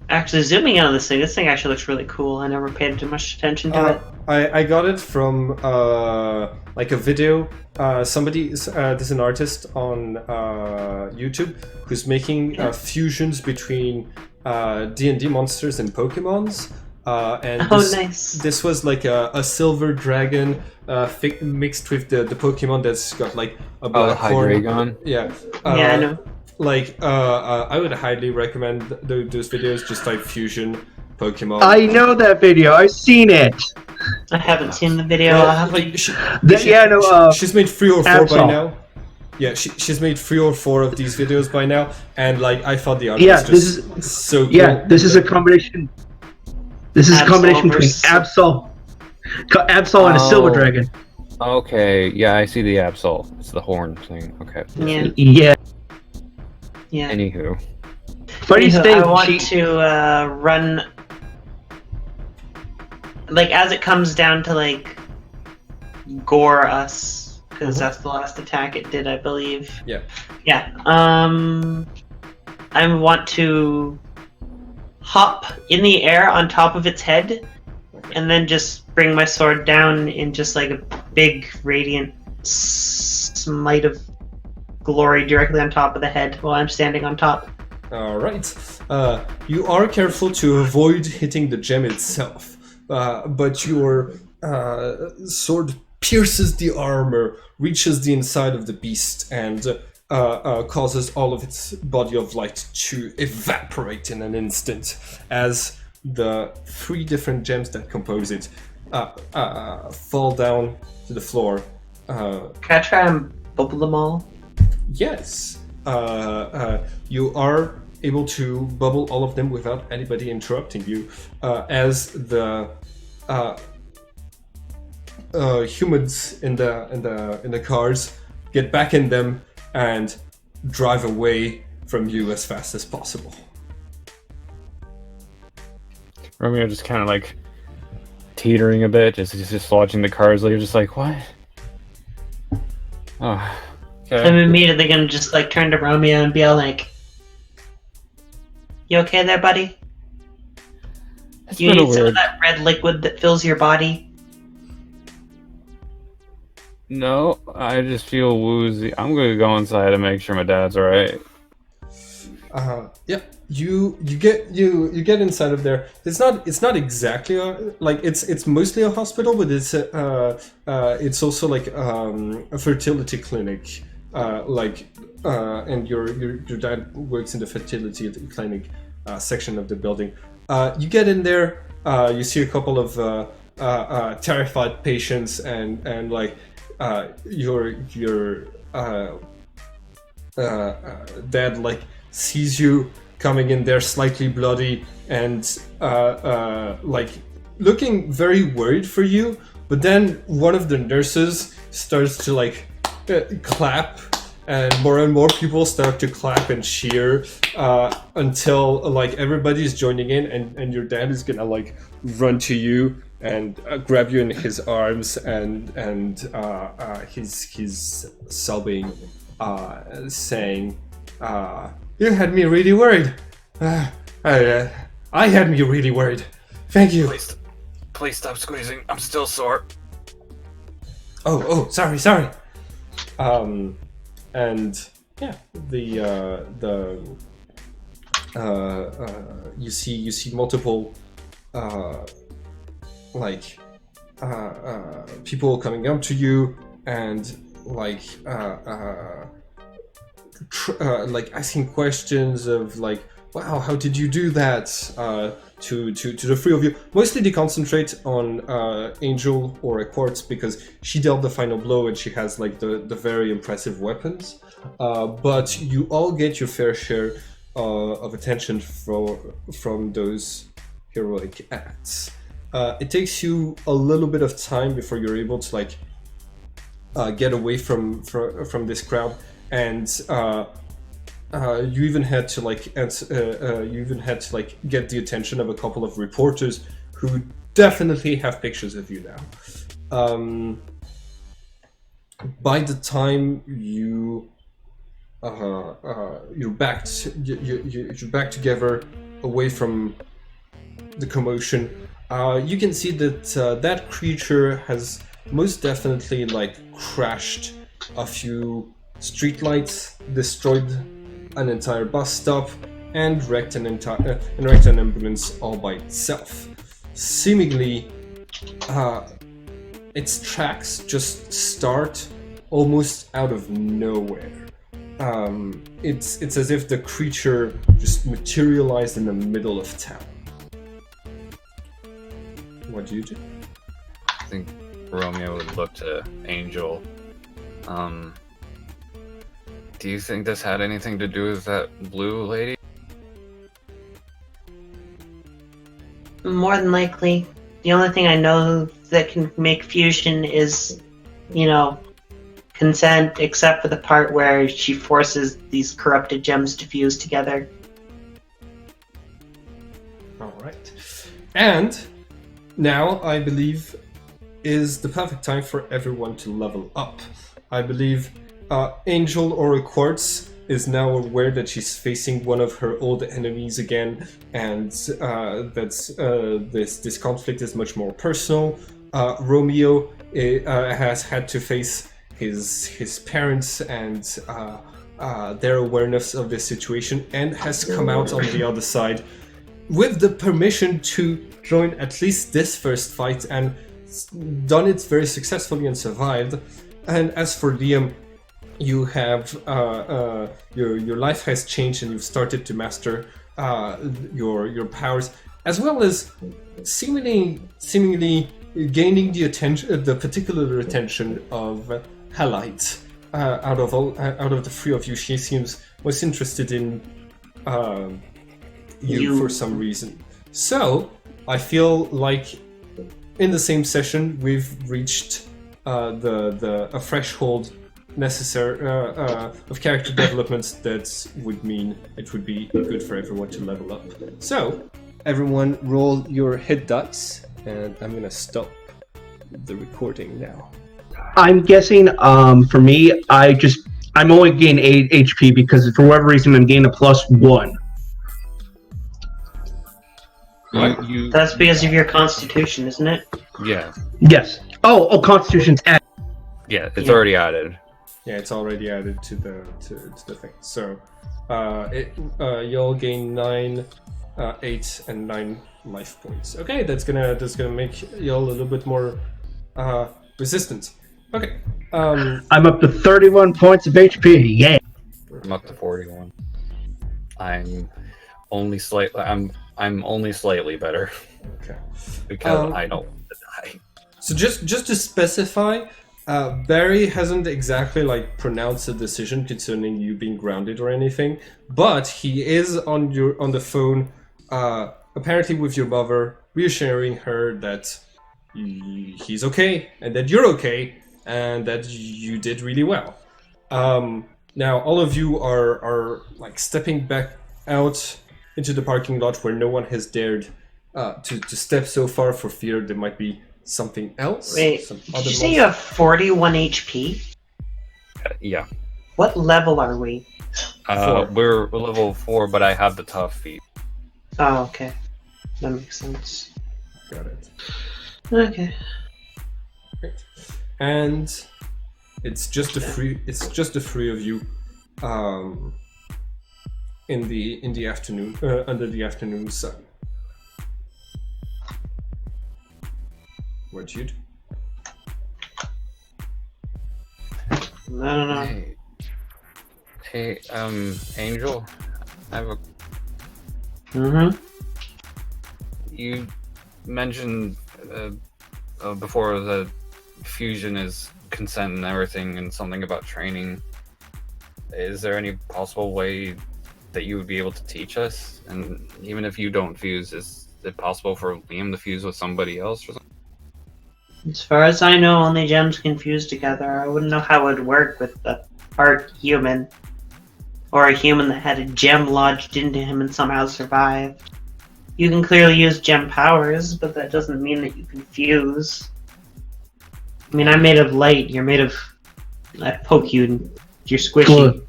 Actually, zooming in on this thing actually looks really cool. I never paid too much attention to it. I got it from like a video. There's an artist on YouTube who's making fusions between D&D monsters and Pokemons. And nice. This was like a silver dragon mixed with the Pokemon that's got like a black horn. Hydreigon? Yeah. Yeah, I know. Like, I would highly recommend those videos. Just type fusion Pokemon. I know that video. I've seen it. I haven't seen the video. Well, I'll have like, to... she's made 3 or 4 Absol. by now. Yeah, she's made 3 or 4 of these videos by now, and like I thought the art was just so cool. Yeah, this is a combination. This is a combination between Absol and a silver dragon. Okay, yeah, I see the Absol. It's the horn thing. Okay. Yeah. Yeah. Anywho. Funniest thing, I want to run... Like, as it comes down to, like, gore us, because that's the last attack it did, I believe. Yeah. Yeah. I want to hop in the air on top of its head, and then just bring my sword down in just, like, a big, radiant smite of glory directly on top of the head while I'm standing on top. Alright. You are careful to avoid hitting the gem itself, but your sword pierces the armor, reaches the inside of the beast, and causes all of its body of light to evaporate in an instant as the 3 different gems that compose it fall down to the floor. Can I try and bubble them all? Yes. You are able to bubble all of them without anybody interrupting you, as the humans in the cars get back in them and drive away from you as fast as possible. Romeo just kind of like teetering a bit, just watching the cars. You're just like, what? Oh, okay. I'm immediately gonna just like turn to Romeo and be all like, "You okay there, buddy? You need some of that red liquid that fills your body?" No, I just feel woozy. I'm gonna go inside and make sure my dad's alright. Yeah. You get inside of there. It's not exactly it's mostly a hospital, but it's also like a fertility clinic. And your dad works in the fertility clinic section of the building. You get in there. You see a couple of terrified patients, and like your dad like sees you coming in there slightly bloody and like looking very worried for you, but then one of the nurses starts to like clap, and more people start to clap and cheer until like everybody's joining in, and your dad is gonna like run to you and grab you in his arms, and he's sobbing, saying, "You had me really worried. I had me really worried. Thank you." Please stop squeezing. I'm still sore. Oh, sorry. And yeah, you see multiple people coming up to you and like asking questions of like, "Wow, how did you do that?" To the 3 of you. Mostly they concentrate on Angel or Quartz because she dealt the final blow and she has like the very impressive weapons. But you all get your fair share of attention from those heroic acts. It takes you a little bit of time before you're able to like get away from this crowd, and you even had to like get the attention of a couple of reporters who definitely have pictures of you now. By the time you're back together away from the commotion, you can see that that creature has most definitely like crashed a few streetlights, destroyed an entire bus stop, and wrecked an ambulance all by itself. Seemingly, its tracks just start almost out of nowhere. It's as if the creature just materialized in the middle of town. What do you do? I think Romeo would look to Angel. Do you think this had anything to do with that blue lady? More than likely. The only thing I know that can make fusion is, consent, except for the part where she forces these corrupted gems to fuse together. Alright. And now, I believe, is the perfect time for everyone to level up. I believe Angel Aura Quartz is now aware that she's facing one of her old enemies again, and this conflict is much more personal. Romeo has had to face his parents and their awareness of this situation, and has come out on the other side with the permission to join at least this first fight, and done it very successfully and survived. And as for Liam, you have your life has changed, and you've started to master your powers, as well as seemingly gaining the particular attention of Halite. Out of the three of you, she seems most interested in you for some reason. So I feel like in the same session we've reached a threshold necessary of character developments that would mean it would be good for everyone to level up. So everyone roll your hit dice, and I'm gonna stop the recording now. I'm guessing, for me, I'm only gaining 8 HP because for whatever reason I'm gaining a +1. That's because of your constitution, isn't it? Yeah. Yes. Oh, Constitution's added. Yeah, it's already added. Yeah, it's already added to the thing. So you'll gain 9, 8, and 9 life points. Okay, that's gonna make you a little bit more resistant. Okay. I'm up to 31 points of HP. Yeah. I'm up to 41. I'm only slightly better. Okay. Because I don't want to die. So just to specify, Barry hasn't exactly like pronounced a decision concerning you being grounded or anything, but he is on the phone, apparently with your mother, reassuring her that he's okay and that you're okay and that you did really well. Now all of you are like stepping back out into the parking lot where no one has dared to step so far for fear there might be something else. Wait, did you say you have 41 HP? Yeah. What level are we? We're level 4, but I have the tough feat. Oh, okay. That makes sense. Got it. Okay. Great. And it's just the three of you in the afternoon, under the afternoon sun. What you do? I don't know. Hey, Angel, I have a... You mentioned before that fusion is consent and everything, and something about training. Is there any possible way that you would be able to teach us? And even if you don't fuse, is it possible for Liam to fuse with somebody else or something? As far as I know, only gems can fuse together. I wouldn't know how it would work with a part human. Or a human that had a gem lodged into him and somehow survived. You can clearly use gem powers, but that doesn't mean that you can fuse. I mean, I'm made of light, you're made of... I poke you and you're squishy.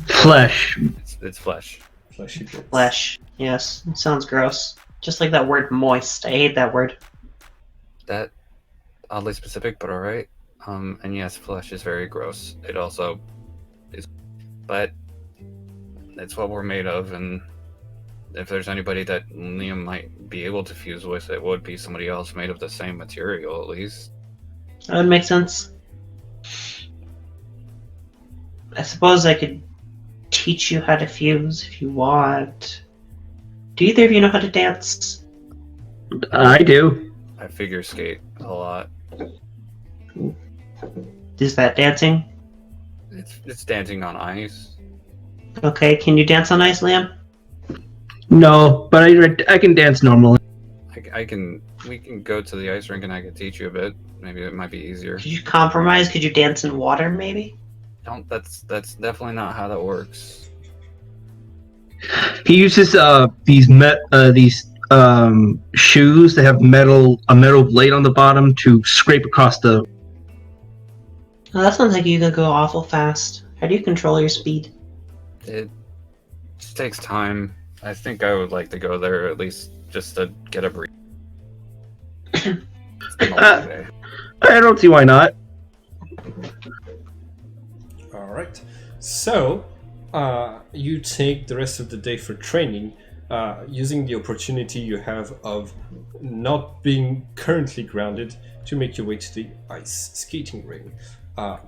Flesh. It's flesh. Fleshy bits. Flesh. Yes, it sounds gross. Just like that word moist. I hate that word. That oddly specific, but alright. And yes, flesh is very gross. It also is, but it's what we're made of, and if there's anybody that Liam might be able to fuse with, it would be somebody else made of the same material, at least. That would make sense. I suppose I could teach you how to fuse if you want. Do either of you know how to dance? I do. I figure skate a lot. Is that dancing? It's dancing on ice. Okay, can you dance on ice, Liam? No, but I can dance normally. We can go to the ice rink and I can teach you a bit. Maybe it might be easier. Could you compromise? Could you dance in water, maybe? That's definitely not how that works. He uses these shoes that have a metal blade on the bottom to scrape across the. Oh, that sounds like you could go awful fast. How do you control your speed? It just takes time. I think I would like to go there at least just to get a breathe. It's been a long day. I don't see why not. All right. So, you take the rest of the day for training, using the opportunity you have of not being currently grounded to make your way to the ice skating ring.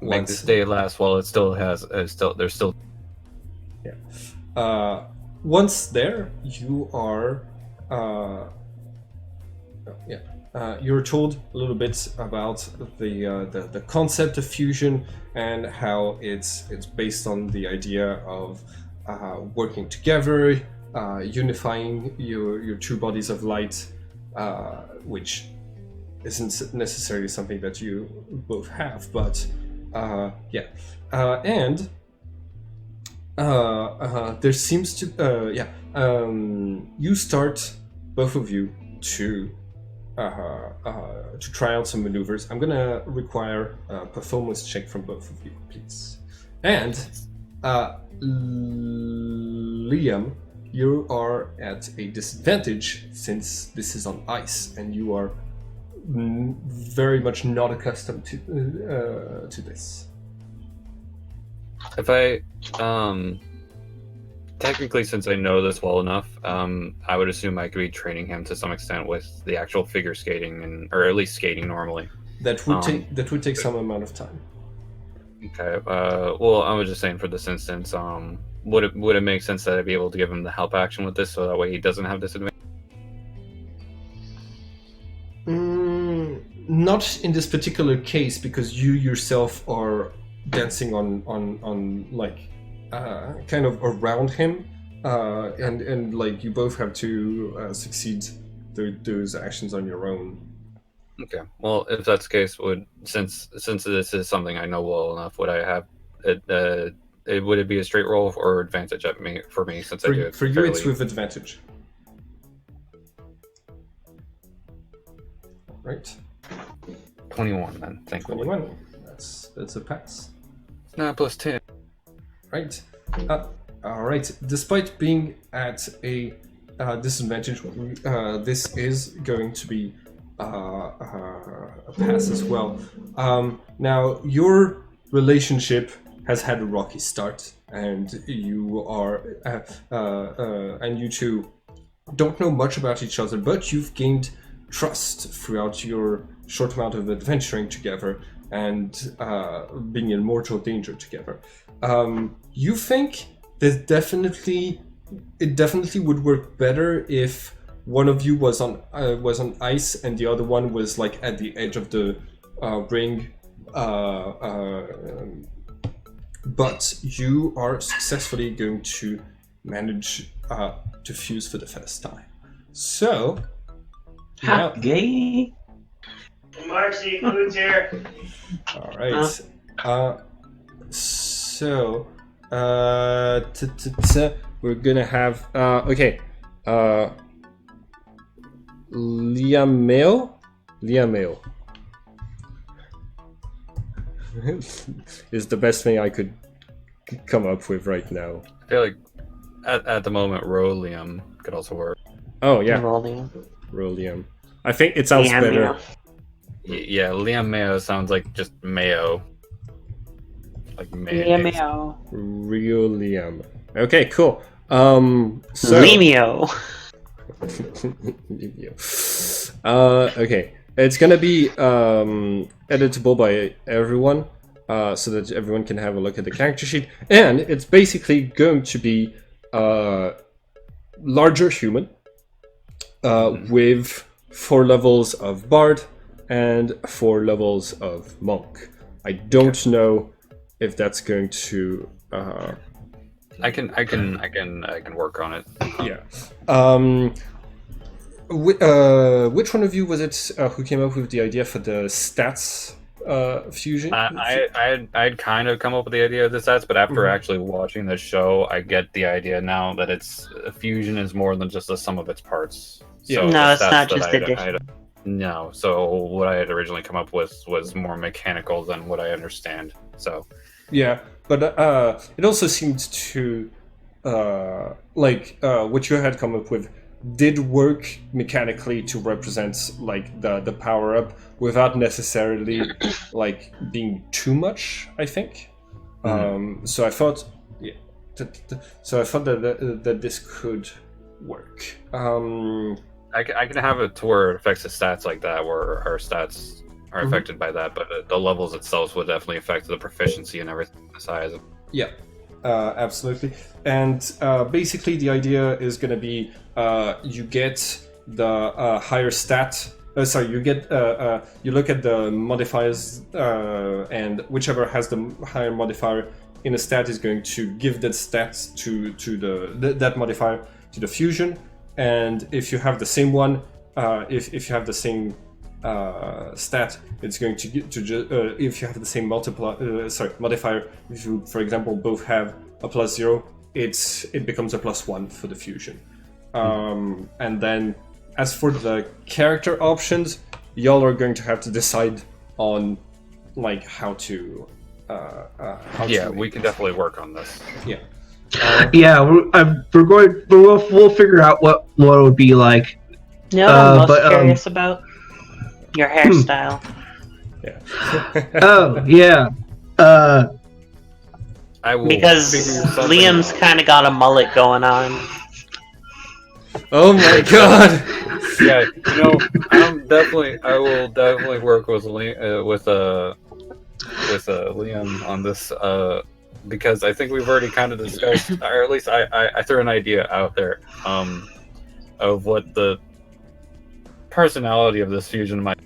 Make this day last while it still has. There's still. Yeah. Once there, you are. You're told a little bit about the concept of fusion and how it's based on the idea of working together, unifying your two bodies of light, which isn't necessarily something that you both have, but and there seems to you start, both of you, to try out some maneuvers. I'm gonna require a performance check from both of you, please. And Liam, you are at a disadvantage since this is on ice and you are very much not accustomed to this. If I technically, since I know this well enough, I would assume I could be training him to some extent with the actual figure skating, or at least skating normally. That would take some amount of time. Okay. Well, I was just saying for this instance, would it make sense that I'd be able to give him the help action with this, so that way he doesn't have disadvantage? Not in this particular case, because you yourself are dancing on like kind of around him, and like you both have to succeed those actions on your own. Okay. Well, if that's the case, since this is something I know well enough, would I have it? Would it be a straight roll or advantage for me since I do it? For you, it's with advantage. Right. 21 then. Thankfully. 21. That's a pass. 9 plus 10. Right. All right. Despite being at a disadvantage, this is going to be a pass as well. Now, your relationship has had a rocky start, and you are, and you two don't know much about each other, but you've gained trust throughout your short amount of adventuring together and being in mortal danger together. You think that it definitely would work better if one of you was on ice and the other one was like at the edge of the ring, but you are successfully going to manage to fuse for the first time. So, now, Gay. Marcy, who's here? all right. So, we're gonna have okay. Liam Mail is the best thing I could come up with right now. I feel like at the moment, Rolium could also work. Oh yeah, Rolling. Rolium. I think it sounds Yeah, better. yeah. Yeah, Liam Mayo sounds like just mayo. Like mayonnaise. Lemio. Rolium. Okay, cool. So Lemio. okay, it's gonna be editable by everyone, so that everyone can have a look at the character sheet, and it's basically going to be larger human with 4 levels of bard and 4 levels of monk. I don't know if that's going to I can work on it. yeah. Which one of you was it who came up with the idea for the stats fusion? I'd kind of come up with the idea of the stats, but after actually watching the show, I get the idea now that it's a fusion is more than just the sum of its parts. Yeah. So No, the it's stats not that just addition. no, so what I had originally come up with was more mechanical than what I understand. So Yeah, but it also seemed to what you had come up with did work mechanically to represent like the power up without necessarily like being too much, I think. So I thought that this could work. I can have it to where it affects the stats like that, where our stats are affected by that, but the levels itself would definitely affect the proficiency and everything besides. Yeah, absolutely. And basically, the idea is going to be you get the higher stat. You look at the modifiers, and whichever has the higher modifier in a stat is going to give that stats to that modifier to the fusion. And if you have the same one, if you have the same stat, it's going to get to if you have the same modifier. If you, for example, both have a +0, it becomes a +1 for the fusion. And then, as for the character options, y'all are going to have to decide on like how to. We can definitely work on this. Yeah. We'll figure out what it would be like. You know what I'm most curious about? Your hairstyle. Yeah. Oh yeah. I will Because figure something Liam's out. kind of got a mullet going on. Oh my god. Yeah, I will definitely work with Liam on this because I think we've already kind of discussed, or at least I threw an idea out there of what the personality of this fusion might.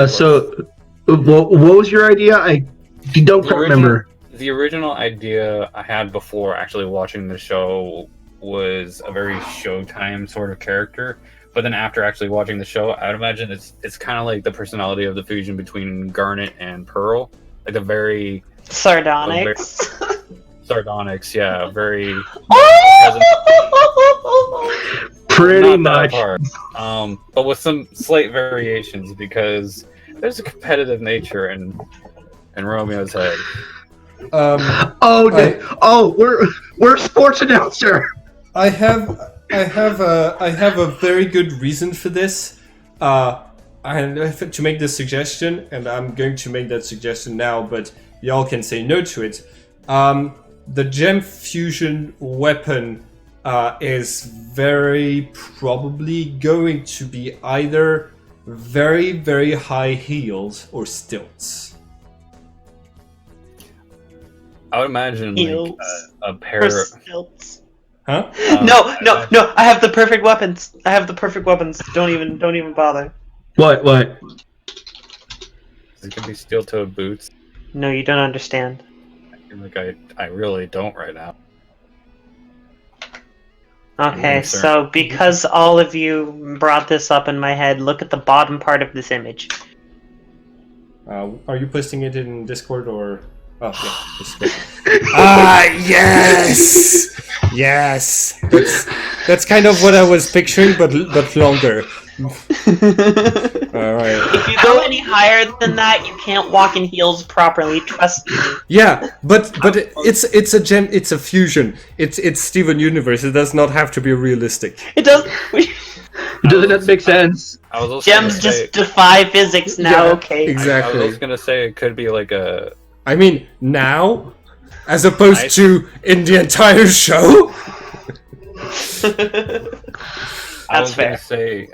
So what was your idea? I don't quite remember. The original idea I had before actually watching the show was a very Showtime sort of character, but then after actually watching the show, I'd imagine it's kind of like the personality of the fusion between Garnet and Pearl, like a very Sardonyx. sardonyx, yeah, very Pretty not that much. hard. But with some slight variations because there's a competitive nature in Romeo's head. We're sports announcer. I have a very good reason for this. To make this suggestion, and I'm going to make that suggestion now, but y'all can say no to it. The gem fusion weapon is very probably going to be either very, very high heels or stilts. I would imagine Heels. like a pair. Or stilts. Huh? No! I have the perfect weapons. Don't even bother. What? It could be steel-toed boots. No, you don't understand. I feel like I really don't right now. Okay, Yes, sir. so because all of you brought this up in my head, look at the bottom part of this image. Are you posting it in Discord or? Oh yeah, Discord. Yes, yes. That's kind of what I was picturing, but longer. All right. If you go any higher than that, you can't walk in heels properly. Trust me. Yeah, but it's a gem. It's a fusion. It's Steven Universe. It does not have to be realistic. It does. Doesn't that make sense? I was also Gems gonna say, just defy physics now. Yeah, Okay. I exactly. was gonna say it could be like a. I mean, now, as opposed Nice. to in the entire show. That's fair.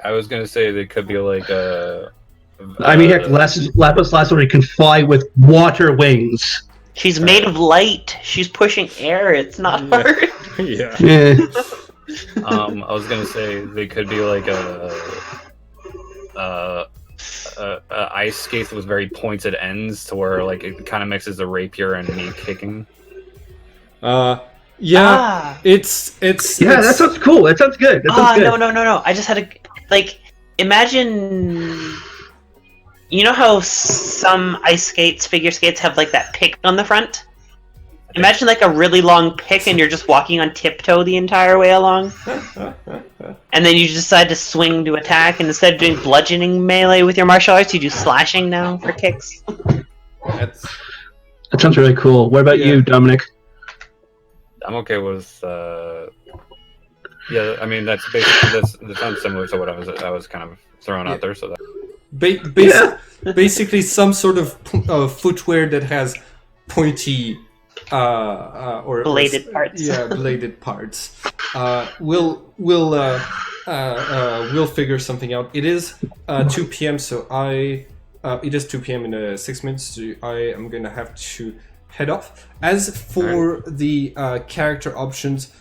I was gonna say they could be like a. I mean, heck, Lapis Lazuli can fly with water wings. She's made of light. She's pushing air. It's not Yeah. hard. Yeah. Yeah. I was gonna say they could be like a ice skates with very pointed ends, to where like it kind of mixes the rapier and me kicking. Yeah. Ah. It's Yeah, that sounds cool. That sounds good. That sounds good. No. I just had a imagine. You know how some ice skates, figure skates, have like that pick on the front? Imagine like a really long pick and you're just walking on tiptoe the entire way along. And then you decide to swing to attack, and instead of doing bludgeoning melee with your martial arts, you do slashing now for kicks. That's That sounds really cool. What about Yeah. you, Dominic? I'm okay with. Yeah, I mean that sounds similar to what I was kind of throwing out there. So that basically some sort of footwear that has pointy or Bladed parts. Yeah, bladed parts. We'll figure something out. It is 2 p.m. So it is 2 p.m. in 6 minutes. So I am gonna have to head off. As for the character options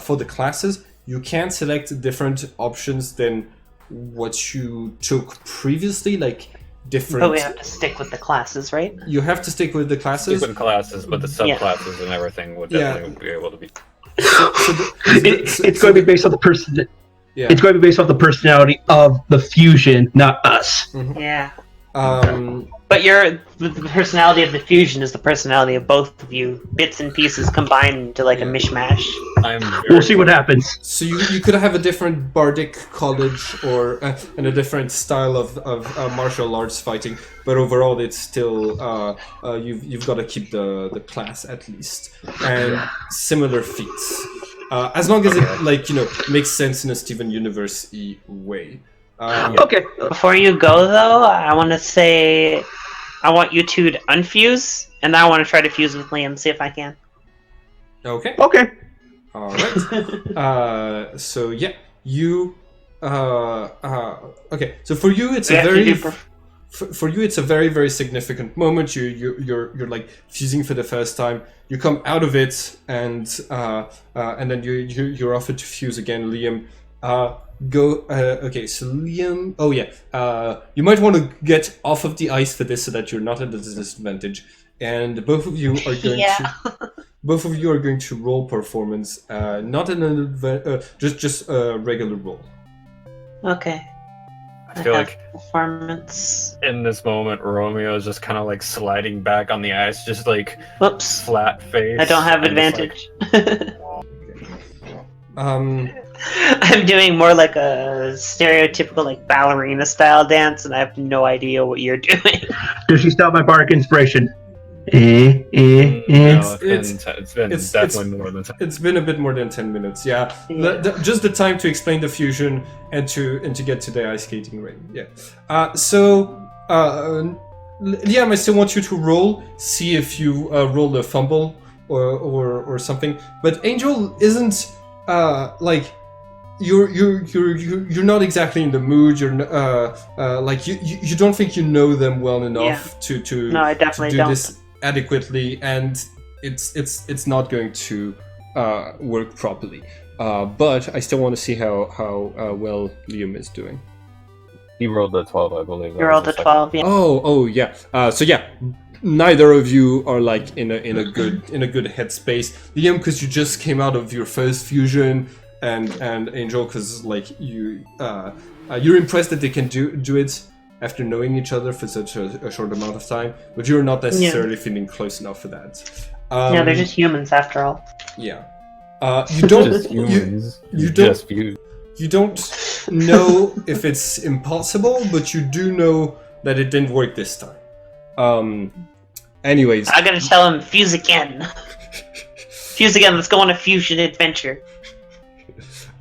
for the classes, you can select different options than what you took previously, like different. But we have to stick with the classes, right? You have to stick with the classes. different classes, but the subclasses and everything would Yeah. definitely be able to be. It's going to be based on the person. Yeah. It's going to be based off the personality of the fusion, not us. Yeah. But the personality of the fusion is the personality of both of you, bits and pieces combined into like a mishmash. I'm We'll see what happens. so you could have a different bardic college or and a different style of martial arts fighting, but overall it's still you've got to keep the class at least and similar feats, as long as it makes sense in a Steven Universe-y way. Okay. Before you go, though, I want to say I want you two to unfuse, and I want to try to fuse with Liam, see if I can. Okay. Okay. All right. So yeah, you. Okay. So for you, it's We a have to very. do For you, it's a very, very significant moment. You're like fusing for the first time. You come out of it, and then you're offered to fuse again, Liam. Go. Okay. So Liam. Oh yeah. You might want to get off of the ice for this, so that you're not at a disadvantage. And both of you are going Yeah. to. Both of you are going to roll performance, not an just a regular roll. Okay. I feel have like performance. in this moment, Romeo is just kind of like sliding back on the ice, just like Whoops. flat face. I don't have and just, like, advantage. I'm doing more like a stereotypical like ballerina style dance, and I have no idea what you're doing. Does she stop my bardic inspiration? no, It's- it's been it's- definitely more than 10. It's been a bit more than 10 minutes. Yeah, Yeah. Just the time to explain the fusion and to get to the ice skating ring. Yeah. Liam, I still want you to roll. See if you roll a fumble or something. But Angel isn't like. You're not exactly in the mood. You're like you don't think you know them well enough to No, I definitely do don't. this adequately, and it's not going to work properly. But I still want to see how well Liam is doing. He rolled a 12, I believe. You rolled a 12, yeah. Oh yeah. So yeah, neither of you are like in a good headspace. Liam, because you just came out of your first fusion. and Angel, because like you're impressed that they can do it after knowing each other for such a short amount of time, but you're not necessarily feeling close enough for that. Yeah, they're just humans after all. Yeah. You don't. Just humans. You don't. Just you. You don't know if it's impossible, but you do know that it didn't work this time. Anyways, I'm gonna tell him fuse again. Fuse again. Let's go on a fusion adventure.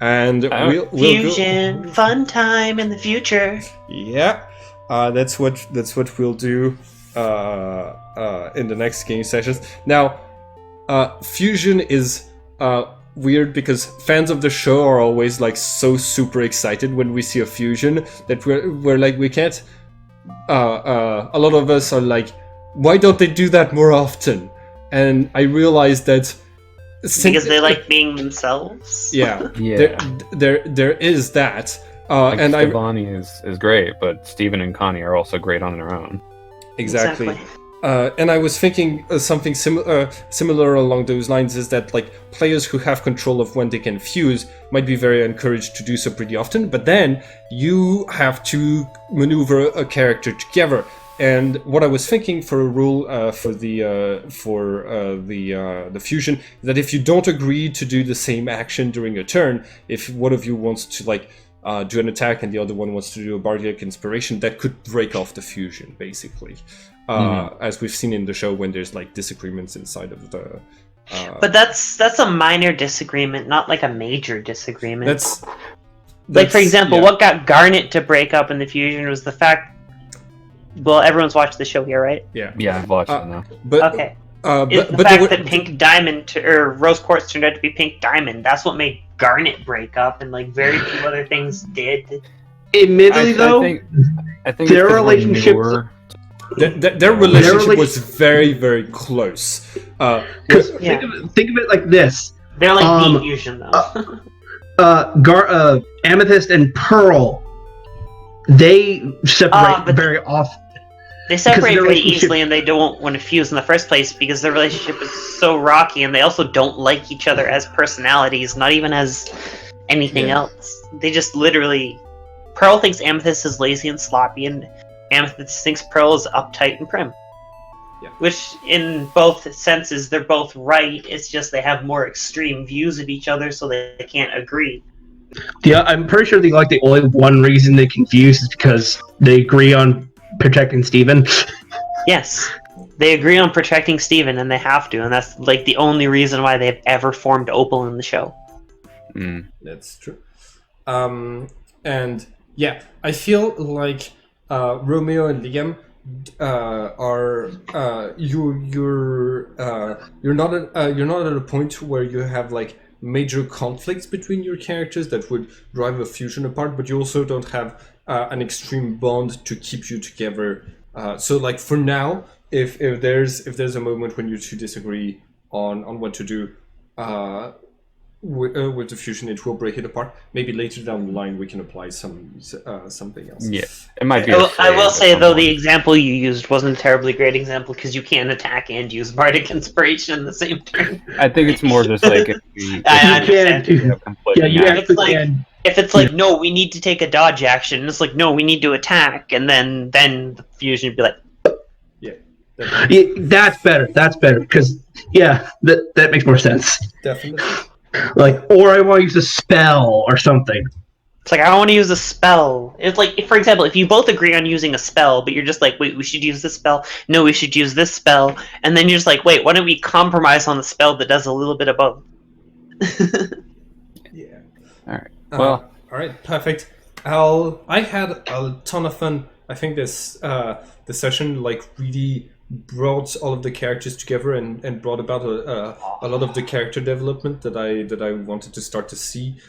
and we'll Fusion, fun time in the future. Yeah, that's what we'll do in the next game sessions. Now, fusion is weird because fans of the show are always like so super excited when we see a fusion that we're like we can't. A lot of us are like, why don't they do that more often? And I realized that because they like being themselves. Yeah, Yeah. There is that. Like And Stevani is great, but Steven and Connie are also great on their own. Exactly. And I was thinking something similar along those lines is that like players who have control of when they can fuse might be very encouraged to do so pretty often, but then you have to maneuver a character together. And what I was thinking for a rule for the fusion, that if you don't agree to do the same action during a turn, if one of you wants to like do an attack and the other one wants to do a bardic inspiration, that could break off the fusion, basically. As we've seen in the show when there's like disagreements inside of the. But that's a minor disagreement, not like a major disagreement. That's like, for example, yeah. what got Garnet to break up in the fusion was the fact. Well, everyone's watched the show here, right? Yeah. Yeah, I've watched it now. But Okay. but the there fact were- that Pink Diamond or Rose Quartz turned out to be Pink Diamond, that's what made Garnet break up, and like very few other things did. Admittedly, though, I think their it's 'cause we're relationship- newer. their relationship was very, very close. because Yeah. think of it like this: They're like the fusion, though. Amethyst and Pearl, they separate but very often. They separate their very relationship- easily, and they don't want to fuse in the first place because their relationship is so rocky, and they also don't like each other as personalities, not even as anything else. They just literally. Pearl thinks Amethyst is lazy and sloppy, and Amethyst thinks Pearl is uptight and prim. Yeah. Which, in both senses, they're both right. It's just they have more extreme views of each other, so they can't agree. Yeah, I'm pretty sure the only one reason they confuse is because they agree on protecting Steven. Yes, they agree on protecting Steven, and they have to, and that's like the only reason why they've ever formed Opal in the show. That's true. And yeah, I feel like Romeo and Liam are you're not at a point where you have like major conflicts between your characters that would drive a fusion apart, but you also don't have an extreme bond to keep you together. So like for now, if there's a moment when you two disagree on what to do with the fusion, it will break it apart. Maybe later down the line we can apply something else. Yeah, it might be. I will say though, the example you used wasn't a terribly great example because you can't attack and use bardic inspiration in the same turn. I think it's more just like if we, I You can't understand. do- have conflicting Yeah, you actions. actually like- can. If it's like, no, we need to take a dodge action, it's like, no, we need to attack, and then the fusion would be like, Yeah, that's better. That's better because that makes more sense. Definitely. Like, or I want to use a spell or something. it's like, I want to use a spell. It's like, for example, if you both agree on using a spell, but you're just like, wait, we should use this spell, no, we should use this spell, and then you're just like, wait, why don't we compromise on the spell that does a little bit of both? Yeah. All right. Well, all right, perfect. I had a ton of fun. I think this the session like really brought all of the characters together and brought about a lot of the character development that I wanted to start to see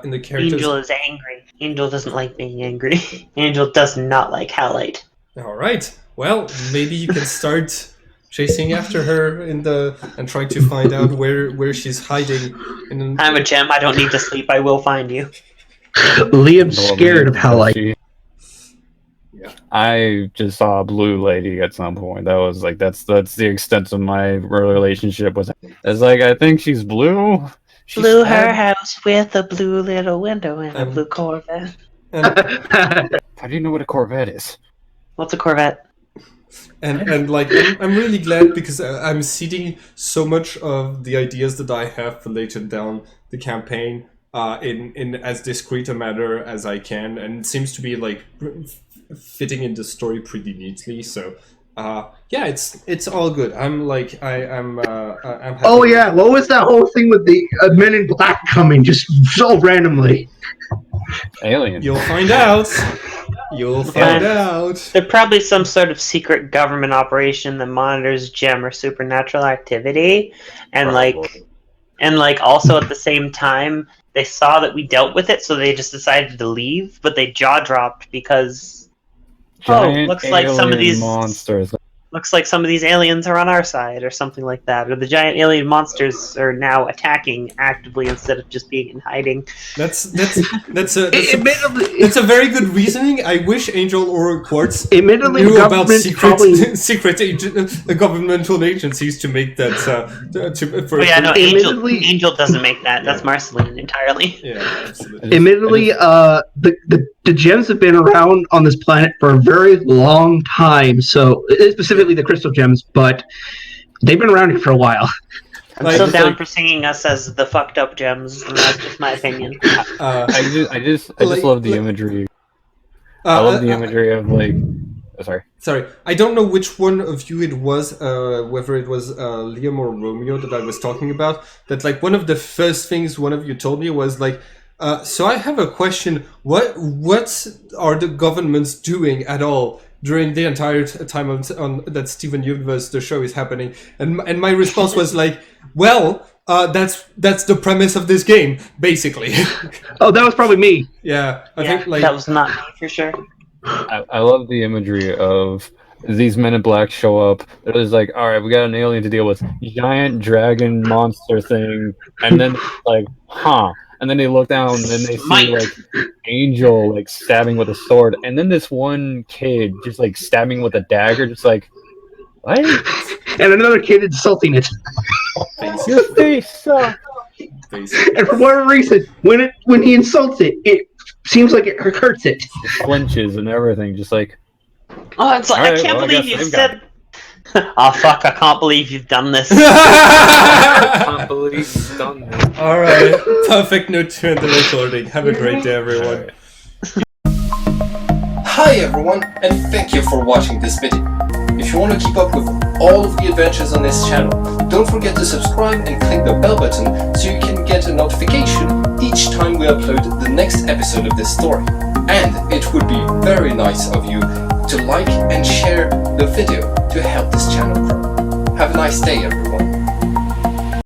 in the characters. Angel is angry. Angel doesn't like being angry. Angel does not like Halite. All right. Well, maybe you can start chasing after her and trying to find out where she's hiding. I'm a gem. I don't need to sleep. I will find you. Liam's scared of how like I just saw a blue lady at some point. That was like that's the extent of my relationship with her. It's like I think she's blue, She Blew her stabbed- house with a blue little window and a Um, blue Corvette. And How do you know what a Corvette is? What's a Corvette? and like I'm really glad because I'm seeding so much of the ideas that I have for later down the campaign in as discreet a manner as I can, and it seems to be like fitting in the story pretty neatly. So yeah, it's all good. I'm happy. Oh yeah, what was that whole thing with the Men in Black coming just so randomly? Alien. You'll find out. You'll find Yeah. out. They're probably some sort of secret government operation that monitors gem or supernatural activity, and Probably. also at the same time they saw that we dealt with it, so they just decided to leave, but they jaw dropped because Giant looks like some of alien these monsters. looks like some of these aliens are on our side or something like that, or the giant alien monsters are now attacking actively instead of just being in hiding. That's Admittedly, a very good reasoning. I wish Angel or Quartz admittedly, the knew about government secret probably. governmental agencies to make that. For, Oh yeah, no, Admittedly- Angel doesn't make that. That's Marceline entirely. Yeah, absolutely. Admittedly, the gems have been around on this planet for a very long time. So specifically the crystal gems, but they've been around here for a while. I'm Like- still down like- for singing us as the fucked up gems, and that's just my opinion. I just Like- love the like- imagery. I love the imagery of like. Oh, sorry. Sorry, I don't know which one of you it was, whether it was Liam or Romeo that I was talking about. That like one of the first things one of you told me was like, so I have a question. What are the governments doing at all during the entire time on that Steven Universe the show is happening? And my response was like, well, that's the premise of this game, basically. Oh, that was probably me. Yeah, I Yeah, think like that was not me for sure. I love the imagery of these men in black show up. They're just like, all right, we got an alien to deal with, giant dragon monster thing, and then like, and then they look down and then they Smite. see like Angel like stabbing with a sword, and then this one kid just like stabbing with a dagger, just like, what? And another kid insulting it. Your face sucks. And for whatever reason, when he insults it, it seems like it hurts it. Flinches and everything, just like. Oh, it's like All right, I can't well, I believe guess you I've got said. Oh fuck! I can't believe you've done this. I can't believe you've done this. all right, perfect note to end the recording. Have a great day, everyone. Hi everyone, and thank you for watching this video. If you want to keep up with all of the adventures on this channel, don't forget to subscribe and click the bell button so you can get a notification each time we upload the next episode of this story. And it would be very nice of you to like and share the video to help this channel grow. Have a nice day everyone.